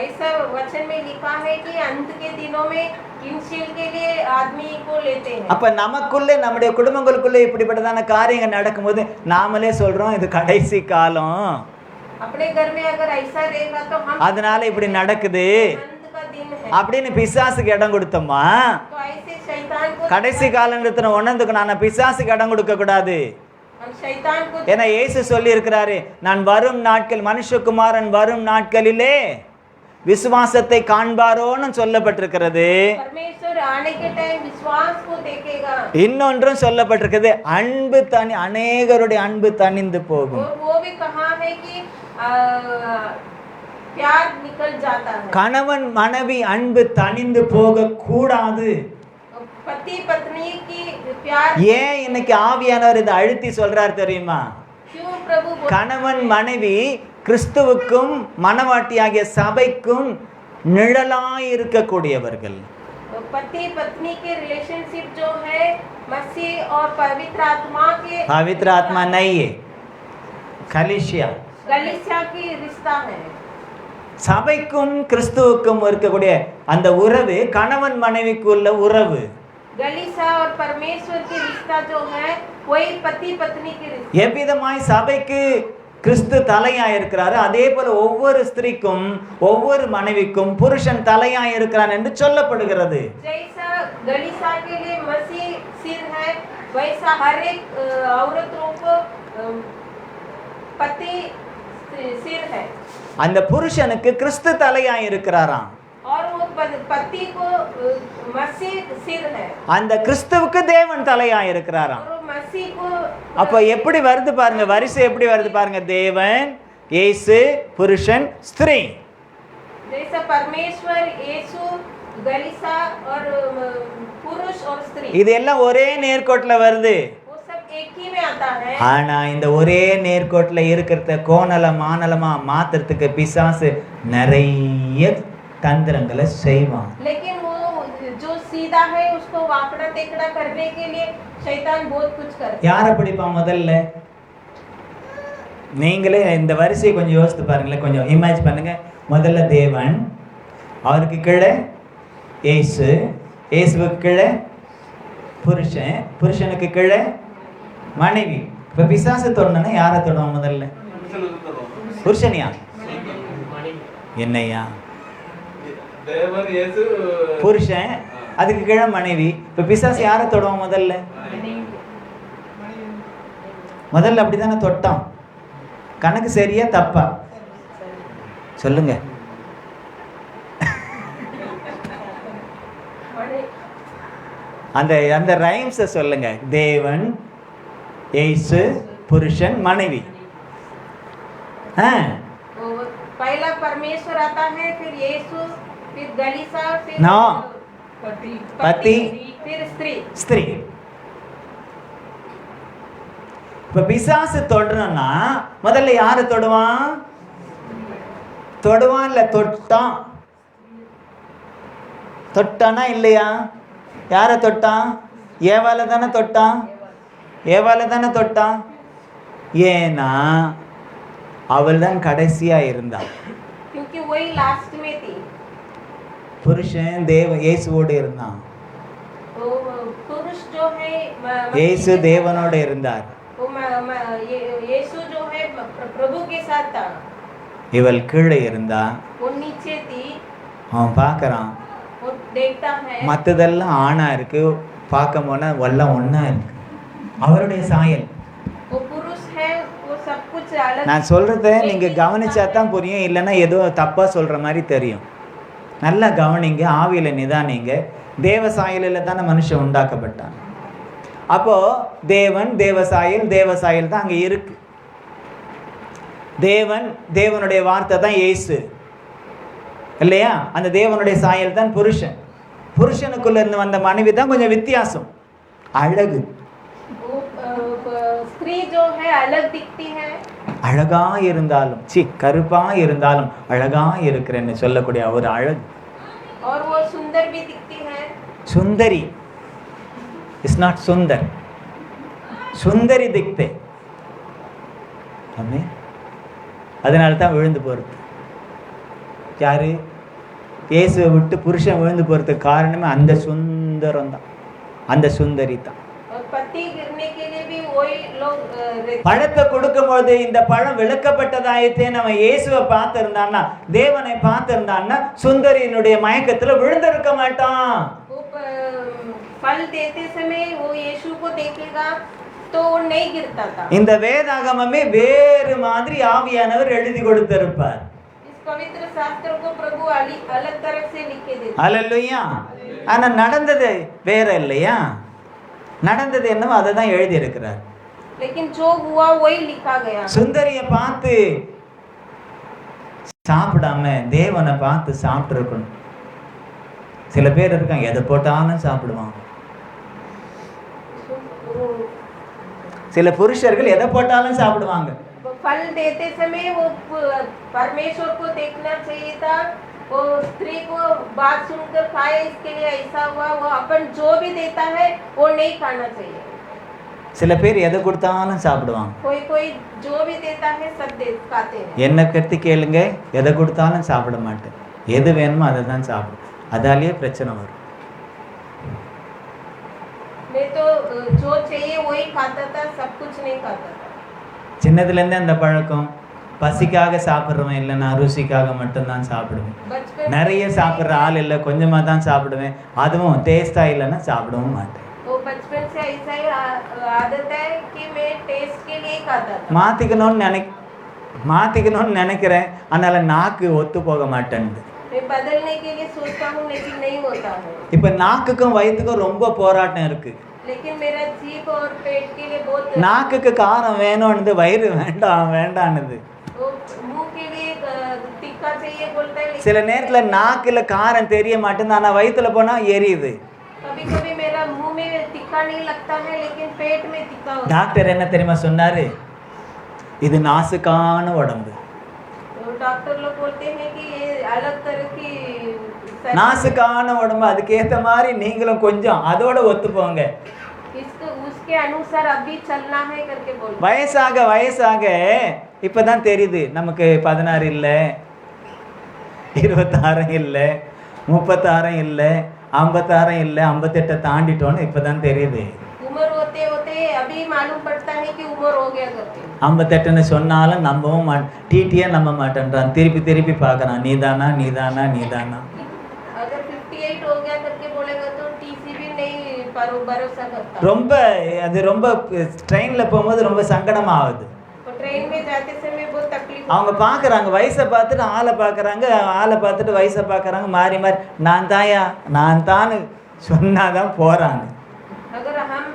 ऐसा वचन में लिखा है कि अंत के दिनों में इनिशियल के लिए आदमी को लेते हैं। அப்ப நமக்குள்ளே நம்முடைய குடும்பங்களுக்குள்ளே இப்படிப்பட்டதான காரியங்கள் நடக்கும்போது நாமளே சொல்றோம் இது கடைசி காலம், अपने घर में अगर ऐसा रहेगा तो हम அதனால இப்படி நடக்குது अंत का दिन है அப்படின்னு பிசாசுக்கு இடம் கொடுத்தோமா? तो ऐसे शैतान को கடைசி காலத்துல உணர்ந்துக்கணும். நான் பிசாசுக்கு இடம் கொடுக்க கூடாது. हम शैतान को ஏன்னா இயேசு சொல்லி இருக்கிறாரு, நான் வரும் நாட்கள், மனுஷகுமாரன் வரும் நாட்களிலே விசுவாசத்தை காண்பாரோன்னு சொல்லப்பட்டிருக்கிறது. परमेश्वर आने के टाइम विश्वास को देखेगा। இன்னொன்றும் சொல்லப்பட்டிருக்கிறது, அன்பு அநேகருடைய அன்பு தணிந்து போகும். और वो भी कहा है कि प्यार निकल जाता है। கணவன் மனைவி அன்பு தணிந்து போக கூடாது. पति पत्नी की प्यार ஏன் இன்னைக்கு ஆவியானவர் இதை அழுத்தி சொல்றார் தெரியுமா? क्यों प्रभु கணவன் மனைவி கிறிஸ்துவுக்கும் மனவாட்டியாகிய சபைக்கும் நிழலாய் இருக்கக்கூடியவர்கள். पति पत्नी के रिलेशनशिप जो है मसीह और पवित्र आत्मा के पवित्र आत्मा नहीं है, कलीसिया गलीसिया की रिश्ता है। சபைக்கும் கிறிஸ்துவுக்கும் இருக்கக்கூடிய அந்த உறவு கணவன் மனைவிக்குள்ள உறவு. गलीसिया और परमेश्वर की रिश्ता जो है वही पति पत्नी की रिश्ता। எவ்விதமாய் சபைக்கு கிறிஸ்து தலையாய் இருக்கிறாரு, அதே போல ஒவ்வொரு ஸ்திரீக்கும் ஒவ்வொரு மனைவிக்கும் புருஷன் தலையாய் இருக்கிறான் என்று சொல்லப்படுகிறது. जैसा गलीसिया के लिए मसीह सिर है, वैसा हर एक औरतों को पति सिर है। அந்த புருஷனுக்கு கிறிஸ்து தலையாய் இருக்கிறாராம். और वो पति को मसीह सिर है। அந்த கிறிஸ்துவுக்கு தேவன் தலையாய் இருக்கிறாராம். और वो मसीह को அப்ப எப்படி வருது பாருங்க, வரிசை எப்படி வருது பாருங்க. தேவன், இயேசு, புருஷன், ஸ்திரீ. जैसा परमेश्वर, यीशु, गलीसा और पुरुष और स्त्री, இது எல்லாம் ஒரே நேர்கோட்டுல வருது. वो सब एक ही में आता है. ஆனா இந்த ஒரே நேர்கோட்டுல இருக்கிறத கோணல மானலமா மாத்துறதுக்கு பிசாசு நிறைய தந்திரங்களை செய்வான். लेकिन वो जो सीधा है उसको वाकड़ा टेकड़ा करने के लिए शैतान बहुत कुछ करता है. யாரை பிடிப்பான் முதல்ல? நீங்களே இந்த வரிசையை கொஞ்சம் யோசித்து பாருங்களேன், கொஞ்சம் இமேஜ் பண்ணுங்க. முதல்ல தேவன், அவருக்கு கீழே இயேசு, இயேசுவுக்கு கீழே புருஷன், புருஷனுக்கு கீழே மனைவி. இப்ப பிசாசு தொடணும்னா யாரை தொடுவோம் முதல்ல? புருஷனியா? என்னையா? புருஷன், அதுக்கு கீழே மனைவி. இப்ப பிசாசு யாரை தொடுவோம் முதல்ல? முதல்ல அப்படிதானே தொட்டான். கணக்கு சரியா தப்பா சொல்லுங்க. அந்த அந்த ரைம்ஸை சொல்லுங்க. தேவன், இயேசு, புருஷன், மனைவி. वो पहला परमेश्वर आता है, फिर यीशु, फिर गलीसा, फिर No. पति, पति, फिर स्त्री. ஸ்திரீ. இப்ப பிசாசு தொடரணும்னா முதல்ல யாரை தொடுவான்? தொடுவான் இல்ல தொட்டான்? தொட்டானா இல்லையா? யாரை தொட்டான்? ஏவால தானே தொட்டான். ஏவால தானே தொட்டான். ஏன்னா அவள் தான் கடைசியா இருந்தாள். क्योंकि वही लास्ट में थी. புருஷன் இயேசுவோடு இருந்தான். वो पुरुष जो है இயேசு தேவனோட இருந்தார். वो यीशु जो है प्रभु के साथ था. இவள் கீழே இருந்தா. वो नीचे थी. அவன் பார்க்கறான், वो देखता है. மற்றதெல்லாம் ஆணா இருக்கு, பார்க்க போனா எல்லாம் ஒண்ணா இருக்கு. அவருடைய சாயல். वो पुरुष है, वो सब कुछ अलग. நான் சொல்றத நீங்க கவனிச்சா தான் புரியும், இல்லைன்னா ஏதோ தப்பா சொல்ற மாதிரி தெரியும். நல்லா கவனிங்க, ஆவியில நிதானிங்க. தேவ சாயலில் தானே மனுஷன் உண்டாக்கப்பட்டான். அப்போ தேவன், தேவ சாயல் தான் அங்க இருக்கு. தேவனுடைய வார்த்தை தான் இயேசு இல்லையா? அந்த தேவனுடைய சாயல் தான் புருஷன். புருஷனுக்குள்ள இருந்து வந்த மனைவி தான் கொஞ்சம் வித்தியாசம், அழகு. स्त्री जो है अलग दिखती है. அழகா இருந்தாலும் கருப்பா இருந்தாலும் அழகா இருக்கிறேன்னு சொல்லக்கூடிய ஒரு அழகு. और वो सुंदर भी दिखती है. சுந்தரி இஸ் நாட் சுந்தர், சுந்தரி திக்தே. அதனால தான் விழுந்து போறது. யாரு? இயேசுவை விட்டு புருஷன் விழுந்து போறதுக்கு காரணமே அந்த சுந்தரம் தான், அந்த சுந்தரி தான். பழத்தை கொடுக்கும் போது இந்த பழம் விளக்கப்பட்டதாயிட்டே நம்ம இயேசுவை பார்த்திருந்தான்னா, தேவனை பார்த்திருந்தான்னா சுந்தரியினுடைய மயக்கத்துல விழுந்திருக்க மாட்டான். फल देते समय वो यीशु को देखेगा तो वो नहीं गिरता था. இந்த வேதாகமமே வேறு மாதிரி ஆவியானவர் எழுதி கொடுத்திருப்பார். इस पवित्र शास्त्र को प्रभु अलग तरह से लिखे देते. அல்லேலூயா. ஆனா நடந்தது வேற இல்லையா? நடந்தது என்னவோ அதை தான் எழுதி இருக்கிறார். लेकिन जो हुआ वही लिखा गया. சுந்தரிய பார்த்து சாப்பிடாம தேவனை பார்த்து சாப்பிட்டு இருக்கணும். சில பேர் இருக்காங்க, எதை போட்டாலும் சாப்பிடுவாங்க. சில புருஷர்கள் எதை போட்டாலும் சாப்பிடுவாங்க. फल देते समय वो परमेश्वर को देखना चाहिए था. वो स्त्री को बात सुनकर खाए, इसके लिए ऐसा हुआ. वो अपन जो भी देता है वो नहीं खाना चाहिए. சில பேர் எதை கொடுத்தாலும் சாப்பிடுவாங்க. कोई जो भी देता है सब खाते हैं. என்ன கருத்து கேளுங்க, எதை கொடுத்தாலும் சாப்பிட மாட்டேன். எது வேணுமோ அதை தான் சாப்பிடும். அதாலேயே பிரச்சனை வரும். मैं तो जो चाहिए वही खाता था, सब कुछ नहीं खाता था. சின்னதுலேருந்தே அந்த பழக்கம். பசிக்காக சாப்பிட்றவன் இல்லைன்னா ருசிக்காக மட்டும்தான் சாப்பிடுவேன். நிறைய சாப்பிட்ற ஆள் இல்லை, கொஞ்சமாக தான் சாப்பிடுவேன். அதுவும் டேஸ்டாக இல்லைன்னா சாப்பிடவும் மாட்டேன். बचपन से ऐसा ही आदत है कि मैं टेस्ट के लिए खाता था. மாத்திக்கணும்னு நினைக்கிறேன், அதனால நாக்கு ஒத்து போக மாட்டேன்து. मैं बदलने के लिए सोचता हूँ लेकिन नहीं होता है. இப்போ நாக்குக்கும் வயிற்றுக்கும் ரொம்ப போராட்டம் இருக்கு. लेकिन मेरा जीभ और पेट के लिए बहुत நாக்குக்கு காரம் வேணும்னு வயிறு வேண்டாம் வேண்டான்னுது. वो मुंह के लिए तीखा चाहिए बोलता है, சில நேரத்துல நாக்குல காரம் தெரிய மாட்டேங்குது, ஆனா வயித்துல போனா எரியுது. कभी कभी मेरा मुंह में तीखा नहीं लगता है लेकिन पेट में तीखा होता है। டாக்டர் என்ன தெரியுமா சொன்னாரு? இது நாசுக்கான உடம்பு. तो डॉक्टर लोग बोलते हैं कि ये अलग तरह की நாசுக்கான உடம்பு, அதுக்கு ஏத்த மாதிரி நீங்களும் கொஞ்சம் அதோட ஒத்து போங்க. इसको उसके अनुसार अभी चलना है करके बोलते। வயசாக வயசாக இப்பதான் தெரியுது நமக்கு 16 இல்லை, 26 இல்லை, 36 இல்லை, 56 இல்லை, 58 தாண்டிட்டோன்னு இப்பதான் தெரியுது. उम्र होते होते अभी मालूम पड़ता है कि उम्र हो गया करके। 58ன்னு சொன்னாலும் நம்பவும் டிடியே நம்ப மாட்டேன்றான், திருப்பி திருப்பி பார்க்கறான், நீதானா நீதானா நீதானா. अगर 58 हो गया करके बोलेगा तो टीसी भी नहीं भरोसा करता। ரொம்ப அது ரொம்ப ட்ரெயின்ல போகும்போது ரொம்ப சங்கடமா ஆகுது. तो ट्रेन में जाते समय बहुत तकलीफ। அவங்க பார்க்குறாங்க, வயசை பார்த்துட்டு ஆளை பார்க்குறாங்க, ஆளை பார்த்துட்டு வயசை பார்க்குறாங்க, மாறி மாறி நான் தாயா நான் தான்னு சொன்னாதான் போகிறாங்க. अगर हम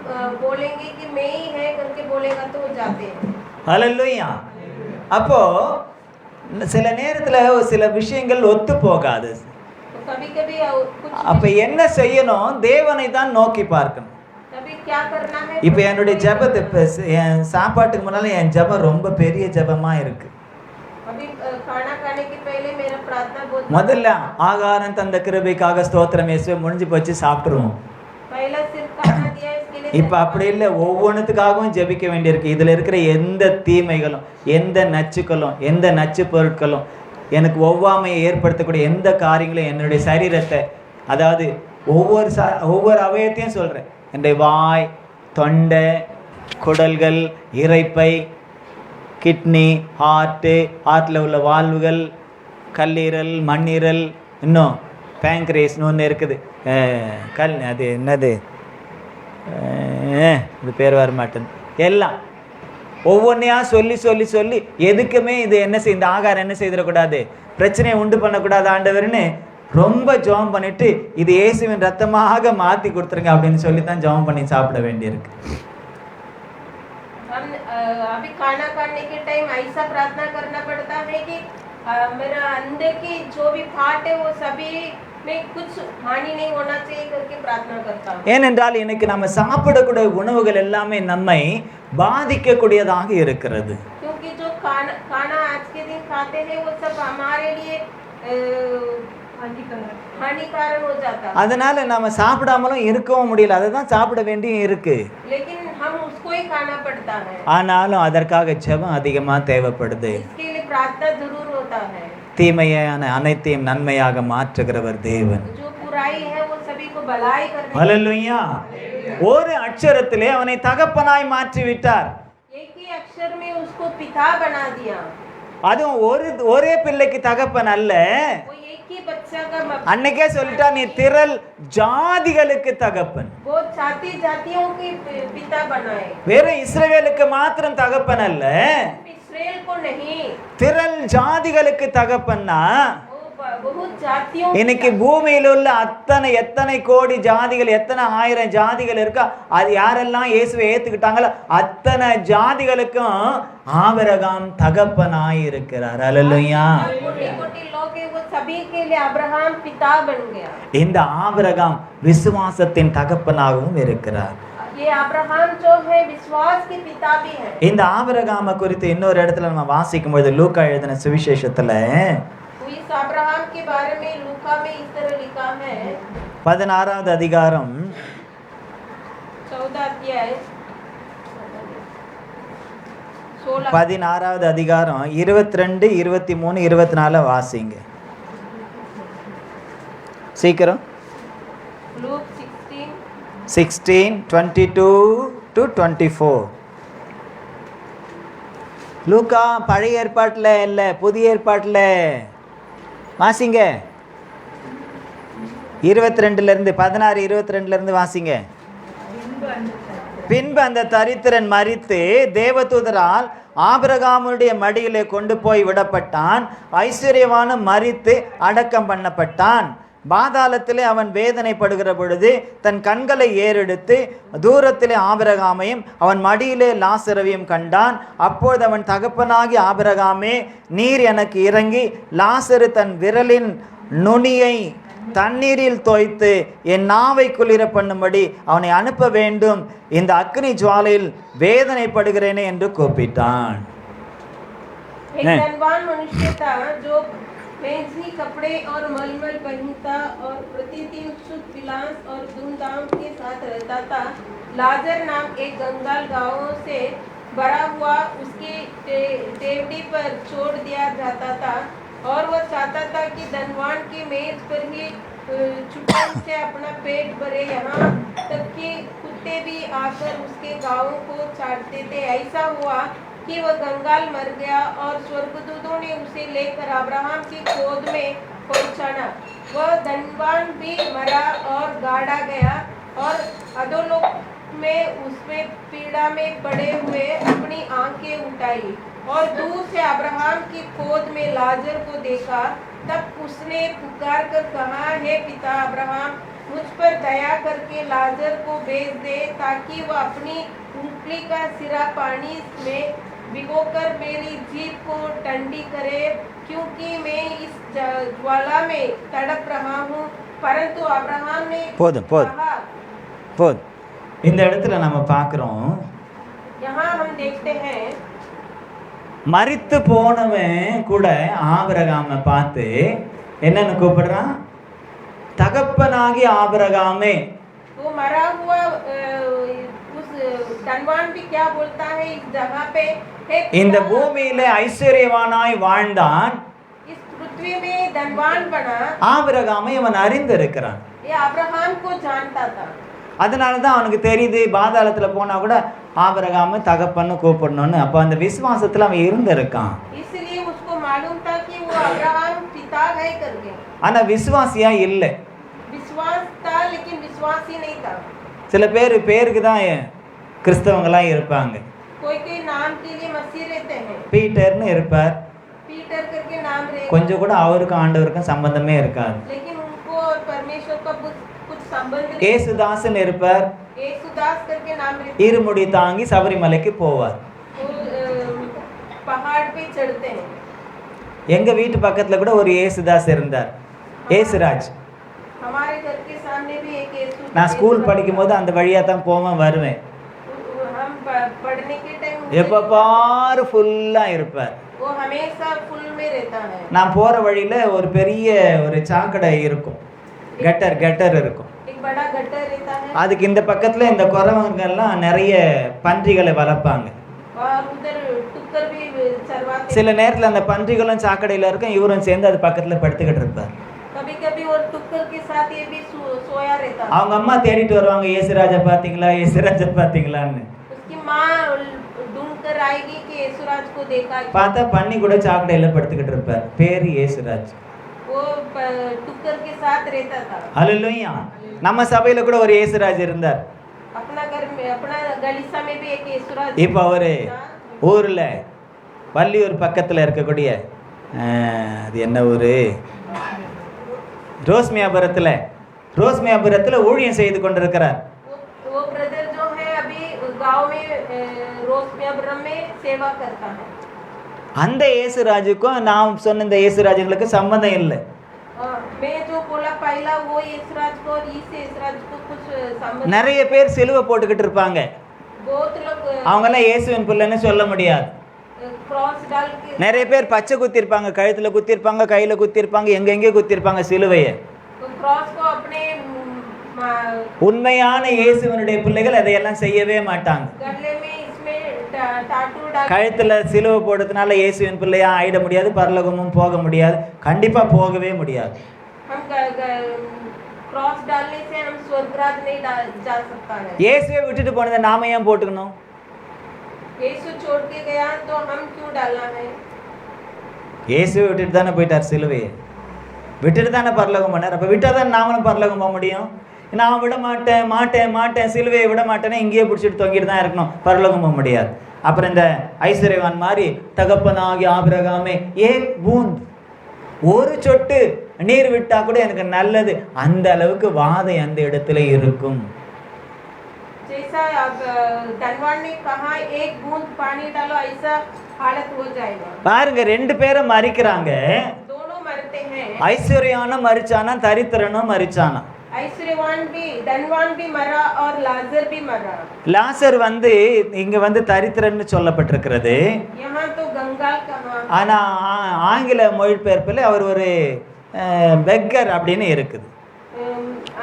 बोलेंगे कि मैं ही है करके बोलेगा तो वो जाते हैं। ஹல்லேலூயா. அப்போ சில நேரத்துல சில விஷயங்கள் ஒத்து போகாது. तो कभी कभी कुछ அப்ப என்ன செய்யணும்? தேவனை தான் நோக்கி பார்க்கணும். कभी क्या करना है? இப்போ என்னுடைய ஜெபத்தை என் சாப்பாட்டுக்கு முன்னால என் ஜெபம் ரொம்ப பெரிய ஜெபமா இருக்கு. अभी खाना खाने के पहले मेरा प्रार्थना बहुत முதல்ல ஆகாரம் தந்த கிருபைக்காக ஸ்தோத்திரம் இயேசுவே, முடிஞ்சு போச்சு, சாப்பிட்டுருவோம். पहला सिर्फ खाना दिया इसके लिए। இப்போ அப்படி இல்லை, ஒவ்வொன்றுத்துக்காகவும் ஜெபிக்க வேண்டியிருக்கு. இதில் இருக்கிற எந்த தீமைகளும், எந்த நச்சுக்களும், எந்த நச்சு பொருட்களும், எனக்கு ஒவ்வாமையை ஏற்படுத்தக்கூடிய எந்த காரியங்களும் என்னுடைய சரீரத்தை, அதாவது ஒவ்வொரு அவயத்தையும் சொல்கிறேன், என்னுடைய வாய், தொண்டை, குடல்கள், இரைப்பை, கிட்னி, ஹார்ட்டில் உள்ள வால்வுகள், கல்லீரல், மண்ணீரல், இன்னும் பேங்க்ரேஸ்னு ஒன்று இருக்குது, அது என்னது இது பேர் வர மாட்டேங்குது, எல்லாம் ஒவ்வொன்றையா சொல்லி சொல்லி சொல்லி எதுக்குமே இது என்ன செய், இந்த ஆகாரம் என்ன செய்திடக்கூடாது, பிரச்சனையை உண்டு பண்ணக்கூடாது ஆண்டவர்னு ரொம்ப ஜெபம் பண்ணிட்டு இது இயேசுவின் ரத்தமாக மாற்றி கொடுத்துருங்க அப்படின்னு சொல்லி தான் ஜெபம் பண்ணி சாப்பிட வேண்டியிருக்கு. हम अभी खाना खाने के टाइम ऐसा प्रार्थना करना पड़ता है कि मेरा अंदर की जो भी पार्ट है वो सभी में कुछ हानि नहीं होना चाहिए करके प्रार्थना करता हूँ। ஏனென்றால் இன்னைக்கு நம்ம சாப்பிடக்கூடிய உணவுகள் எல்லாமே நம்மை பாதிக்கக்கூடியதாக இருக்கிறது. क्योंकि जो खाना आज के दिन खाते हैं वो सब हमारे लिए हानिकारक हो जाता है। அதனால நம்ம சாப்பிடாமலும் இருக்கவும் முடியல, அதை தான் சாப்பிட வேண்டியும் இருக்கு. लेकिन हम उसको ही खाना पड़ता है। ஆனாலும் அதற்காக ஜெபம் அதிகமா தேவைப்படுது. इसके लिए प्रार्थना जरूर होता है। தீமையான அனைத்தையும் நன்மையாக மாற்றுகிறவர் தேவன். जो बुराई है वो सभी को भलाई करने। ஹல்லேலூயா. ஒரு அட்சரத்திலே அவனை தகப்பனாய் மாற்றி விட்டார். एक ही अक्षर में उसको पिता बना दिया। அதுவும் ஒரே பிள்ளைக்கு தகப்பன் அல்ல, वो एक ही बच्चा का அன்னைக்கே சொல்லிட்டா, நீ திரள் ஜாதிகளுக்கு தகப்பன். वो जाति जातियों के पिता बनाए। வெறும் இஸ்ரவேலுக்கு மாத்திரம் தகப்பன் அல்ல, इस्राएल को नहीं, திரள் ஜாதிகளுக்கு தகப்பன்னா बहुत जातियों। இன்னைக்கு பூமியில் உள்ள எத்தனை கோடி ஜாதிகள், எத்தனை ஆயிரம் ஜாதிகள் இருக்கா, அது யாரெல்லாம் இயேசுவை ஏத்துக்கிட்டாங்களோ அத்தனை ஜாதிகளுக்கும் ஆபிரகாம் தகப்பனாய் இருக்கிறார். அல்லேலூயா. कोटि लोग हैं वो सभी के लिए अब्राहम पिता बन गया। இந்த ஆபிரகாம் விசுவாசத்தின் தகப்பனாகவும் இருக்கிறார். ये अब्राहम जो है विश्वास के पिता भी है। இந்த ஆபிரகாமை குறித்து இன்னொரு இடத்துல நம்ம வாசிக்கும் பொழுது லூக்கா எழுதின சுவிசேஷத்துல इस अब्राहम के बारे में लूका में इस तरह लिखा है, 16வது அதிகாரம் 14 अध्याय 16 16வது அதிகாரம் 22, 23, 24 வாசிங்க சீக்கிரம். Look 16, 22 to 24. லூக்கா பழைய ஏற்பாட்டில் இல்லை, புதிய ஏற்பாட்டில் வாசிங்க. 22 16, 22 வாசிங்க. பின்பு அந்த தரித்திரன் மரித்து தேவதூதரால் ஆபிரகாமுடைய மடியிலே கொண்டு போய் விடப்பட்டான். ஐஸ்வர்யவானும் மரித்து அடக்கம் பண்ணப்பட்டான். பாதாளத்திலே அவன் வேதனைப்படுகிற பொழுது தன் கண்களை ஏறெடுத்து தூரத்திலே ஆபிரகாமையும் அவன் மடியிலே லாசரவையும் கண்டான். அப்பொழுது அவன் தகப்பனாகி ஆபிரகாமே, நீர் எனக்கு இறங்கி லாசரு தன் விரலின் நுனியை தண்ணீரில் தோய்த்து என் நாவை குளிர பண்ணும்படி அவனை அனுப்ப வேண்டும், இந்த அக்னி ஜுவாலையில் வேதனைப்படுகிறேனே என்று கூப்பிட்டான். एक धनवान मनुष्य था जो मेंझी कपड़े और मलमल पहनता और प्रतिदिन शुद्ध विलास और धूमधाम के साथ रहता था। लाजर नाम एक कंगाल गांव से बड़ा हुआ उसकी टेवड़ी पर छोड़ दिया जाता था और वह चाहता था कि धनवान की मेज पर ही छुट्टन से अपना पेट भरे, यहाँ तक कि कुत्ते भी आकर उसके गाँव को चाटते थे। ऐसा हुआ कि वह कंगाल मर गया और स्वर्गदूतों ने उसे लेकर अब्राहम की गोद में पहुंचाना। वह धनवान भी मरा और गाड़ा गया और अधोलोक में उसमें पीड़ा में पड़े हुए अपनी आंखें उठाई और दूर से अब्राहम की गोद में लाजर को देखा। तब उसने पुकार कर कहा, हे पिता अब्राहम, मुझ पर दया करके लाजर को भेज दे ताकि वह अपनी उंगली का सिरा पानी में भिगोकर मेरी जीभ को ठंडी करे, क्योंकि मैं इस ज्वाला में तड़प रहा हूँ। परंतु अब्राहम ने कहा, இந்த இடத்துல நம்ம பார்க்கிறோம், यहाँ हम देखते हैं மரித்து போனவன் கூட ஆபிரகாமை பார்த்து என்னன்னு கூப்பிடுறான், தகப்பனாகி ஆபிரகாமே. वो मरा हुआ उस धनवान भी क्या बोलता है इस जगह पे, இந்த பூமியிலே ஐஸ்வர்யவானாய் வாழ்ந்தான், इस पृथ्वी में धनवान बना। ஆபிரகாமை அவன் அறிந்திருக்கிறான். ये अब्राहम को जानता था, அதனால தான் அவனுக்கு தெரியுது பாதாளத்துல போனா கூட ஆபிரகாமை தகப்பன்னு கூப்பிடணும்னு. அப்போ அந்த விசுவாசத்துல அவன் இருந்திருக்கான். इसलिए उसको मालूम था कि वो अब्राहम पिता है करके। ஆனா விசுவாசியா இல்லை. विश्वास था लेकिन विश्वासी नहीं था। சில பேருக்கு தான் கிறிஸ்தவங்களா இருப்பாங்க. कोई कोई नाम के लिए मसीह रहते हैं, பீட்டர்னு இருப்பார், पीटर करके नाम रहेगा, கொஞ்சம் கூட அவருக்கும் ஆண்டவருக்கும் சம்பந்தமே இருக்காது. लेकिन उनको और परमेश्वर का कुछ संबंध नहीं। ஏசுதாசன் இருப்பார், येसुदास करके नाम रहता, இருமுடி தாங்கி சபரிமலைக்கு போவார். वो पहाड़ पे चढ़ते हैं। எங்க வீட்டு பக்கத்துல கூட ஒரு ஏசுதாஸ் இருந்தார், ஏசுராஜ். हमारे घर के सामने भी एक येसु। நான் ஸ்கூல் படிக்கும் போது அந்த வழியா தான் போவேன் வருவேன். हम पढ़ने के टाइम எப்ப பாரு ஃபுல்லா இருப்பார். वो हमेशा फुल में रहता है। நான் போற வழியில ஒரு பெரிய ஒரு சாக்கடை இருக்கும், கட்டர் இருக்கும். एक बड़ा गटर रहता है அதுக்கு இந்த பக்கத்துல இந்த குரவங்கெல்லாம் நிறைய பன்றிகளை வளர்ப்பாங்க. और उधर टुक्कर भी चरवाते। சில நேரத்துல அந்த பன்றிகளும் சாக்கடையில இருக்கும், இவரும் சேர்ந்து அது பக்கத்துல படுத்துக்கிட்டு இருப்பார். कभी कभी और टुक्कर के साथ ये भी सोया रहता है। அவங்க அம்மா தேடிட்டு வருவாங்க, ஏசுராஜா பாத்தீங்களா ஏசுராஜா பாத்தீங்களான்னு. उसकी माँ ढूंढ कर आएगी कि येसुराज को देखा। பார்த்தா பன்னி கூட சாக்கடையில படுத்துக்கிட்டு இருப்பார், பேரு ஏசுராஜ். वो टुक्कर के साथ रहता था। ஹல்லேலூயா. நம்ம சபையில கூட ஒரு ஏசுராஜ் இருந்தார். अपना घर में अपना गलीसा में भी एक येसुराज। இப்போ அவரு ஊர்ல வள்ளியூர் பக்கத்துல இருக்கக்கூடிய அது என்ன ஊரு, ரோஸ்மியாபுரத்துல ஊழியம் செய்து கொண்டிருக்கிறார். वो ब्रदर जो है अभी गांव में रोसमियापुरम में सेवा करता है। அந்த ஏசுராஜுக்கும் நாம் சொன்ன இந்த ஏசுராஜுங்களுக்கு சம்பந்தம் இல்லை. मैं जो बोला पहला वो येसुराज को और इस येसुराज को कुछ संबंध। நிறைய பேர் சிலுவை போட்டுக்கிட்டு இருப்பாங்க, बहुत लोग அவங்க எல்லாம் இயேசுவின் பிள்ளைன்னு சொல்ல முடியாது. क्रॉस डाल के, நிறைய பேர் பச்சை குத்திருப்பாங்க, கழுத்துல குத்திருப்பாங்க, கையில குத்திருப்பாங்க, எங்கெங்கே குத்திருப்பாங்க சிலுவையை. क्रॉस को अपने உண்மையான இயேசுவினுடைய பிள்ளைகள் அதையெல்லாம் செய்யவே மாட்டாங்க. गले में इसमें टाटू डाल, கழுத்துல சிலுவை போடுறதுனால இயேசுவின் பிள்ளையா ஆயிட முடியாது, பரலோகமும் போக முடியாது, கண்டிப்பா போகவே முடியாது. हम क्रॉस डालने से हम स्वर्गराज नहीं जा सकता है। இயேசுவை விட்டுட்டு போனதை நாம ஏன் போட்டுக்கணும்? यीशु छोड़ के गया तो हम क्यों डालना है? இயேசுவை விட்டுட்டு தானே போயிட்டார், சிலுவையை விட்டுட்டு தானே பரலோகம் பண்ணார். அப்ப விட்டா தான் நாமளும் பரலோகம் போக முடியும். நான் விட மாட்டேன் மாட்டேன் மாட்டேன் சிலுவையை விட மாட்டேன்னா இங்கேயே பிடிச்சிட்டு தொங்கிட்டு தான் இருக்கணும், பரலோகம் போக முடியாது. அப்புறம் இந்த ஐஸ்வர்யவான் மாதிரி தகப்பனாகி ஆபிரகாமே ஏக் பூந்த், ஒரு சொட்டு நீர் விட்டா கூட எனக்கு நல்லது, அந்த அளவுக்கு வாதை அந்த இடத்துல இருக்கும். जैसा धनवान ने कहा एक बूंद पानी डालो ऐसा हालत हो जाएगा. பாருங்க, 2 பேரும் மரிக்கிறாங்க. दोनों मरते हैं. ஐஸ்வர்யானும் மரிச்சானா, தரித்திரனும் மரிச்சானா. ஐஸ்வர்யவான் भी धनवान भी मरा और लाजर भी मरा. லாசர் இங்க தரித்திரன்னு சொல்லப்பட்டிருக்கிறது. यहाँ तो कंगाल कहा. ஆனா ஆங்கில மொழிபெயர்ப்பில் அவர் ஒரு பெக்கர் அப்படின்னு இருக்குது.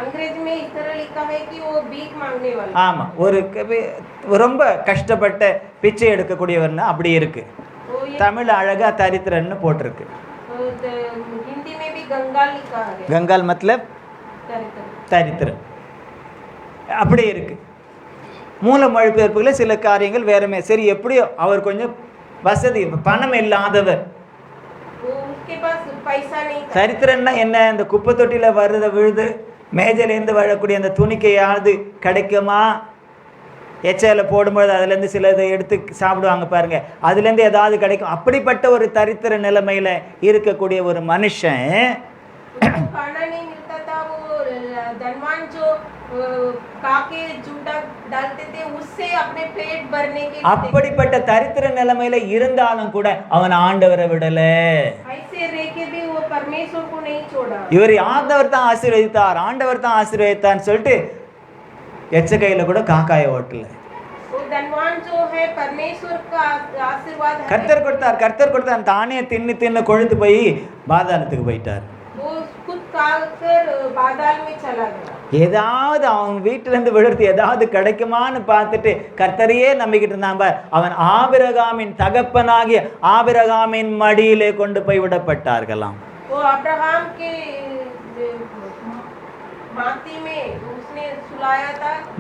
अंग्रेजी में इस तरह लिखा है कि वो भीख मांगने वाला. ஆமா, ரொம்ப கஷ்டப்பட்ட பிச்சை எடுக்கக்கூடியவர்னா அப்படி இருக்கு. தமிழ் அழகா தரித்திரன்னு போட்டிருக்கு. हिंदी में भी कंगाल लिखा है. கங்கால் மத்லப் தரித்திரன் அப்படி இருக்கு. மூல மொழிபெயர்ப்புகள சில காரியங்கள் வேறமே. சரி, எப்படியோ அவர் கொஞ்சம் வசதி, பணம் இல்லாதவர். தரித்திரன்னா என்ன? இந்த குப்பை தொட்டியில வருத விழுது மேஜையிலேருந்து வாழக்கூடிய அந்த துணிக்கையாவது கிடைக்குமா? எச்சையில போடும்போது அதுலேருந்து சில இதை எடுத்து சாப்பிடுவாங்க பாருங்க, அதுலேருந்து ஏதாவது கிடைக்கும். அப்படிப்பட்ட ஒரு தரித்திர நிலைமையில இருக்கக்கூடிய ஒரு மனுஷன் அப்படிப்பட்ட தரித்திர நிலைமையில இருந்தாலும் கூட அவன் ஆண்டவரை விடல. இவர் ஆண்டவர் தான் ஆசீர்வதித்தார், ஆண்டவர் தான் ஆசீர்வதித்தான்னு சொல்லிட்டு எச்ச கையில கூட காக்காய ஓட்டல. கர்த்தர் கொடுத்தார், கர்த்தர் கொடுத்தார், தானே தின்னு தின்னு கொழுத்து போய் பாதாளத்துக்கு போயிட்டார். ஏதாவது அவங்க வீட்டுல இருந்து விழுறது ஏதாவது கிடைக்குமான்னு பார்த்துட்டு கர்த்தரையே நம்பிக்கிட்டு இருந்தான். அவன் ஆபிரகாமின் தகப்பனாகிய ஆபிரகாமின் மடியிலே கொண்டு போய் விடப்பட்டார்களாம்.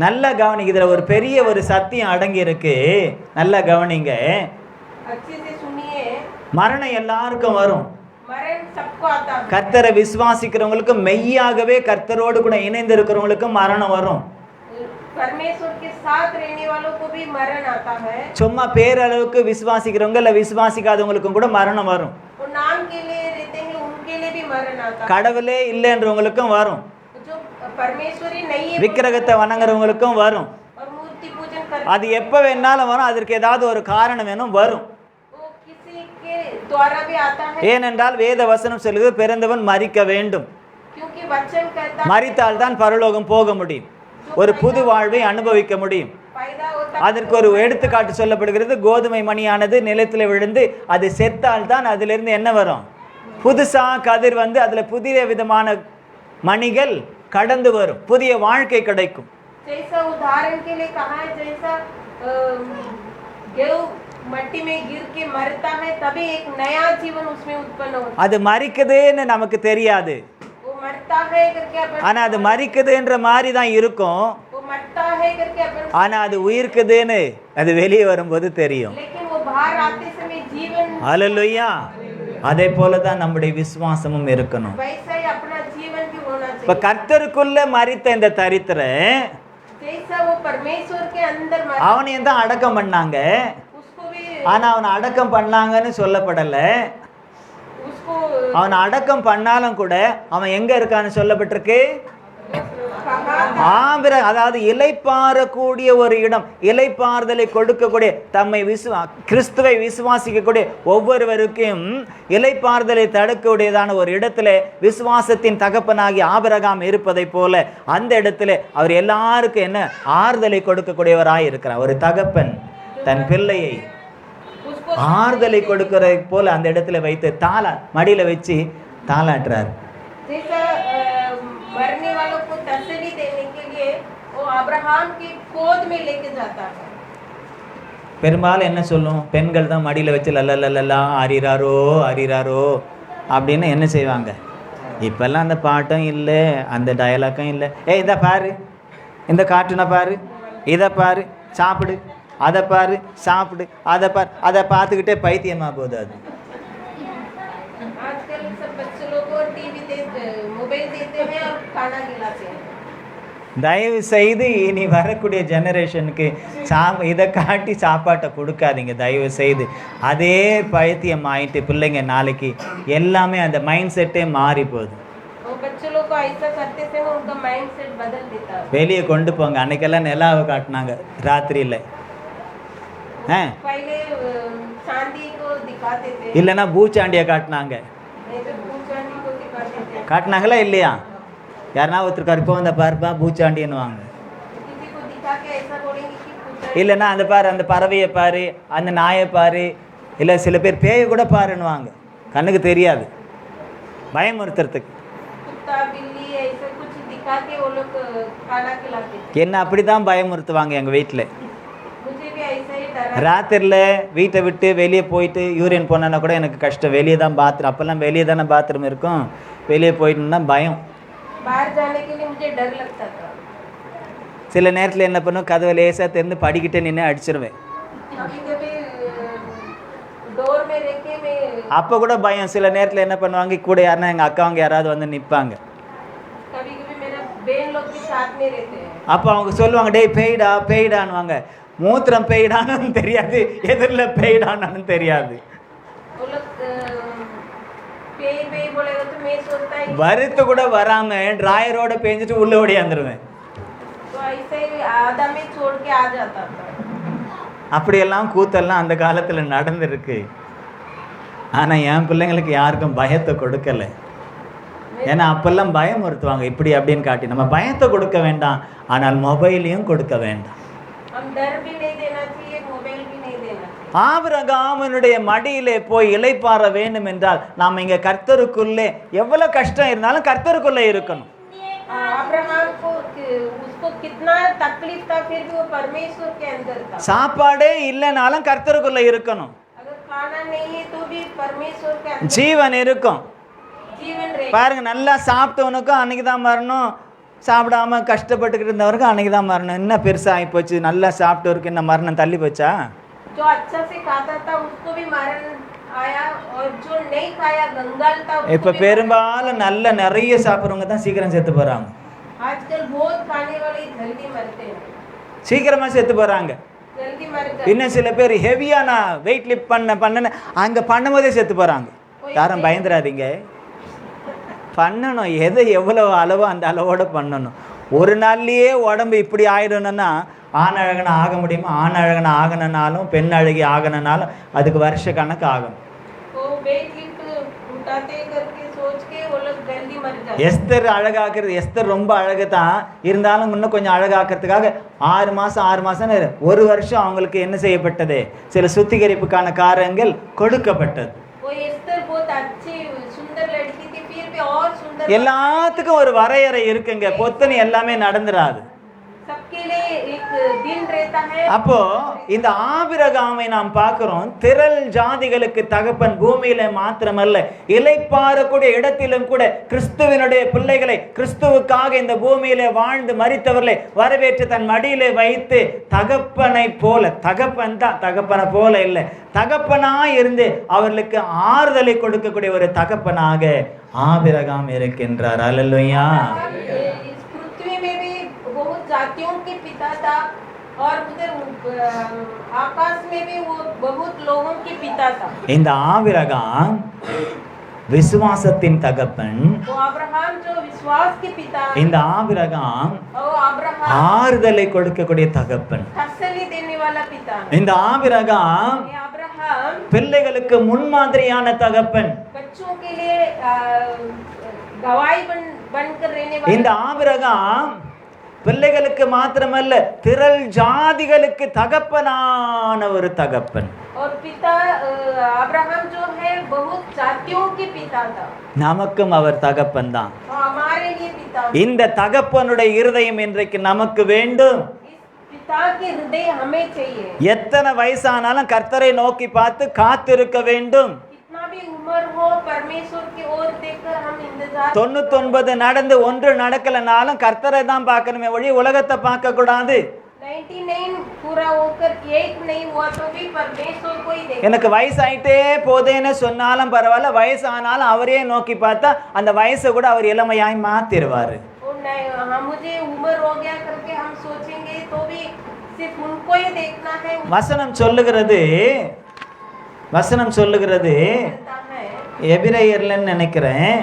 நல்ல கவனிங்க, இதுல ஒரு பெரிய ஒரு சத்தியம் அடங்கி இருக்கு. நல்ல கவனிங்க. மரணம் எல்லாருக்கும் வரும். கர்த்தரை விசுவாசிக்கிறவங்களுக்கு, மெய்யாகவே கர்த்தரோடு கூட இணைந்து இருக்கிறவங்களுக்கு மரணம் வரும். சும்மா பேரளவுக்கு விசுவாசிக்கிறவங்க இல்ல விசுவாசிக்காதவங்களுக்கும் கூட மரணம் வரும். கடவுளே இல்லைன்றவங்களுக்கும் வரும். விக்கிரகத்தை வணங்குறவங்களுக்கும் வரும். அது எப்ப வேணாலும் வரும். அதற்கு ஏதாவது ஒரு காரணம் வேணும், வரும். ஏனென்றால் வேத வசனம் சொல்லுது, பிறந்தவன் மரிக்க வேண்டும். மரித்தால் தான் பரலோகம் போக முடியும், ஒரு புது வாழ்வை அனுபவிக்க முடியும். அதற்கு ஒரு எடுத்துக்காட்டு சொல்லப்படுகிறது. கோதுமை மணியானது நிலத்தில் விழுந்து அது செத்தால் தான் அதிலிருந்து என்ன வரும்? புதுசா கதிர் வந்து அதுல புதிய விதமான மணிகள் கடந்து வரும், புதிய வாழ்க்கை கிடைக்கும். அது மரிக்குதுன்னு நமக்கு தெரியாது, ஆனா அது மரிக்குதுன்ற மாதிரி தான் இருக்கும். ஆனா அது உயிர்க்குதுன்னு அது வெளியே வரும்போது தெரியும். அல்லேலூயா. அதே போலதான் நம்முடைய விசுவாசமும் இருக்கணும். இப்ப கர்த்தருக்குள்ள மரித்த இந்த தரித்திரன் அவனையும் தான் அடக்கம் பண்ணாங்க. ஆனா அவனை அடக்கம் பண்ணாங்கன்னு சொல்லப்படல. அவனை அடக்கம் பண்ணாலும் கூட அவன் எங்க இருக்கான்னு சொல்லப்பட்டிருக்கு. அதாவது இலைப்பாறக்கூடிய ஒரு இடம், இலைப்பாறுதலை கொடுக்கக்கூடிய, தம்மை கிறிஸ்துவை விசுவாசிக்கக்கூடிய ஒவ்வொருவருக்கும் இலைப்பாறுதலை தடுக்கக்கூடியதான ஒரு இடத்துல விசுவாசத்தின் தகப்பனாகி ஆபிரகாம் இருப்பதை போல அந்த இடத்துல அவர் எல்லாருக்கும் என்ன ஆறுதலை கொடுக்கக்கூடியவராய் இருக்கிறார். ஒரு தகப்பன் தன் பிள்ளையை ஆறுதலை கொடுக்கிற போல அந்த இடத்துல வைத்து மடியில வச்சு தாளாட்டுறார். मरने वालों को तसल्ली देने के लिए वो अब्राहम की गोद में लेके जाता है. பெரும்பாலும் என்ன சொல்லும், பெண்கள் தான் மடியில வச்சு லல்லல்லா ஆரிராரோ ஆரிராரோ அப்படின்னு என்ன செய்வாங்க. இப்பெல்லாம் அந்த பாட்டும் இல்லை, அந்த டயலாக்கும் இல்லை. இதை பாரு, இந்த கார்ட்டூனை பாரு, இதை பாரு, சாப்பிடு, அதை பாரு, சாப்பிடு, அதை பாரு, அதை பார்த்துக்கிட்டே பைத்தியமா போகுது. அது தயவு செய்து இனி வரக்கூடிய ஜெனரேஷனுக்கு இதை காட்டி சாப்பாட்டை கொடுக்காதீங்க தயவு செய்து. அதே பைத்தியம் ஆயிட்டு பிள்ளைங்க நாளைக்கு எல்லாமே அந்த மைண்ட் செட்டே மாறி போகுது. ऐसा करते समय उनका माइंड सेट बदल देता है। வெளியே கொண்டு போங்க. அன்னைக்கெல்லாம் நிலாவை காட்டினாங்க ராத்திரியில், पहले चांदी को दिखाते थे, இல்லைன்னா பூச்சாண்டியை காட்டினாங்க. नहीं तो चांदी को दिखाते थे। காட்டினாங்களா இல்லையா? யாருன்னா ஒருத்தர் இப்போ அந்த பாருப்பா பூச்சாண்டின்னுவாங்க. किसी को दिखा के ऐसा बोलेंगे कि पूछा இல்லைன்னா அந்த பாரு, அந்த பறவையை பாரு, அந்த நாயை பாரு, இல்லை சில பேர் பேயை கூட பாருன்னுவாங்க. கண்ணுக்கு தெரியாது, பயமுறுத்துறதுக்கு. कुत्ता बिल्ली ऐसा कुछ दिखा के वो लोग खाना खिलाते थे। என்ன அப்படி தான் பயமுறுத்துவாங்க எங்கள் வீட்டில். मुझे भी ऐसा ही डरा। ராத்திரியில் வீட்டை விட்டு வெளியே போயிட்டு யூரின் போனா கூட எனக்கு கஷ்டம். வெளியே தான் பாத்ரூம், அப்போல்லாம் வெளியே தானே பாத்ரூம் இருக்கும். வெளியே போயிட்டுன்னா பயம். बाहर जाने के लिए मुझे डर लगता था। சில நேரத்தில் என்ன பண்ணும், கதவை லேசாக திறந்து படிக்கிட்டே நின்று அடிச்சிருவேன். कभी डोर में रह के मैं அப்போ கூட பயம். சில நேரத்தில் என்ன பண்ணுவாங்க, கூட யாருன்னா எங்கள் அக்காவங்க யாராவது வந்து நிற்பாங்க. कभी मेरा बहन लोग भी साथ में रहते हैं। அப்போ அவங்க சொல்லுவாங்க, டேய் பேய்டா பேய்டான்னுவாங்க. மூத்திரம் பேய்டான்னு தெரியாது, எதிரில் பேய்டான்னு தெரியாது. वो लोग पेई पेई बोलेगा तो मैं सोचता है வறுத்து கூட வராமல் ட்ராயரோட பேஞ்சிட்டு உள்ளே ஓடியாந்துருவேன். तो ऐसे ही आधा में छोड़ के आ जाता था। அப்படியெல்லாம் கூத்தெல்லாம் அந்த காலத்தில் நடந்திருக்கு. ஆனால் என் பிள்ளைங்களுக்கு யாருக்கும் பயத்தை கொடுக்கல. ஏன்னா அப்பெல்லாம் பயமுறுத்துவாங்க இப்படி அப்படின்னு காட்டி. நம்ம பயத்தை கொடுக்க வேண்டாம், ஆனால் மொபைலையும் கொடுக்க வேண்டாம். हम डर भी नहीं देना चाहिए, मोबाइल भी नहीं देना चाहिए। ஆபிரகாமனுடைய மடியிலே போய் இளைப்பாற வேண்டும் என்றால் நாம் இங்கே கர்த்தருக்குள்ளே எவ்வளவு கஷ்டம் இருந்தாலும் கர்த்தருக்குள்ளே இருக்கணும். अब्राहम को उसको कितना तकलीफ था, फिर भी वो परमेश्वर के अंदर था। சாப்பாடே இல்லைனாலும் கர்த்தருக்குள்ளே இருக்கணும். अगर खाना नहीं है तो भी परमेश्वर के अंदर ஜீவன் இருக்கும். जीवन रहे। பாருங்க, நல்லா சாப்பிட்டவனுக்கும் அன்னைக்கு தான் மரணம், சாப்பிடாம கஷ்டப்பட்டுக்கிட்டு இருந்தவருக்கும் அன்னைக்கு தான் மரணம். என்ன பெருசாக ஆகிப்போச்சு, நல்லா சாப்பிட்டவருக்கு என்ன மரணம் தள்ளி போச்சா? जो अच्छा से खाता था उसको भी मरण आया, और जो नहीं खाया गंगाल था இப்போ பெரும்பாலும் நல்ல நிறைய சாப்பிட்றவங்க தான் சீக்கிரம் செத்து போகிறாங்க. आजकल बहुत खाने वाले जल्दी मरते हैं, சீக்கிரமாக செத்து போகிறாங்க. जल्दी मर गए। இன்னும் சில பேர் ஹெவியாக நான் வெயிட் லிஃப்ட் பண்ண அங்கே பண்ணும்போதே செத்து போகிறாங்க. யாரும் பயந்துடாதீங்க, பண்ணணும். எது எவ்வளோ அளவோ அந்த அளவோடு பண்ணணும். ஒரு நாள்லேயே உடம்பு இப்படி ஆயிடணும்னா ஆண் அழகனை ஆக முடியுமா? ஆண் அழகனை ஆகணுனாலும் பெண் அழகி ஆகணுனாலும் அதுக்கு வருஷ கணக்கு ஆகும். எஸ்தர் அழகாக்குறது, எஸ்தர் ரொம்ப அழகு தான், இருந்தாலும் இன்னும் கொஞ்சம் அழகாக்கிறதுக்காக 6 மாதம் ஒரு வருஷம் அவங்களுக்கு என்ன செய்யப்பட்டது, சில சுத்திகரிப்புக்கான காரியங்கள் கொடுக்கப்பட்டது. எல்லாத்துக்கும் ஒரு வரையறை இருக்குங்க, பொத்தனி எல்லாமே நடந்துராது. அப்போ இந்த ஆபிரகாமை நாம் பார்க்கிறோம். திரள் ஜாதிகளுக்கு தகப்பன், பூமியில மாத்திரமல்ல இளைப்பாறக்கூடிய இடத்திலும் கூட கிறிஸ்துவனுடைய பிள்ளைகளை, கிறிஸ்துவுக்காக இந்த பூமியில வாழ்ந்து மரித்தவர்களை வரவேற்று தன் மடியிலே வைத்து தகப்பனை போல, தகப்பன் தான், தகப்பனை போல இல்லை, தகப்பனாய் இருந்து அவர்களுக்கு ஆறுதலை கொடுக்கக்கூடிய ஒரு தகப்பனாக ஆபிரகாம் இருக்கின்றார். அல்லேலூயா. बहुत जातियों के पिता था, और उधर आकाश में भी वो बहुत लोगों के पिता था. இந்த ஆபிரகாம் விசுவாசத்தின் தகப்பன். वो अब्राहम जो विश्वास के पिता. இந்த ஆபிரகாம் वो अब्राहम ஆறுதலை கொடுக்கக்கூடிய தகப்பன். तसल्ली देने वाला पिता. இந்த ஆபிரகாம் ये अब्राहम பிள்ளைகளுக்கு முன்மாதிரியான தகப்பன். बच्चों के लिए गवाही बनकर रहने वाला. இந்த ஆபிரகாம் பிள்ளைகளுக்கு மாத்திரமல்ல திரள் ஜாதிகளுக்கு தகப்பனான ஒரு தகப்பன். और पिता अब्राहम जो है बहुत जातियों के पिता था. நமக்கும் அவர் தகப்பன் தான். हमारे लिए पिता. இந்த தகப்பனுடைய இருதயம் இன்றைக்கு நமக்கு வேண்டும். पिता की हृदय हमें चाहिए. எத்தனை வயசானாலும் கர்த்தரை நோக்கி பார்த்து காத்திருக்க வேண்டும். कितना भी उम्र हो परमेश्वर की ओर देखकर हम इंतजार. 99 நடந்து 1 நடக்கலனாலும் கர்த்தரை தான் பார்க்கணுமே ஒழிய உலகத்தை பார்க்க கூடாது. 99 पूरा होकर 1 नहीं हुआ तो भी परमेश्वर को ही देख. எனக்கு வயசாயிட்டே போதேன்னு சொன்னாலும் பரவாயில்ல, வயசானாலும் அவரே நோக்கி பார்த்தா அந்த வயசை கூட அவர் இளமையாய் மாத்திடுவாரு. मुझे उम्र हो गया करके हम सोचेंगे तो भी सिर्फ उनको ही देखना है. வசனம் சொல்லுகிறது எபிரேயர்லன்னு நினைக்கிறேன்.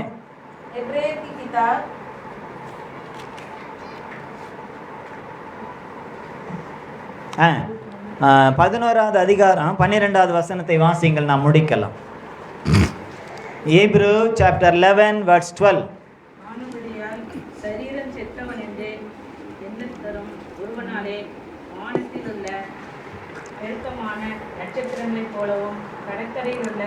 11வது அதிகாரம் 12வது வசனத்தை வாசிங்கள், நாம் முடிக்கலாம். Hebrew chapter 11 verse 12. ஆனபடியால் சரீரம் செத்தவன் என்று எண்ணத்தரும் ஒருவனாலே வானத்தில் உள்ள பெருக்கமான நட்சத்திரங்களைப் போலவும் கடற்கரையில் உள்ள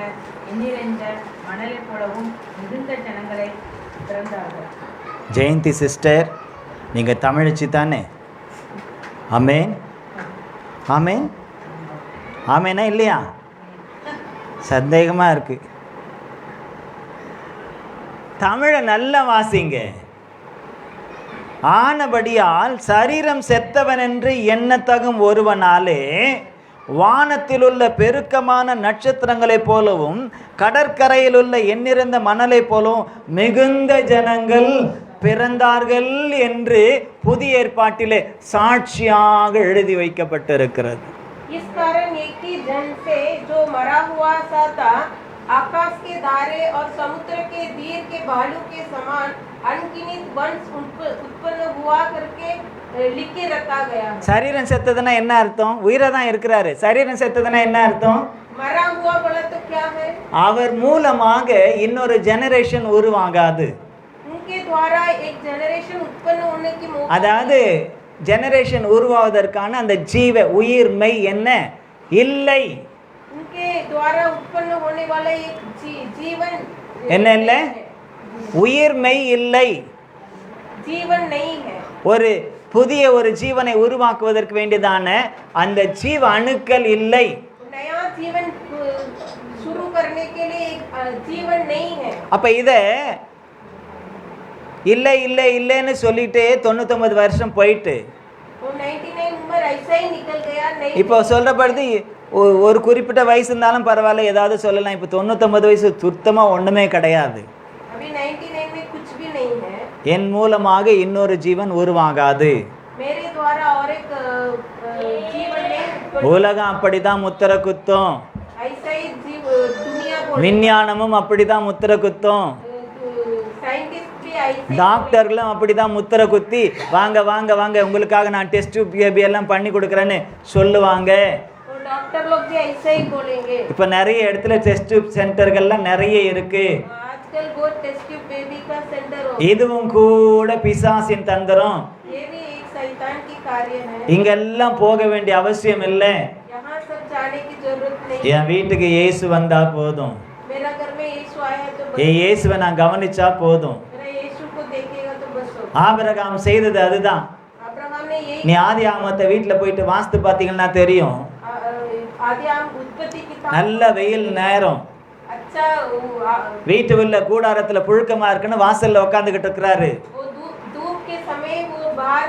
எண்ணிறைந்த மணலைப் போலவும் மிகுந்த ஜனங்களை பிறந்தார்கள். ஜெயந்தி சிஸ்டர், நீங்கள் தமிழச்சி தானே? ஆமென் ஆமென் ஆமேனா இல்லையா? சந்தேகமாக இருக்குது. தமிழை நல்லா வாசிங்க. ஆனபடியால் சரீரம் செத்தவன் என்று எண்ணத்தகும் ஒருவனாலே வானத்தில் உள்ள பெருக்கமான நட்சத்திரங்களைப் போலவும் கடற்கரையில் உள்ள எண்ணிறந்த மணலைப் போலவும் மிகுந்த ஜனங்கள் பிறந்தார்கள் என்று புதிய ஏற்பாட்டிலே சாட்சியாக எழுதி வைக்கப்பட்டிருக்கிறது. इस कारण एक ही जन से जो मरा हुआ सा था आकाश के तारे और समुद्र के तीर के भालू के समान अनगिनत वंश उत्पन्न हुआ करके लिख के रखा गया. சரீரம் செத்ததுன்னா என்ன அர்த்தம்? உயிரை தான் இருக்கிறாரு. சரீரம் செத்ததுன்னா என்ன அர்த்தம்? मरा हुआ बोला तो क्या है? அவர் மூலமாக இன்னொரு ஜெனரேஷன் உருவாகாது. उनके द्वारा एक जनरेशन उत्पन्न होने की मौका. அதாவது ஜெனரேஷன் உருவாவதற்கான அந்த ஜீவ உயிர்மை என்ன இல்லை. उनके द्वारा उत्पन्न होने वाला एक जीवन என்ன இல்லை? உயிர்மை இல்லை, जीवन नहीं है. ஒரு புதிய ஒரு ஜீவனை உருவாக்குவதற்கு வேண்டியதான அந்த ஜீவ அணுக்கள் இல்லை. नया जीवन शुरू करने के लिए जीवन नहीं है. அப்ப இத இல்லை இல்லை இல்லைன்னு சொல்லிட்டு 99 வருஷம் போயிட்டு वो 99 उम्र ऐसा ही निकल गया. नहीं இப்போ சொல்றபடி ஒரு குறிப்பிட்ட வயசு இருந்தாலும் பரவாயில்ல, ஏதாவது சொல்லலாம். இப்போ 99 வயசு சுத்தமாக ஒன்றுமே கிடையாது. अभी 99 में कुछ भी नहीं है. என் மூலமாக இன்னொரு ஜீவன் உருவாகாது. मेरे द्वारा और एक जीवन नहीं. உலகம் அப்படிதான் முத்திர குத்தும், ऐसा ही दुनिया बोल. விஞ்ஞானமும் அப்படிதான் முத்திர குத்தும், साइंटिस्ट भी ऐसे. டாக்டர்களும் அப்படிதான் முத்திர குத்தி வாங்க வாங்க வாங்க உங்களுக்காக நான் டெஸ்ட் பேபி எல்லாம் பண்ணி கொடுக்குறேன்னு சொல்லுவாங்க. डॉक्टर लोग भी ऐसे ही बोलेंगे. இப்போ நிறைய இடத்துல டெஸ்ட் சென்டர்கள்லாம் நிறைய இருக்கு. आजकल बहुत टेस्ट बेबी का सेंटर हो. இதுவும் கூட பிசாசின் தந்திரம். ये भी एक शैतान की कार्य है. இங்கெல்லாம் போக வேண்டிய அவசியம் இல்லை. यहाँ सब जाने की जरूरत नहीं. என் வீட்டுக்கு இயேசு வந்தா போதும், मेरा घर में यीशु आया है तो बस. என் இயேசுவை நான் கவனிச்சா போதும். मेरा यीशु को देखेगा तो बस हो. ஆபிரகாம் செய்தது அதுதான். अब्राहम ने यही. நீ ஆதி ஆகமத்தை வீட்டில் போயிட்டு வாஸ்து பார்த்தீங்கன்னா தெரியும். आदि आम उत्पत्ति किताब. நல்ல வெயில் நேரம், अच्छा வீட்டு உள்ள கூடாரத்துல புழுக்கமா இருக்குன்னு வாசல்ல உட்காந்துக்கிட்டு இருக்கிறாரு. वो धूप के समय वो बाहर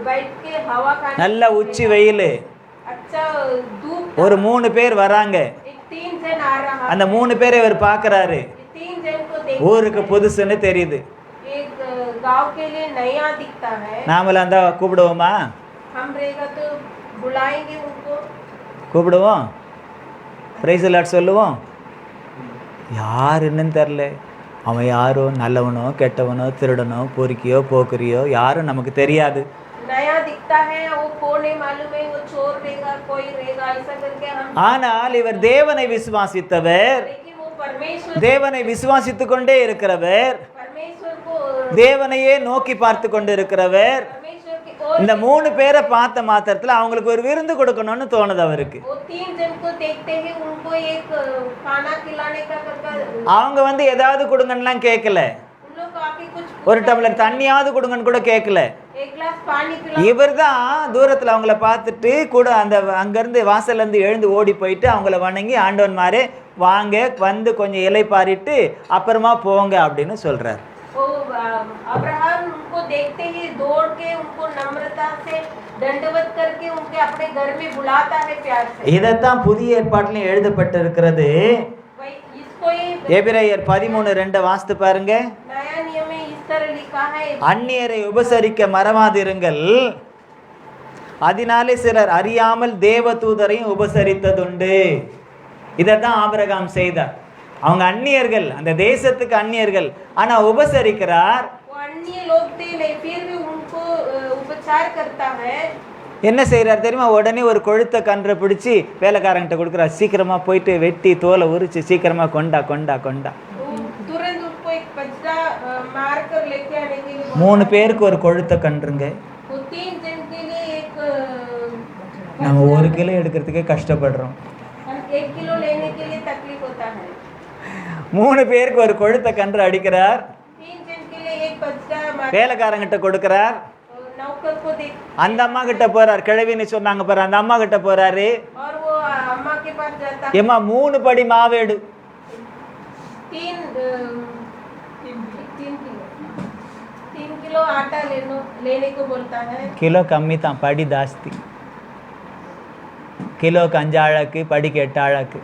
बैठ के हवा खाने. நல்ல உச்சி வெயில். अच्छा धूप. ஒரு 3 பேர் வராங்க. एक 3 जन आ रहा. அந்த 3 பேரை இவர் பார்க்கறாரு. 3 जन को देख. ஊருக்கு புதுசுன்னு தெரியுது. एक गांव के लिए नया दिखता है. நாமல அந்த கூப்பிடுவோமா? हम रहेगा तो बुलाएंगे उनको. கூப்பிடுவோம், பிரைஸ் லார்ட் சொல்லுவோம். யாருன்னு தெரில, அவன் யாரோ நல்லவனோ கெட்டவனோ திருடனோ பொறுக்கியோ போக்குறியோ யாரும் நமக்கு தெரியாது. नया दिखता है, वो कौन है मालूम है, वो चोर रहेगा कोई रहेगा ऐसा करके हम. ஆனால் இவர் தேவனை விசுவாசித்தவர், लेकिन वो परमेश्वर. தேவனை விசுவாசித்து கொண்டே இருக்கிறவர், परमेश्वर को. தேவனையே நோக்கி பார்த்து கொண்டு இருக்கிறவர். परमेश्वर की ओर. இந்த 3 பேரை பார்த்த மாத்திரத்துல அவங்களுக்கு ஒரு விருந்து கொடுக்கணும்னு தோணுது அவருக்கு. वो 3 जन को देखते ही उनको एक खाना खिलाने का करता. அவங்க வந்து ஏதாவது கொடுங்கன்னுலாம் கேட்கல, उन लोग को आके कुछ. ஒரு டம்ளர் தண்ணியாவது கொடுங்கன்னு கூட கேட்கல. एक गिलास पानी पिला. இவர் தான் தூரத்துல அவங்கள பார்த்துட்டு கூட அந்த அங்கிருந்து வாசல்ல இருந்து எழுந்து ஓடி போயிட்டு அவங்கள வணங்கி ஆண்டவன் மாரே வாங்க வந்து கொஞ்சம் இலை பாரிட்டு அப்புறமா போங்க அப்படின்னு சொல்றாரு. वो अब्राहम उनको देखते ही दौड़ के उनको नम्रता से दंडवत करके उनके अपने घर में बुलाता है प्यार से. இதத்தான் புதிய ஏற்பாட்டிலும் எழுதப்பட்டிருக்கிறது. भाई इसको ये எபிரேயர் 13:2 வாசித்து பாருங்க. नया नियम में इस तरह लिखा है. அந்நியரை உபசரிக்க மறவாதிருங்கள், அதனாலே சிலர் அறியாமல் தேவதூதரையும் உபசரித்ததுண்டு. இதைத்தான் ஆபிரகாம் செய்தார். அவங்க அந்நியர்கள், அந்த தேசத்துக்கு அந்நியர்கள், ஆனா உபசரிக்கிறார். वो अन्य लोग थे फिर भी उनको उपचार करता है. என்ன செய்கிறார் தெரியுமா? உடனே ஒரு கொழுத்த கன்றை பிடிச்சி வேலைக்காரங்கிட்ட கொடுக்குறார். சீக்கிரமாக போயிட்டு வெட்டி தோலை உரிச்சு சீக்கிரமாக கொண்டா கொண்டா கொண்டா. तुरंत उसको एक बछड़ा मार कर लेके आने के लिए 3 பேருக்கு ஒரு கொழுத்த கன்றுங்க. वो 3 जन के लिए एक நம்ம 1 கிலோ எடுக்கிறதுக்கே கஷ்டப்படுறோம். 1 किलो लेने के लिए तकलीफ होता है. 3 பேருக்கு ஒரு கொழுத்த கன்று அடிக்கிறார். 3 जन के लिए एक बछड़ा मार வேலைக்காரங்கிட்ட கொடுக்கிறார். नौकर को दे அந்த அம்மா கிட்ட போறார். கிழவின்னு சொன்னாங்க பாரு, அந்த அம்மா கிட்ட போறாரு. और वो अम्मा के पास जाता है. ஏம்மா 3 படி மாவேடு. 3 किलो आटा लेने को बोलता है. கிலோ கம்மி தான், படி ஜாஸ்தி. கிலோக்கு 5 ஆழக்கு, படிக்கு 8 ஆழக்கு.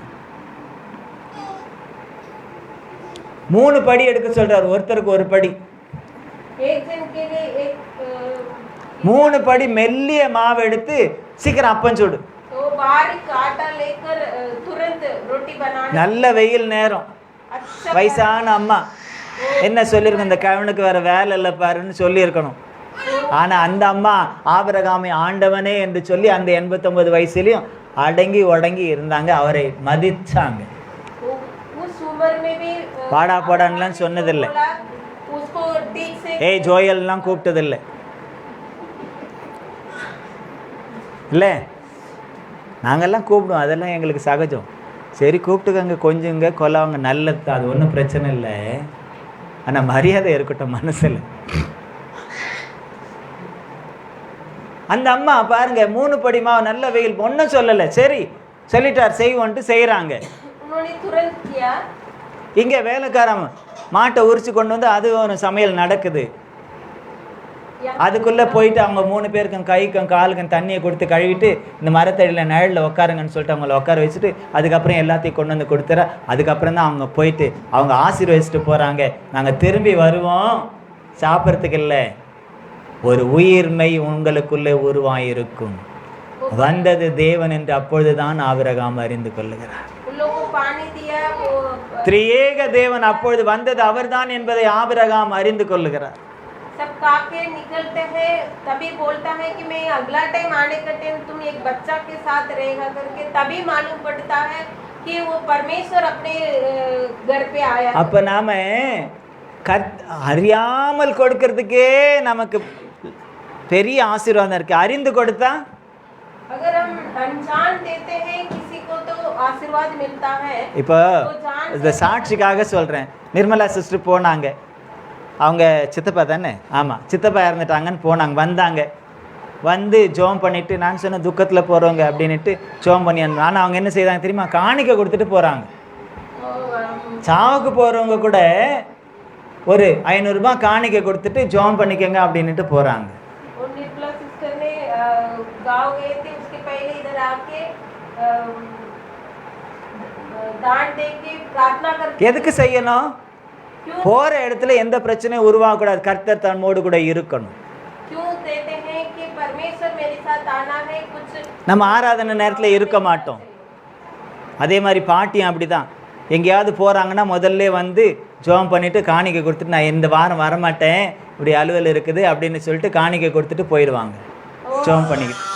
3 படி எடுக்க சொல்றாரு, ஒருத்தருக்கு ஒரு படி. एक जन के लिए एक 3 படி மெல்லிய மாவு எடுத்து சீக்கிரம் அப்பம் சுடு. तो बारीक आटा लेकर तुरंत रोटी बनाना. நல்ல வெயில் நேரம். अच्छा வயசான அம்மா என்ன சொல்லியிருக்கணும்? இந்த கவனுக்கு வேற வேலை இல்லை பாருன்னு சொல்லியிருக்கணும். ஆனால் அந்த அம்மா ஆபிரகாமை ஆண்டவனே என்று சொல்லி அந்த 89 வயசுலையும் அடங்கி உடங்கி இருந்தாங்க. அவரை மதிச்சாங்க. उस उम्र में भी பாடா போடான்லாம் சொன்னதில்லை. उसको ठीक से ஏய் ஜோயல்லாம் கூப்பிட்டதில்லை. இல்லை, நாங்கள்லாம் கூப்பிடுவோம், அதெல்லாம் எங்களுக்கு சகஜம். சரி கூப்பிட்டுக்கங்க, கொஞ்சங்க கொல்லவங்க, நல்லது, அது ஒன்றும் பிரச்சனை இல்லை. ஆனால் மரியாதை இருக்கட்டும் மனசில். அந்த அம்மா பாருங்க 3 படி மாவு, நல்ல வெயில், ஒன்றும் சொல்லலை. சரி சொல்லிட்டார், செய்வோன்ட்டு செய்கிறாங்க. उन्होंने तुरंत किया. இங்கே வேலைக்காரன் மாட்டை உரிச்சு கொண்டு வந்து அது ஒரு சமையல் நடக்குது. அதுக்குள்ளே போயிட்டு அவங்க 3 பேருக்கும் கைக்கும் காலுக்கும் தண்ணியை கொடுத்து கழுவிட்டு இந்த மரத்தடியில் நிழலில் உட்காருங்கன்னு சொல்லிட்டு அவங்கள உட்கார வச்சுட்டு அதுக்கப்புறம் எல்லாத்தையும் கொண்டு வந்து கொடுத்துற. அதுக்கப்புறம் தான் அவங்க போயிட்டு அவங்க ஆசீர்வதிச்சுட்டு போகிறாங்க. நாங்கள் திரும்பி வருவோம், சாப்பிட்றதுக்கு இல்லை, ஒரு உயிர்மை உங்களுக்குள்ளே உருவாயிருக்கும். வந்தது தேவன் என்று அப்பொழுது தான் ஆபிரகாம் அறிந்து கொள்ளுகிறார். திரியேக தேவன் அப்பொழுது வந்தது அவர்தான் என்பதை ஆபிரகாம் அறிந்து கொள்ளுகிறார். सब काके निकलते हैं तभी बोलता है कि मैं अगला टाइम आने का टाइम तुम एक बच्चा के साथ रहेगा करके, तभी मालूम पड़ता है कि वो परमेश्वर अपने घर पे आया. அப்ப நாம அறியாமல் கொடுக்கிறதுக்கே நமக்கு பெரிய ஆசீர்வாதம் இருக்கு. அறிந்து கொடுத்தா अगर हम अनजान देते हैं किसी को तो आशीर्वाद मिलता है. இப்போ இந்த சாட்சிக்காக சொல்றேன். நிர்மலா சிஸ்டர் போனாங்க, அவங்க சித்தப்பா தானே, ஆமாம் சித்தப்பா இறந்துட்டாங்கன்னு போனாங்க. வந்தாங்க, வந்து ஜோம் பண்ணிவிட்டு நான் சொன்ன துக்கத்தில் போகிறவங்க அப்படின்ட்டு ஜோம் பண்ணி. ஆனால் அவங்க என்ன செய்தாங்க தெரியுமா? காணிக்கை கொடுத்துட்டு போகிறாங்க. சாவுக்கு போகிறவங்க கூட ஒரு 500 ரூபாய் காணிக்கை கொடுத்துட்டு ஜோம் பண்ணிக்கங்க அப்படின்ட்டு போகிறாங்க. எதுக்கு செய்யணும்? போற இடத்துல எந்த பிரச்சனையும் உருவாகக்கூடாது. கர்த்தர் தன்னோடு கூட இருக்கணும். நம்ம ஆராதனை நேரத்தில் இருக்க மாட்டோம். அதே மாதிரி பாட்டியும் அப்படிதான். எங்கேயாவது போகிறாங்கன்னா முதல்ல வந்து ஜோம் பண்ணிவிட்டு காணிக்கை கொடுத்துட்டு நான் இந்த வாரம் வரமாட்டேன், இப்படி அலுவல் இருக்குது அப்படின்னு சொல்லிட்டு காணிக்கை கொடுத்துட்டு போயிடுவாங்க ஜோம் பண்ணிக்கிட்டு.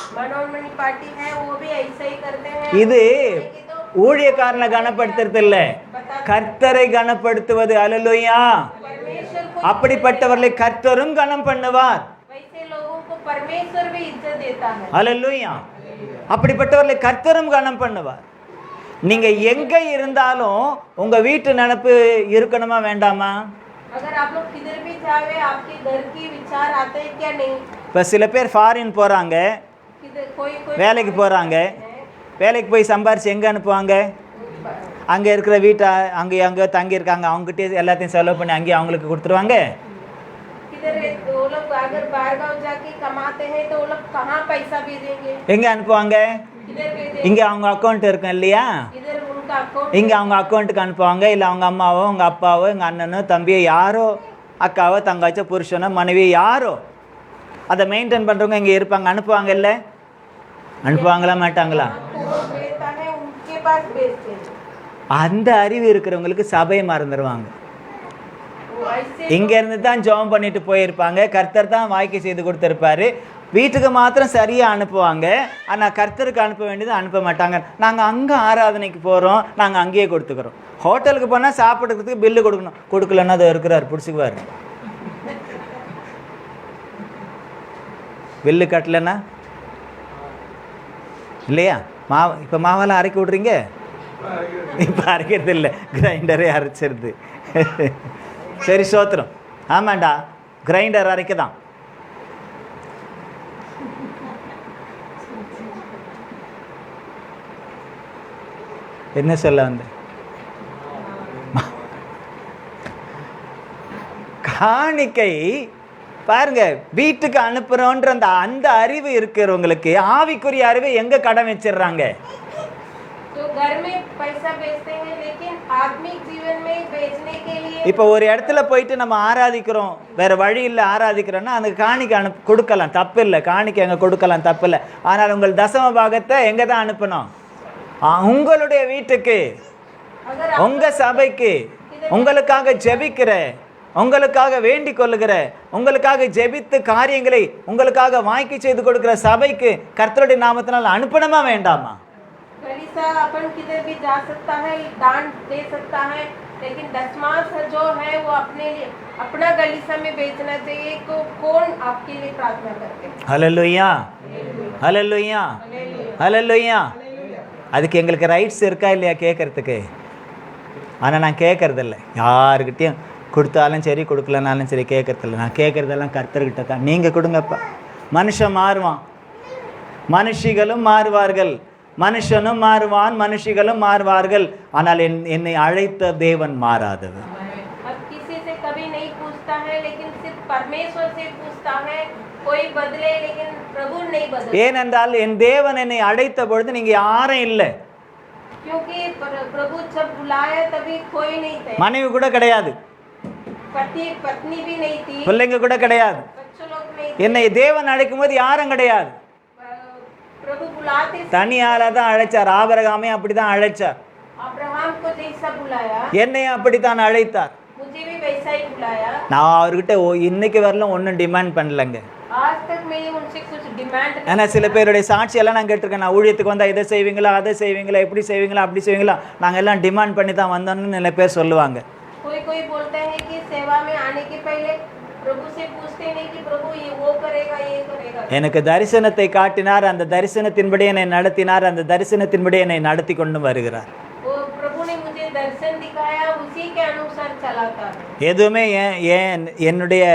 இது ஊழியக்காரனை கனப்படுத்துறது இல்லை, கர்த்தரை கனப்படுத்துவது. அல்லேலூயா. அப்படிப்பட்டவர்களை கர்த்தரும் கனம் பண்ணுவார். அல்லேலூயா. அப்படிப்பட்டவர்களை கர்த்தரும் கனம் பண்ணுவார். நீங்க எங்க இருந்தாலும் உங்க வீட்டு நினைப்பு இருக்கணுமா வேண்டாமா? இப்ப சில பேர் ஃபாரின் போறாங்க, வேலைக்கு போறாங்க, வேலைக்கு போய் சம்பாரிச்சு எங்கே அனுப்புவாங்க? அங்கே இருக்கிற வீட்டை அங்கே தங்கியிருக்காங்க அவங்ககிட்ட எல்லாத்தையும் செலவு பண்ணி அங்கேயே அவங்களுக்கு கொடுத்துருவாங்க. எங்கே அனுப்புவாங்க? இங்கே அவங்க அக்கௌண்ட் இருக்கும் இல்லையா, இங்கே அவங்க அக்கௌண்ட்டுக்கு அனுப்புவாங்க. இல்லை அவங்க அம்மாவோ உங்கள் அப்பாவோ எங்கள் அண்ணனோ தம்பியோ யாரோ, அக்காவோ தங்காச்சோ புருஷனோ மனைவியோ யாரோ அதை மெயின்டைன் பண்ணுறவங்க இங்கே இருப்பாங்க. அனுப்புவாங்க இல்லை? அனுப்புவாங்களா மாட்டாங்களா? அந்த அறிவு இருக்கிறவங்களுக்கு சபையை மறந்துடுவாங்க. ऐसे இங்கேருந்து தான் ஜெபம் பண்ணிட்டு போயிருப்பாங்க, கர்த்தர் தான் வாய்க்கு செய்து கொடுத்துருப்பாரு. வீட்டுக்கு மாத்திரம் சரியாக அனுப்புவாங்க, ஆனால் கர்த்தருக்கு அனுப்ப வேண்டியது அனுப்ப மாட்டாங்க. நாங்கள் அங்கே ஆராதனைக்கு போகிறோம், நாங்கள் அங்கேயே கொடுத்துக்கிறோம். ஹோட்டலுக்கு போனால் சாப்பிட்றதுக்கு பில்லு கொடுக்கணும், கொடுக்கலன்னா அதை இருக்கிறார் பிடிச்சிக்குவார். பில்லு கட்டலைன்னா இல்லையா? இப்போ மாவெல்லாம் அரைக்க விட்றீங்க, இப்போ அரைக்கிறது இல்லை, கிரைண்டரே அரைச்சிருது. சரி சோத்திரம். ஆமாண்டா, கிரைண்டர் அரைக்க தான். என்ன சொல்ல வந்து காணிக்கை பாருங்க, வீட்டுக்கு அனுப்புறோன்ற அந்த அறிவு இருக்கிறவங்களுக்கு ஆவிக்குரிய அறிவை எங்க கடன் வச்சிடுறாங்க? तो घर में पैसा भेजते हैं, लेकिन आत्मिक जीवन में भेजने के लिए இப்போ ஒரு இடத்துல போயிட்டு நம்ம ஆராதிக்கிறோம், வேற வழி இல்லை ஆராதிக்கிறோம்னா அந்த காணிக்கை கொடுக்கலாம், தப்பு இல்லை. காணிக்கை எங்க கொடுக்கலாம், தப்பு இல்லை. ஆனால் உங்கள் தசம பாகத்தை எங்க தான் அனுப்பணும்? உங்களுடைய வீட்டுக்கு, अगर உங்க சபைக்கு, உங்களுக்காக ஜெபிக்கிற, உங்களுக்காக வேண்டிக் கொள்ளுகிற, உங்களுக்காக ஜெபித்து காரியங்களை உங்களுக்காக வாய்க்கு செய்து கொடுக்கிற சபைக்கு கர்த்தருடைய நாமத்தினால் அனுப்பணுமா வேண்டாமா? गलीसा अपन किधर भी जा सकता है, दान दे सकता है, लेकिन दशमांश जो है वो अपने लिए अपना गलीसा में बेचना चाहिए। को कौन आपके लिए प्रार्थना करते हैं? ஹல்லேலூயா, ஹல்லேலூயா, ஹல்லேலூயா. அதுக்கு எங்களுக்கு ரைட்ஸ் இருக்கா இல்லையா கேட்கறதுக்கு? ஆனால் நான் கேட்கறதில்ல, யாருக்கிட்டையும் கொடுத்தாலும் சரி கொடுக்கலனாலும் சரி கேட்கறதில்ல. நான் கேட்கறதெல்லாம் கர்த்தர்கிட்ட தான். நீங்கள் கொடுங்கப்பா. மனுஷன் மாறுவான், மனுஷிகளும் மாறுவார்கள், மனுஷனும் மாறுவான், மனுஷிகளும் மாறுவார்கள். ஆனால் என்னை அழைத்த தேவன் மாறாதவர். अब किसी से कभी नहीं पूछता है, लेकिन सिर्फ परमेश्वर से पूछता है। कोई बदले, लेकिन प्रभु नहीं बदलता। ஏனென்றால் என் தேவன் என்னை அழைத்த பொழுது நீங்க யாரும் இல்லை. क्योंकि प्रभु जब बुलाया तभी कोई नहीं थे, மனைவி கூட கிடையாது, पति पत्नी भी नहीं थी, பிள்ளைங்க கூட கிடையாது. बच्चों लोग नहीं थे। என்னை தேவன் அழைக்கும் போது யாரும் கிடையாது. प्रभु बुलाते தனியால தான் அழைச்சார். ஆபிரகாமே அப்படிதான் அழைச்சார், अब्राहम को जैसा बुलाया என்னை அப்படித்தான் அழைத்தார். मुझे भी वैसा ही बुलाया। நான் அவர்கிட்ட இன்னைக்கு வரலாம் ஒன்றும் டிமாண்ட் பண்ணலங்க. आज तक मैं उनसे कुछ डिमांड नहीं। ஏன்னா சில பேருடைய சாட்சியெல்லாம் நான் கேட்டிருக்கேன். நான் ஊழியத்துக்கு வந்தால் இதை செய்வீங்களா, அதை செய்வீங்களா, எப்படி செய்வீங்களா, அப்படி செய்வீங்களா, நாங்கள் எல்லாம் டிமாண்ட் பண்ணி தான் வந்தோம்னு நிறைய பேர் சொல்லுவாங்க. कोई कोई बोलते हैं कि सेवा में आने के पहले प्रभु से पूछते नहीं कि प्रभु ये वो करेगा, ये करेगा। எனக்கு தரிசனத்தை காட்டினார், அந்த தரிசனத்தின்படி என்னை நடத்தினார், அந்த தரிசனத்தின்படி என்னை நடத்தி கொண்டு வருகிறார். वो प्रभु ने मुझे दर्शन दिखाया, उसी के अनुसार चलाता है। எதுவுமே என்னுடைய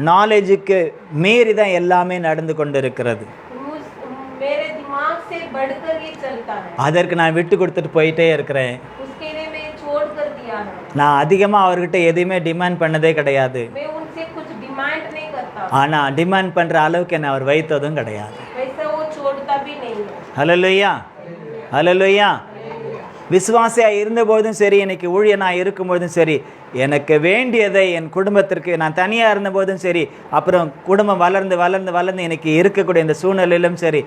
நாலேஜுக்கு மீறி தான் எல்லாமே நடந்து கொண்டு இருக்கிறது. मेरे दिमाग से बढ़कर ये चलता है। அதற்கு நான் விட்டு கொடுத்துட்டு போயிட்டே இருக்கிறேன். उसके लिए मैं छोड़ कर दिया है। நான் அதிகமாக அவர்கிட்ட எதையுமே டிமாண்ட் பண்ணதே கிடையாது. मैं उनसे कुछ डिमांड नहीं करता, ஆனால் டிமாண்ட் பண்ணுற அளவுக்கு என்னை அவர் வைத்ததும் கிடையாது. वैसे वो छोड़ता भी नहीं है। ஹல்லேலூயா, ஹல்லேலூயா. விசுவாசியாக இருந்தபோதும் சரி, எனக்கு ஊழியனாக இருக்கும்போதும் சரி, எனக்கு வேண்டியதை என் குடும்பத்திற்கு, நான் தனியாக இருந்தபோதும் சரி, அப்புறம் குடும்பம் வளர்ந்து வளர்ந்து வளர்ந்து எனக்கு இருக்கக்கூடிய இந்த சூழ்நிலையிலும் சரி,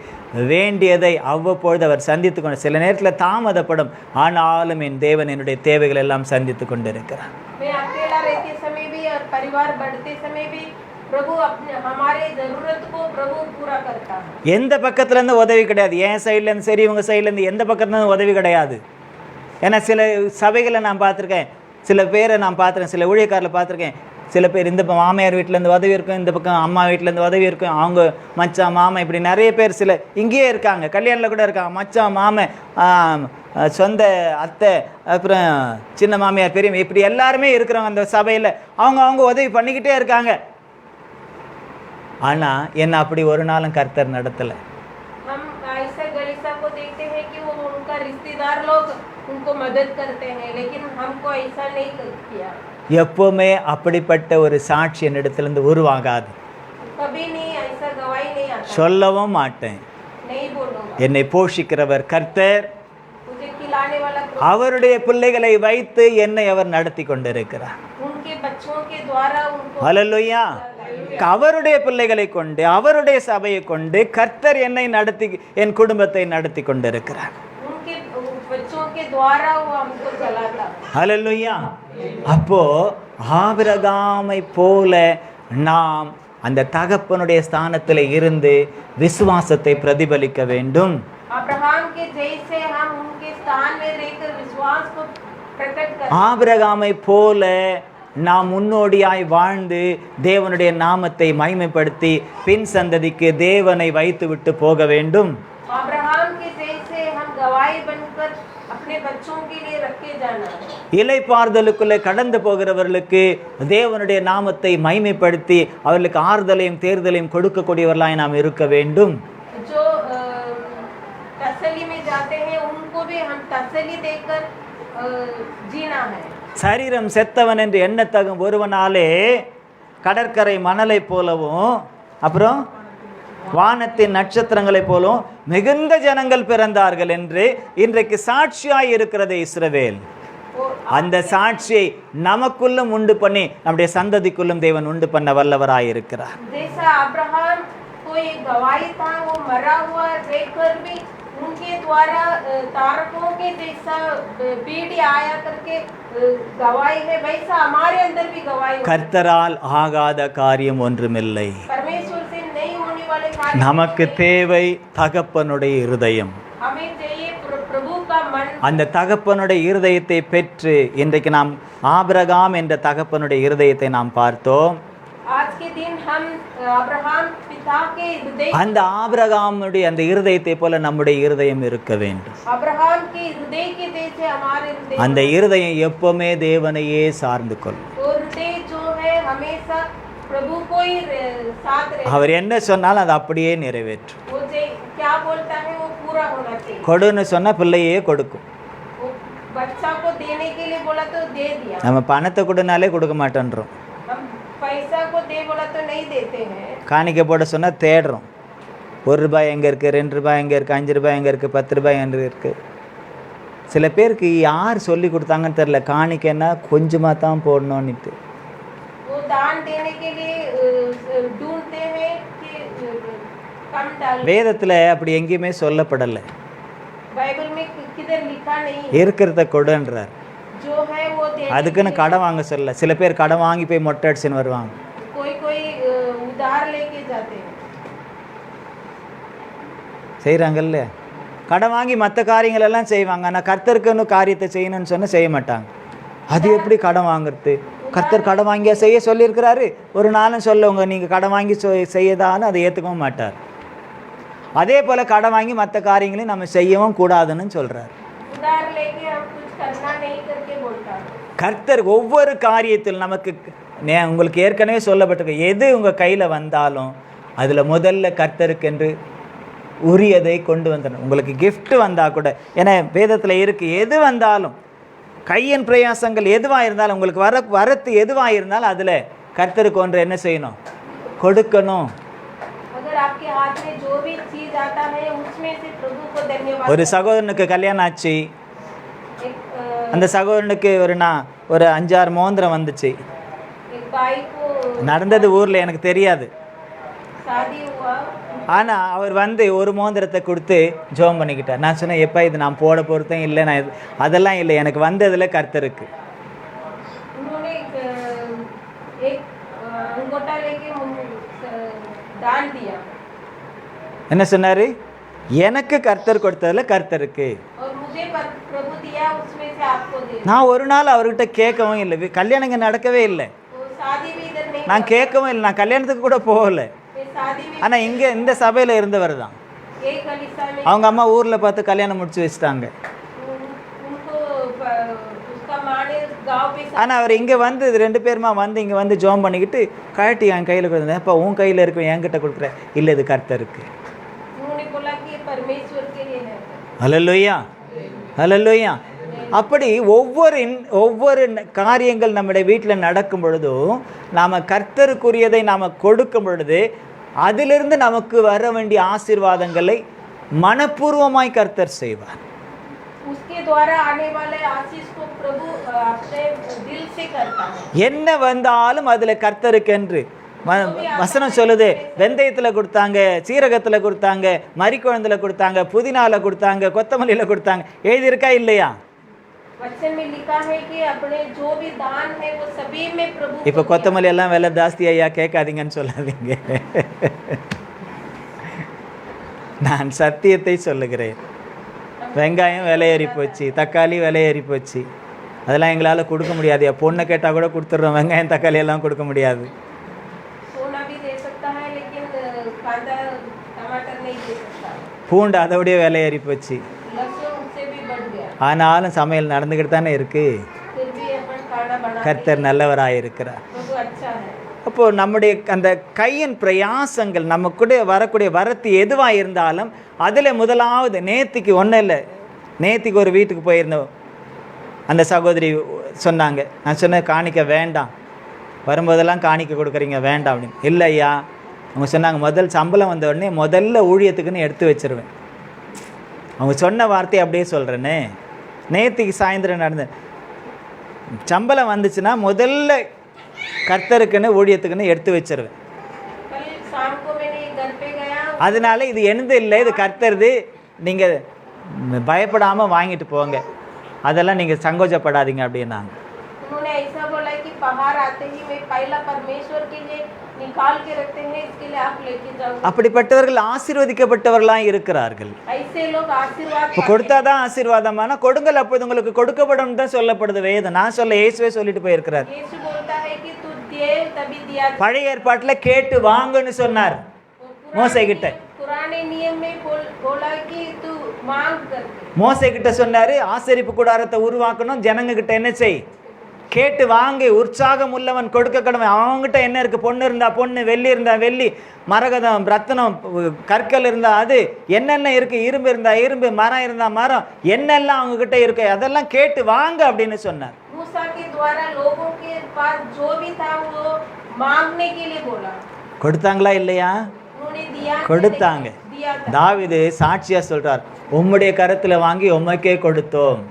வேண்டியதை அவ்வப்பொழுது அவர் சந்தித்து கொண்டு, சில நேரத்தில் தாமதப்படும், ஆனாலும் என் தேவன் என்னுடைய தேவைகள் எல்லாம் சந்தித்து கொண்டு இருக்கிறார். मैं अकेला रहते समय भी और परिवार बढ़ते समय भी प्रभु अपने हमारे जरूरत को प्रभु पूरा करता है। எந்த பக்கத்துலேருந்து உதவி கிடையாது, என் சைட்லேருந்து சரி உங்கள் சைட்லேருந்து எந்த பக்கத்துலேருந்து உதவி கிடையாது. ஏன்னா சில சபைகளை நான் பார்த்துருக்கேன், சில பேரை நான் பார்த்துருக்கேன், சில ஊழியக்காரில் பார்த்துருக்கேன். சில பேர் இந்த மாமியார் வீட்டிலேருந்து உதவி இருக்கும், இந்த பக்கம் அம்மா வீட்டிலேருந்து உதவி இருக்கும், அவங்க மச்சான் மாமன் இப்படி நிறைய பேர் சில இங்கேயே இருக்காங்க, கல்யாணில் கூட இருக்காங்க. மச்சான் மாமன், சொந்த அத்தை, அப்புறம் சின்ன மாமியார், பெரிய, இப்படி எல்லாருமே இருக்கிறவங்க அந்த சபையில். அவங்க உதவி பண்ணிக்கிட்டே இருக்காங்க. ஆனால் என்ன அப்படி ஒரு நாளும் கர்த்தர் நடத்தலை. हम ऐसा गलीसा को देखते हैं कि वो उनका रिश्तेदार लोग उनको मदद करते हैं, लेकिन हमको ऐसा नहीं किया। எப்பவுமே அப்படிப்பட்ட ஒரு சாட்சி என்னிடத்திலிருந்து உருவாகாது. कभी नहीं ऐसा गवाही नहीं आता, சொல்லவும் மாட்டேன். नहीं बोलूंगा। என்னை போஷிக்கிறவர் கர்த்தர், मुझे खिलाने वाला அவருடைய பிள்ளைகளை வைத்து என்னை அவர் நடத்தி கொண்டிருக்கிறார். उनके बच्चों के द्वारा उनको ஹல்லேலூயா. அவருடைய பிள்ளைகளை கொண்டு, அவருடைய சபையை கொண்டு கர்த்தர் என்னை நடத்தி, என் குடும்பத்தை நடத்தி கொண்டிருக்கிறார். उनके बच्चों के के द्वारा वो हमको चलाता। ஹல்லேலூயா. அப்போ ஆபிரகாமை போல நாம் அந்த தகப்பனுடைய ஸ்தானத்தில் இருந்து விசுவாசத்தை பிரதிபலிக்க வேண்டும். अब्राहम के जैसे हम उनके स्थान में रहकर विश्वास को प्रकट करें। ஆபிரகாமை போல நாம் முன்னோடியாய் வாழ்ந்து தேவனுடைய நாமத்தை மகிமைப்படுத்தி பின் சந்ததிக்கு தேவனை வைத்துவிட்டு போக வேண்டும். अब्राहम के जैसे हम गवाही बनकर अपने बच्चों के लिए रखे जाना। இளைப்பாறுதலுக்குள்ளே கடந்து போகிறவர்களுக்கு தேவனுடைய நாமத்தை மகிமைப்படுத்தி அவர்களுக்கு ஆறுதலையும் தேர்தலையும் கொடுக்கக்கூடியவர்களாய் நாம் இருக்க வேண்டும். जो तसल्ली में जाते हैं उनको भी हम तसल्ली देकर जीना है। சரீரம் செத்தவன் என்று எண்ணத்தகும் ஒருவனாலே கடற்கரை மணலை போலவும் அப்புறம் வானத்தின் நட்சத்திரங்களைப் போலவும் மிகுந்த ஜனங்கள் பிறந்தார்கள் என்று இன்றைக்கு சாட்சியாய் இருக்கிறது இஸ்ரவேல். அந்த சாட்சியை நமக்குள்ளும் உண்டு பண்ணி நம்முடைய சந்ததிக்குள்ளும் தேவன் உண்டு பண்ண வல்லவராய் இருக்கிறார். जैसा अब्राहम को एक गवाही था, वो मरा हुआ देखकर भी उनके द्वारा तारकों के जैसा पीढ़ी आया करके गवाही है, वैसा हमारे अंदर भी गवाही है। கர்த்தரால் ஆகாத காரியம் ஒன்றுமில்லை. परमेश्वर से नहीं होने वाले कार्य நமக்கு தேவை தகப்பனுடைய இருதயம். हमें चाहिए प्रभु का मन। அந்த தகப்பனுடைய இருதயத்தை பெற்று இன்றைக்கு நாம் ஆபிரகாம் என்ற தகப்பனுடைய இருதயத்தை நாம் பார்த்தோம். आज के दिन हम अब्राहम पिता के हृदय, அந்த ஆபிரகாமுடைய அந்த இருதயத்தை போல நம்முடைய இருதயம் இருக்க வேண்டும். अब्राहम के हृदय के जैसे हमारे हृदय, அந்த இருதயம் எப்பவுமே தேவனையே சார்ந்து கொள்ளும். वो हृदय जो है हमेशा प्रभु को ही साथ रहे। அவர் என்ன சொன்னாலும் அதை அப்படியே நிறைவேற்றும். वो क्या बोलता है वो पूरा होना चाहिए। கொடுன்னு சொன்னா பிள்ளையே கொடுக்கும். वो बच्चा को देने के लिए बोला तो दे दिया। நம்ம பணத்தை கொடுனாலே கொடுக்க மாட்டேன்றோம். हम पैसा को दे बोला तो नहीं देते हैं। காணிக்கை போட சொன்னா தேடுறோம். ₹1 எங்க இருக்கு, ₹2 எங்க இருக்கு, ₹5 எங்க இருக்கு, ₹10 எங்க இருக்கு. சில பேருக்கு யார் சொல்லி கொடுத்தாங்கன்னு தெரியல, காணிக்கைன்னா கொஞ்சமாக தான் போடணும்னுட்டு. वो दान देने के लिए ढूंढते हैं कि कम डाल। வேதத்தில் அப்படி எங்கேயுமே சொல்லப்படலை. बाइबल में किधर लिखा नहीं है। இருக்கிறத கொடுன்றார். जो है वो देने அதுக்குன்னு கடன் வாங்க சொல்லல. சில பேர் கடன் வாங்கி போய் மொட்டை அடிச்சுன்னு வருவாங்க. कोई कोई उधार लेके जाते हैं। செய்கிறாங்கல்ல, கடன் வாங்கி மற்ற காரியங்கள் எல்லாம் செய்வாங்க. ஆனால் கர்த்தருக்குன்னு காரியத்தை செய்யணும்னு சொன்னால் செய்ய மாட்டாங்க. அது எப்படி கடன் வாங்குறது? கர்த்தர் கடன் வாங்கியா செய்ய சொல்லியிருக்கிறாரு. ஒரு நாளும் சொல்லுவங்க நீங்கள் கடன் வாங்கி செய்யதான்னு அதை ஏற்றுக்கவும் மாட்டார். அதே போல் கடன் வாங்கி மற்ற காரியங்களையும் நம்ம செய்யவும் கூடாதுன்னு சொல்கிறார். उधार लेके हम कुछ करना नहीं करके बोलता है। கர்த்தர் ஒவ்வொரு காரியத்தில் நமக்கு உங்களுக்கு ஏற்கனவே சொல்லப்பட்டிருக்கு, எது உங்கள் கையில் வந்தாலும் அதில் முதல்ல கர்த்தருக்கென்று உரியதை கொண்டு வந்துடணும். உங்களுக்கு gift வந்தால் கூட, ஏன்னா வேதத்தில் இருக்குது, எது வந்தாலும் கையின் பிரயாசங்கள் எதுவாக இருந்தாலும் உங்களுக்கு வரத்து எதுவாக இருந்தாலும் அதில் கர்த்தருக்கு ஒன்று என்ன செய்யணும்? கொடுக்கணும். अगर आपके हाथ में जो भी चीज आता है उसमें से प्रभु को धन्यवाद। ஒரு சகோதரனுக்கு கல்யாணம் ஆச்சு. एक அந்த சகோதரனுக்கு ஒரு 5-6 மோதிரம் வந்துச்சு. भाई को நடந்தது ஊரில் எனக்கு தெரியாது. शादी हुआ, ஆனால் அவர் ஒரு மோதிரத்தை கொடுத்து ஜெபம் பண்ணிக்கிட்டார். நான் சொன்னேன், எப்போ இது நான் போட பொறுத்தேன் இல்லை, நான் அதெல்லாம் இல்லை, எனக்கு வந்ததில் கர்த்தருக்கு. उन्होंने एक अंगूठा लेके दान दिया। என்ன சொன்னார்? எனக்கு கர்த்தர் கொடுத்ததில் கர்த்தருக்கு. और मुझे प्रभु दिया, उसमें से आपको दे। நான் ஒரு நாள் அவர்கிட்ட கேட்கவும் இல்லை. கல்யாணங்க நடக்கவே இல்லை. तो शादी भी इधर नहीं, நான் கேட்கவும் இல்லை. நான் கல்யாணத்துக்கு கூட போகலை. शादी में ஆனால் இங்கே இந்த சபையில் இருந்தவர் தான். एक कलीसिया में அவங்க அம்மா ஊரில் பார்த்து கல்யாணம் முடிச்சு வச்சுட்டாங்க. उनको उसका माँ ने गांव पे ஆனால் அவர் இங்கே வந்து 2 பேருமா வந்து இங்கே வந்து ஜெபம் பண்ணிக்கிட்டு கழட்டி என் கையில் கொடுத்தேன். அப்போ உன் கையில் இருக்க என்கிட்ட கொடுக்குறேன். இல்லை, இது கர்த்தருக்கு. उन्होंने बोला कि ये परमेश्वर के लिए है। ஹல்லேலூயா, ஹல்லேலூயா. அப்படி ஒவ்வொரு காரியங்கள் நம்முடைய வீட்டில் நடக்கும் பொழுதும் நாம் கர்த்தருக்குரியதை நாம் கொடுக்கும் பொழுது அதிலிருந்து நமக்கு வர வேண்டிய ஆசீர்வாதங்களை மனப்பூர்வமாய் கர்த்தர் செய்வார். उसके द्वारा आने वाले आशीष को प्रभु अपने दिल से करता है। என்ன வந்தாலும் அதில் கர்த்தருக்கென்று வசனம் சொல்லுது. வெந்தயத்தில் கொடுத்தாங்க, சீரகத்தில் கொடுத்தாங்க, மரிக்குழந்தில் கொடுத்தாங்க, புதினாவில் கொடுத்தாங்க, கொத்தமல்லியில் கொடுத்தாங்க. எழுதியிருக்கா இல்லையா? वचन में लिखा है कि अपने जो भी दान है वो सभी में प्रभु இப்போ को दिया। கொத்தமல்லி எல்லாம் விலை ஜாஸ்தி ஐயா கேட்காதீங்கன்னு சொல்லாதீங்க. நான் சத்தியத்தை சொல்லுகிறேன். வெங்காயம் விலை ஏறி போச்சு, தக்காளி விலை ஏறி போச்சு, அதெல்லாம் எங்களால் கொடுக்க முடியாது. பொண்ணை கேட்டால் கூட கொடுத்துட்றோம், வெங்காயம் தக்காளி எல்லாம் கொடுக்க முடியாது. सोना भी दे सकता है लेकिन कांदा टमाटर नहीं दे सकता। பூண்டு அதோடைய விலை ஏறி போச்சு. लहसुन उससे भी बढ़ गया। ஆனாலும் சமையல் நடந்துக்கிட்டு தானே இருக்குது. फिर भी अपन खाना बनाते கர்த்தர் நல்லவராக இருக்கிறார். प्रभु अच्छा है। அப்போது நம்முடைய அந்த கையின் பிரயாசங்கள் நம்ம கூட வரக்கூடிய வரத்து எதுவாக இருந்தாலும் அதில் முதலாவது, நேத்திக்கு ஒன்றும் இல்லை, நேத்திக்கு ஒரு வீட்டுக்கு போயிருந்தோம். அந்த சகோதரி சொன்னாங்க, நான் சொன்னேன் காணிக்க வேண்டாம், வரும்போதெல்லாம் காணிக்க கொடுக்குறீங்க வேண்டாம் அப்படின்னு. இல்லை ஐயா, அவங்க சொன்னாங்க முதல் சம்பளம் வந்த உடனே முதல்ல ஊழியத்துக்குன்னு எடுத்து வச்சிருவேன். அவங்க சொன்ன வார்த்தையை அப்படியே சொல்கிறேனே. நேத்திக்கு சாயந்தரம் நடந்த சம்பளம் வந்துச்சுன்னா முதல்ல கர்த்தருக்குன்னு ஊழியத்துக்குன்னு எடுத்து வச்சிருவேன். कल शाम को मैंने घर पे गया। அதனால இது எனது இல்லை, இது கர்த்தருது, நீங்கள் பயப்படாமல் வாங்கிட்டு போங்க, அதெல்லாம் நீங்கள் சங்கோஜப்படாதீங்க அப்படின்னாங்க. उन्होंने ऐसा बोला कि बाहर आते ही मैं पहला परमेश्वर के लिए निकाल के रखते हैं, इसके लिए आप लेके जाओ। அப்படிப்பட்டவர்கள் ஆசீர்வதிக்கப்பட்டவர்களாக இருக்கிறார்கள். ऐसे लोग आशीर्वाद இப்போ கொடுத்தாதான் ஆசீர்வாதமான, கொடுங்கள் அப்போது உங்களுக்கு கொடுக்கப்படும் தான் சொல்லப்படுது வேதம். நான் சொல்ல இயேசுவே சொல்லிட்டு போயிருக்கிறார். यीशु बोलता है कि तू दे तभी दिया। பழைய ஏற்பாட்டில் கேட்டு வாங்குன்னு சொன்னார் மோசே கிட்ட. पुराने नियम में बोला कि तू मांग कर। மோசே கிட்ட சொன்னாரு, ஆசரிப்பு கூடாரத்தை உருவாக்கணும், ஜனங்க கிட்ட என்ன செய், கேட்டு வாங்கி, உற்சாகம் உள்ளவன் கொடுக்க கடமை. அவங்ககிட்ட என்ன இருக்குது, பொண்ணு இருந்தால் பொண்ணு, வெள்ளி இருந்தால் வெள்ளி, மரகதம் ரத்னம் கற்கள் இருந்தால் அது, என்னென்ன இருக்குது, இரும்பு இருந்தால் இரும்பு, மரம் இருந்தால் மரம், என்னெல்லாம் அவங்கக்கிட்ட இருக்கு அதெல்லாம் கேட்டு வாங்க அப்படின்னு சொன்னார். मूसा के द्वारा लोगों के पास जो भी था वो मांगने के लिए बोला। கொடுத்தாங்களா இல்லையா? उन्होंने दिया, கொடுத்தாங்க. दिया था। தாவீது சாட்சியா சொல்றார், உம்முடைய கரத்துல வாங்கி உமக்கே கொடுத்தோம்.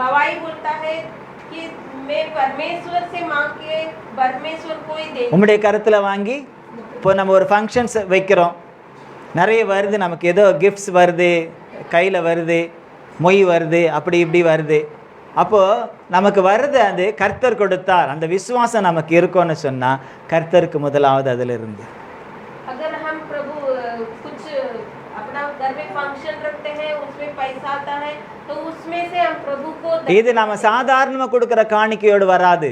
गवाही बोलता है कि मैं परमेश्वर से मांग के परमेश्वर को ही दे। உம்முடைய கரத்துல வாங்கி, இப்போ நம்ம ஒரு ஃபங்க்ஷன்ஸ் வைக்கிறோம், நிறைய வருது, நமக்கு ஏதோ கிஃப்ட்ஸ் வருது, கையில் வருது, மொய் வருது, அப்படி இப்படி வருது. அப்போது நமக்கு வருது, அது கர்த்தர் கொடுத்தார், அந்த விசுவாசம் நமக்கு இருக்கும்னு சொன்னால் கர்த்தருக்கு முதலாவது அதில் இருந்து. अगर हम प्रभु कुछ अपना घर में फंक्शन रखते हैं, उसमें पैसा आता है तो उसमें से हम प्रभु को இது நம்ம சாதாரணமாக கொடுக்குற காணிக்கையோடு வராது.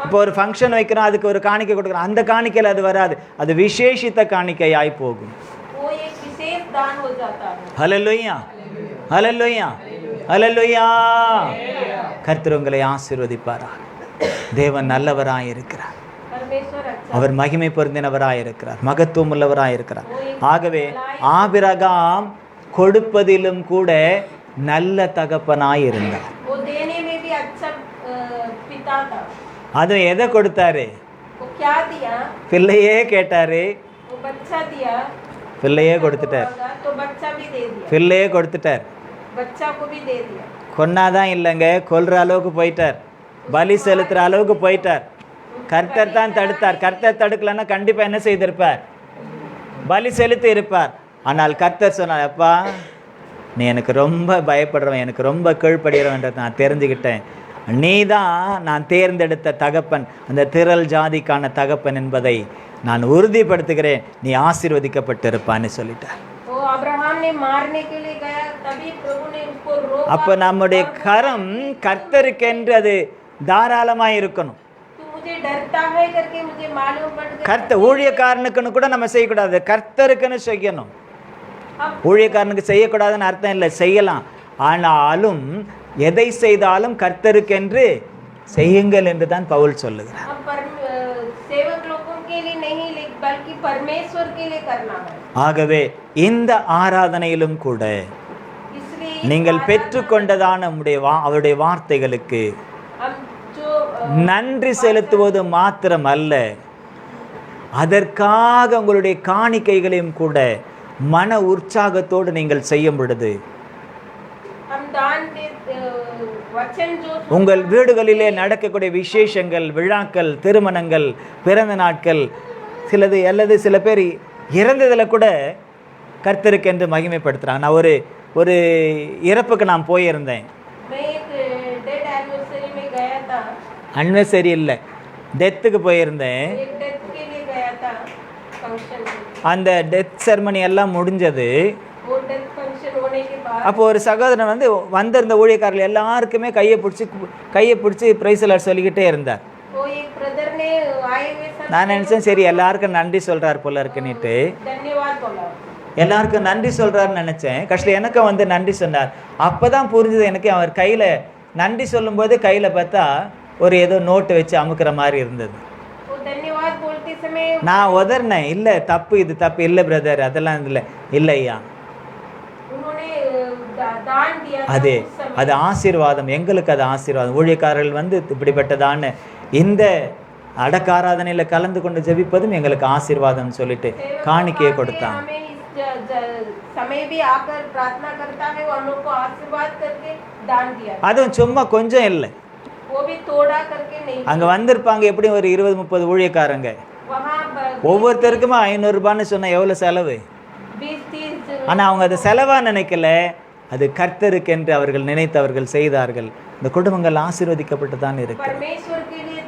இப்போ ஒரு ஃபங்க்ஷன் வைக்கிறோம், அதுக்கு ஒரு காணிக்கை கொடுக்குறோம், அந்த காணிக்கையில் அது வராது, அது விசேஷித்த காணிக்கையாய் போகும். वो एक विशेष दान हो जाता है। ஹல்லேலூயா, ஹல்லேலூயா, ஹல்லேலூயா. கர்த்தர் உங்களை ஆசீர்வதிப்பாராக. தேவன் நல்லவராய் இருக்கிறார், परमेश्वर अच्छा। அவர் மகிமை பொருந்தினவராய் இருக்கிறார், மகத்துவம் உள்ளவராய் இருக்கிறார். ஆகவே ஆபிரகாம் கொடுப்பதிலும் கூட நல்ல தகப்பனாய் இருந்தார். वो देने में भी अच्छा पिता था। அது எதை கொடுத்தாரு? वो क्या दिया? பிள்ளையே கேட்டாரு, वो बच्चा दिया। பிள்ளையே கொடுத்துட்டார், तो बच्चा भी दे दिया, பிள்ளையே கொடுத்துட்டார். बच्चा को भी दे दिया। கொன்னாதான் இல்லைங்க, கொல்ற அளவுக்கு போயிட்டார், பலி செலுத்துற அளவுக்கு போயிட்டார். கர்த்தர் தான் தடுத்தார். கர்த்தர் தடுக்கலன்னா கண்டிப்பா என்ன செய்திருப்பார்? பலி செலுத்தி இருப்பார். ஆனால் கர்த்தர் சொன்னார், அப்பா நீ எனக்கு ரொம்ப பயப்படுறவன், எனக்கு ரொம்ப கீழ்ப்படுகிறவன்றதை நான் தெரிஞ்சுக்கிட்டேன், நீ தான் நான் தேர்ந்தெடுத்த தகப்பன், அந்த திரள் ஜாதிக்கான தகப்பன் என்பதை நான் உறுதிப்படுத்துகிறேன், நீ ஆசீர்வதிக்கப்பட்டிருப்பான்னு சொல்லிட்டார். वो अब्राहम ने मारने के लिए गया, तभी प्रभु ने उसको रोका। அப்போ நம்முடைய கரம் கர்த்தருக்கென்று அது தாராளமாக இருக்கணும். तू मुझे डरता है करके मुझे मालूम पड़ गया। கர்த்த ஊழியக்காரனுக்குன்னு கூட நம்ம செய்யக்கூடாது, கர்த்தருக்குன்னு செய்யணும். ஊழியக்காரனுக்கு செய்யக்கூடாதுன்னு அர்த்தம் இல்லை, செய்யலாம். ஆனாலும் எதை செய்தாலும் கர்த்தருக்கென்று செய்யுங்கள் என்று தான் பவுல் சொல்லுகிறார். सेवक लोगों के लिए नहीं बल्कि परमेश्वर के लिए करना है। ஆகவே இந்த ஆராதனையிலும் கூட इसलिए நீங்கள் பெற்றுக்கொண்டதான அவருடைய வார்த்தைகளுக்கு हम जो நன்றி செலுத்துவது மாத்திரமல்ல, அதற்காக உங்களுடைய காணிக்கைகளையும் கூட மன உற்சாகத்தோடு நீங்கள் செய்யும் பொழுது हम दान दे वचन जो உங்கள் வீடுகளிலே நடக்கக்கூடிய விசேஷங்கள், விழாக்கள், திருமணங்கள், பிறந்த நாட்கள், சிலது அல்லது சில பேர் இறந்ததில் கூட கர்த்தருக்கென்று மகிமைப்படுத்துகிறாங்க. நான் ஒரு இறப்புக்கு நான் போயிருந்தேன். मैं एक அனிவர்சரி இல்லை, டெத்துக்கு போயிருந்தேன். एक डेथ के लिए गया था फंक्शन में। அந்த டெத் செரமனி எல்லாம் முடிஞ்சது. वो डेथ फंक्शन होने के बाद அப்போ ஒரு சகோதரன் வந்து வந்திருந்த ஊழியக்காரர்கள் எல்லாருக்குமே கையை பிடிச்சி பிரைஸ்லாட் சொல்லிக்கிட்டே இருந்தார். वो एक ब्रदर ने आए हुए सब நான் நினச்சேன் சரி எல்லாருக்கும் நன்றி சொல்கிறார் போல இருக்குன்னுட்டு धन्यवाद बोला। எல்லாருக்கும் நன்றி சொல்கிறாருன்னு நினச்சேன். கடைசியில் எனக்கும் வந்து நன்றி சொன்னார். அப்போ தான் புரிஞ்சது எனக்கு, அவர் கையில் நன்றி சொல்லும்போது கையில் பார்த்தா ஒரு ஏதோ நோட்டு வச்சு அமுக்கிற மாதிரி இருந்தது. वो धन्यवाद बोलते समय நான் உதறினேன், இல்லை தப்பு, இது தப்பு இல்லை பிரதர், அதெல்லாம் இல்லை இல்லையா. उन्होंने दान दिया था அது उस समय। அது ஆசீர்வாதம், எங்களுக்கு அது ஆசீர்வாதம். ஊழியக்காரர்கள் வந்து இப்படிப்பட்டதான இந்த அடக்காராதனையில் கலந்து கொண்டு ஜெபிப்பதும் எங்களுக்கு ஆசீர்வாதம் சொல்லிட்டு காணிக்கையை கொடுத்தாங்க. हमें इस समय भी आकर प्रार्थना करता है, वो हम लोग को आशीर्वाद करके दान दिया। அதுவும் சும்மா கொஞ்சம் இல்லை, वो भी तोड़ा करके नहीं। அங்கே வந்திருப்பாங்க எப்படியும் ஒரு 20-30 ஊழியக்காரங்க. वहाँ ஒவ்வொருத்தருக்குமே 500 ரூபான்னு சொன்னால் எவ்வளோ செலவு. 20-30 ஆனால் அவங்க அதை செலவாக நினைக்கல, அது கர்த்தருக்கு என்று அவர்கள் நினைத்தவர்கள் செய்தார்கள். இந்த குடும்பங்கள் ஆசீர்வதிக்கப்பட்டு தான் இருக்கு. परमेश्वर के लिए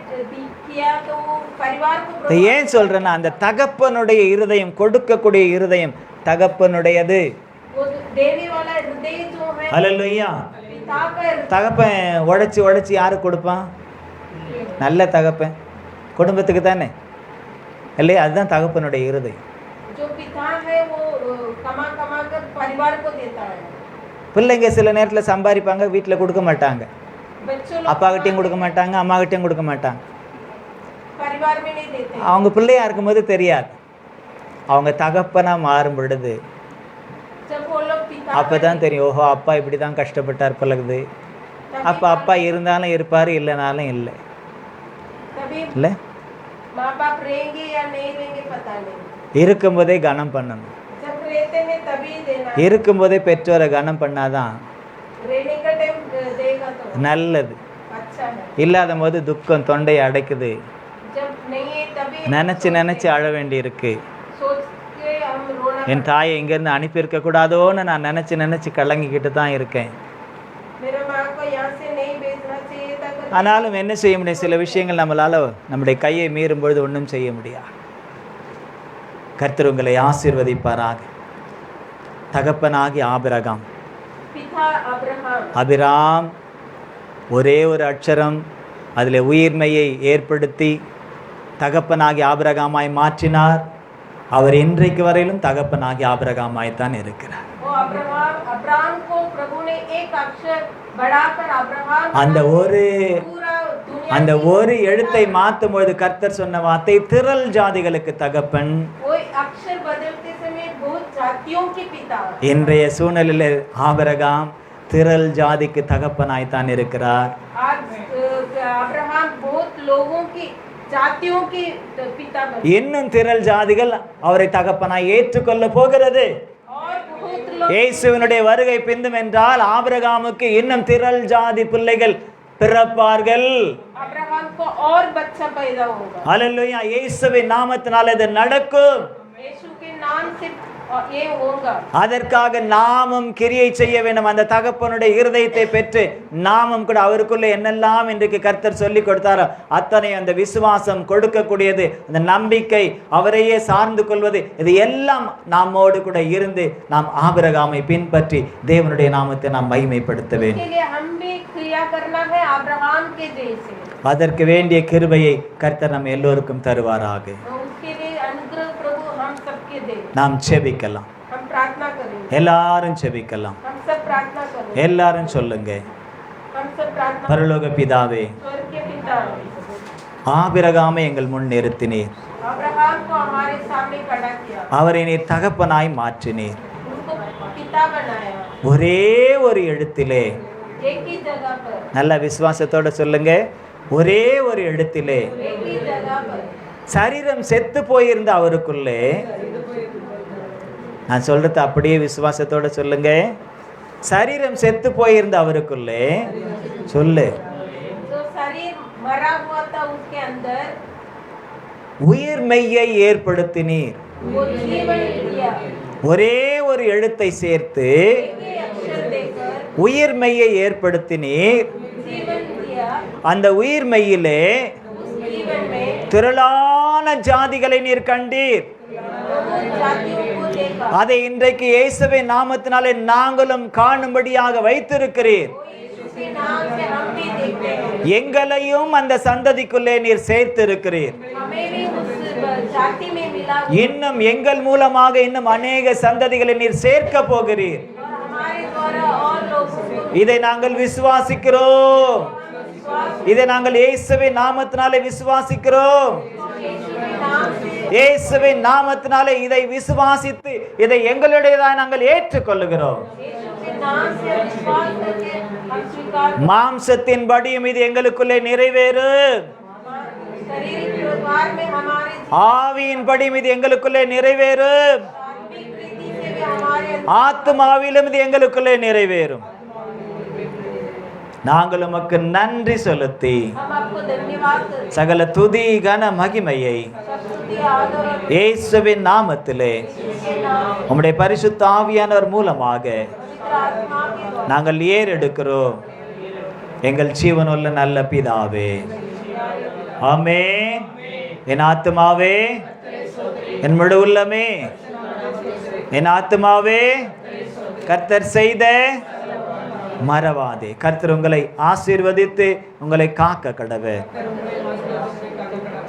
किया तो वो परिवार को இதை ஏன் சொல்றேன்னா, அந்த தகப்பனுடைய இருதயம், கொடுக்கக்கூடிய இருதயம் தகப்பனுடையது. वो देने वाला हृदय जो है அல்லேலூயா. पिता का हृदय। தகப்பன் உழைச்சி யாருக்கு கொடுப்பான்? நல்ல தகப்பன் குடும்பத்துக்கு தானே இல்லையா? அதுதான் தகப்பனுடைய இருதயம். जो पिता है वो कमा कर परिवार को देता है। பிள்ளைங்க சில நேரத்தில் சம்பாதிப்பாங்க, வீட்டில் கொடுக்க மாட்டாங்க. बच्चों लोग அப்பாகிட்டையும் கொடுக்க மாட்டாங்க, அம்மாகிட்டையும் கொடுக்க மாட்டாங்க. परिवार में नहीं देते। அவங்க பிள்ளையா இருக்கும்போது தெரியாது, அவங்க தகப்பனா மாறும் பொழுது जब वो लोग पिता அப்போ தான் தெரியும், ஓஹோ அப்பா இப்படி தான் கஷ்டப்பட்டார் பழகுது. அப்போ அப்பா இருந்தாலும் இருப்பார், இல்லைனாலும் இல்லை तभी இல்லை. माँ बाप रहेंगे या नहीं रहेंगे पता नहीं। இருக்கும்போதே கனம் பண்ணணும். जब रहते हैं तभी देना। இருக்கும்போதே பெற்றோரை கனம் பண்ணாதான் रहने का टाइम देगा तो நல்லது. अच्छा है। இல்லாத போது துக்கம் தொண்டையை அடைக்குது, जब नहीं है तभी நினச்சி அழ வேண்டி இருக்கு. सोच के हम रोना। என் தாயை இங்கேருந்து அனுப்பியிருக்க கூடாதோன்னு நான் நினச்சி கலங்கிக்கிட்டு தான் இருக்கேன். मेरे माँ को यहाँ से नहीं भेजना चाहिए था। ஆனாலும் என்ன செய்ய முடியும், சில விஷயங்கள் நம்மளால் நம்முடைய கையை மீறும் பொழுது ஒன்றும் செய்ய முடியாது. கர்த்தர் உங்களை ஆசீர்வதிப்பாராக. தகப்பனாகி ஆபிரகாம், पिता अब्राहम அபிராம் ஒரே ஒரு அட்சரம் அதில் உயிர்மையை ஏற்படுத்தி தகப்பனாகி ஆபிரகாமாய் மாற்றினார். அவர் இன்றைக்கு வரையிலும் தகப்பனாகி ஆபிரகாமாய்த்தான் இருக்கிறார். वो अब्राहम को प्रभु ने एक अक्षर बढ़ाकर अब्राहम அந்த ஒரு पूरा दुनिया அந்த ஒரு எழுத்தை மாற்றும் பொழுது கர்த்தர் சொன்ன வார்த்தை திரள் ஜாதிகளுக்கு தகப்பன். वो अक्षर बदलते समय बहुत जातियों के पिता। இன்றைய சூழ்நிலையில் ஆபிரகாம் திரள் ஜாதிக்கு தகப்பனாய்த்தான் இருக்கிறார். आज अब्राहम बहुत लोगों की जातियों के पिता बने। இன்னும் திரள் ஜாதிகள் அவரை தகப்பனாய் ஏற்றுக்கொள்ள போகிறது. और बहुत लोग இயேசுவினுடைய வருகை பிந்தும் என்றால் ஆபிரகாமுக்கு இன்னும் திரள் ஜாதி பிள்ளைகள் பிறப்பார்கள். अब्राहम को और बच्चा पैदा होगा। அல்லேலூயா. இயேசுவின் நாமத்தினால் இது நடக்கும். यीशु के नाम से ये होगा। அதற்காக நாமும் கிரியை செய்ய வேண்டும். அந்த தகப்பனுடைய இருதயத்தை பெற்று நாமும் கூட அவருக்குள்ள என்னெல்லாம் இன்றைக்கு கர்த்தர் சொல்லி கொடுத்தாரோ அத்தனை அந்த விசுவாசம் கொடுக்கக்கூடியது, அந்த நம்பிக்கை, அவரையே சார்ந்து கொள்வது, இது எல்லாம் நம்மோடு கூட இருந்து நாம் ஆபிரகாமை பின்பற்றி தேவனுடைய நாமத்தை நாம் மகிமைப்படுத்த வேண்டும். इसके लिए हम भी क्रिया करना है अब्राहम के जैसे। அதற்கு வேண்டிய கிருபையை கர்த்தர் நம்ம எல்லோருக்கும் தருவாராக. उसके लिए अनुग्रह प्रभु हम सबके दे। நாம் செபிக்கலாம், हम प्रार्थना करेंगे। எல்லாரும் செபிக்கலாம். हम सब प्रार्थना करेंगे। எல்லாரும் சொல்லுங்க. हम सब प्रार्थना। பரலோக பிதாவே, स्वर्ग के पिता, ஆபிரகாமை எங்கள் முன் நிறுத்தினீர். अब्राहम को हमारे सामने खड़ा किया, அவரை நீர் தகப்பனாய் மாற்றினீர். उनको पिता बनाया। ஒரே ஒரு எழுத்திலே, एक ही जगह पर, நல்ல விசுவாசத்தோட சொல்லுங்க, ஒரே ஒரு எழுத்திலே एक ही जगह पर சரீரம் செத்து போயிருந்த அவருக்குள்ளே, நான் சொல்றது அப்படியே விசுவாசத்தோட சொல்லுங்க, சரீரம் செத்து போயிருந்த அவருக்குள்ளே சொல்லு, जो शरीर मरा हुआ था उसके अंदर உயிர் மெய்யை ஏற்படுத்தினீர். वो जीवन दिया। ஒரே ஒரு எழுத்தை சேர்த்து एक ही अक्षर देकर உயிர் மெய்யை ஏற்படுத்தினீர். जीवन दिया। அந்த உயிர்மெய்யிலே उस जीवन में திரளான ஜாதிகளை நீர் கண்டீர். बहुत जातियों को देखा, அதை இன்றைக்கு இயேசுவின் நாமத்தினாலே நாங்களும் காணும்படியாக வைத்திருக்கிறீர். यीशु के नाम से हम भी देखते हैं, எங்களையும் அந்த சந்ததிக்குள்ளே நீர் சேர்த்திருக்கிறீர். हमें भी उस जाति में मिला இன்னும் எங்கள் மூலமாக இன்னும் अनेक சந்ததிகளை நீர் சேர்க்க போகிறீர். और हमारे द्वारा और लोगों को இதை நாங்கள் விசுவாசிக்கிறோம். இதை நாங்கள் இயேசுவின் நாமத்தினாலே விசுவாசிக்கிறோம். यीशु के नाम से இயேசுவின் நாமத்தினாலே இதை விசுவாசித்து இதை எங்களுடையதாக நாங்கள் ஏற்றுக்கொள்ளுகிறோம். यीशु के नाम से विश्वास करके हम स्वीकार மாம்சத்தின்படியும் இது எங்களுக்குள்ளே நிறைவேறு. शरीर के व्यवहार में हमारे ஆவியின்படியும் இது எங்களுக்குள்ளே நிறைவேறு. आत्मिक रीति से भी हमारे ஆத்மாவிலும் இது எங்களுக்குள்ளே நிறைவேறும். நாங்கள் உமக்கு நன்றி செலுத்தி हम आपको धन्यवाद करते சகல துதி கன மகிமையை हैं, सब स्तुति आदर और இயேசுவின் நாமத்திலே यीशु के नाम உம்முடைய பரிசுத்த ஆவியானவர் மூலமாக पवित्र आत्मा के द्वारा நாங்கள் ஏறெடுக்கிறோம். எங்கள் ஜீவனுள்ள நல்ல பிதாவே, ஆமென். என் ஆத்துமாவே, என் முழு உள்ளமே, என் ஆத்துமாவே கர்த்தர் செய்த மறவாதே. கர்த்தர் உங்களை ஆசீர்வதித்து உங்களை காக்க கடவர்.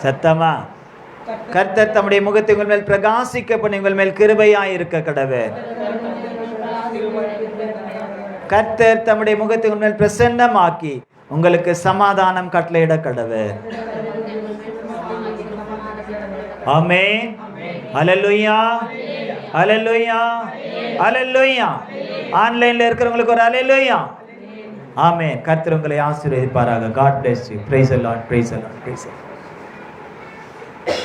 சத்தமா? கர்த்தர் தம்முடைய முகத்தை உங்கள் மேல் பிரகாசிக்க பண்ணி உங்கள் மேல் கிருபையாய் இருக்க கடவர். கர்த்தர் தம்முடைய முகத்தை உங்கள் மேல் பிரசன்னமாக்கி உங்களுக்கு சமாதானம் கட்டளையிட கடவர். ஆமென். ஹல்லேலூயா, ஹல்லேலூயா, ஹல்லேலூயா. ஆன்லைன்ல இருக்கிறவங்களுக்கு ஒரு ஹல்லேலூயா. ஆமென். கர்த்தர் உங்களை ஆசீர்வதிப்பாராக. God bless you. Praise the Lord. Praise the Lord. Praise the Lord.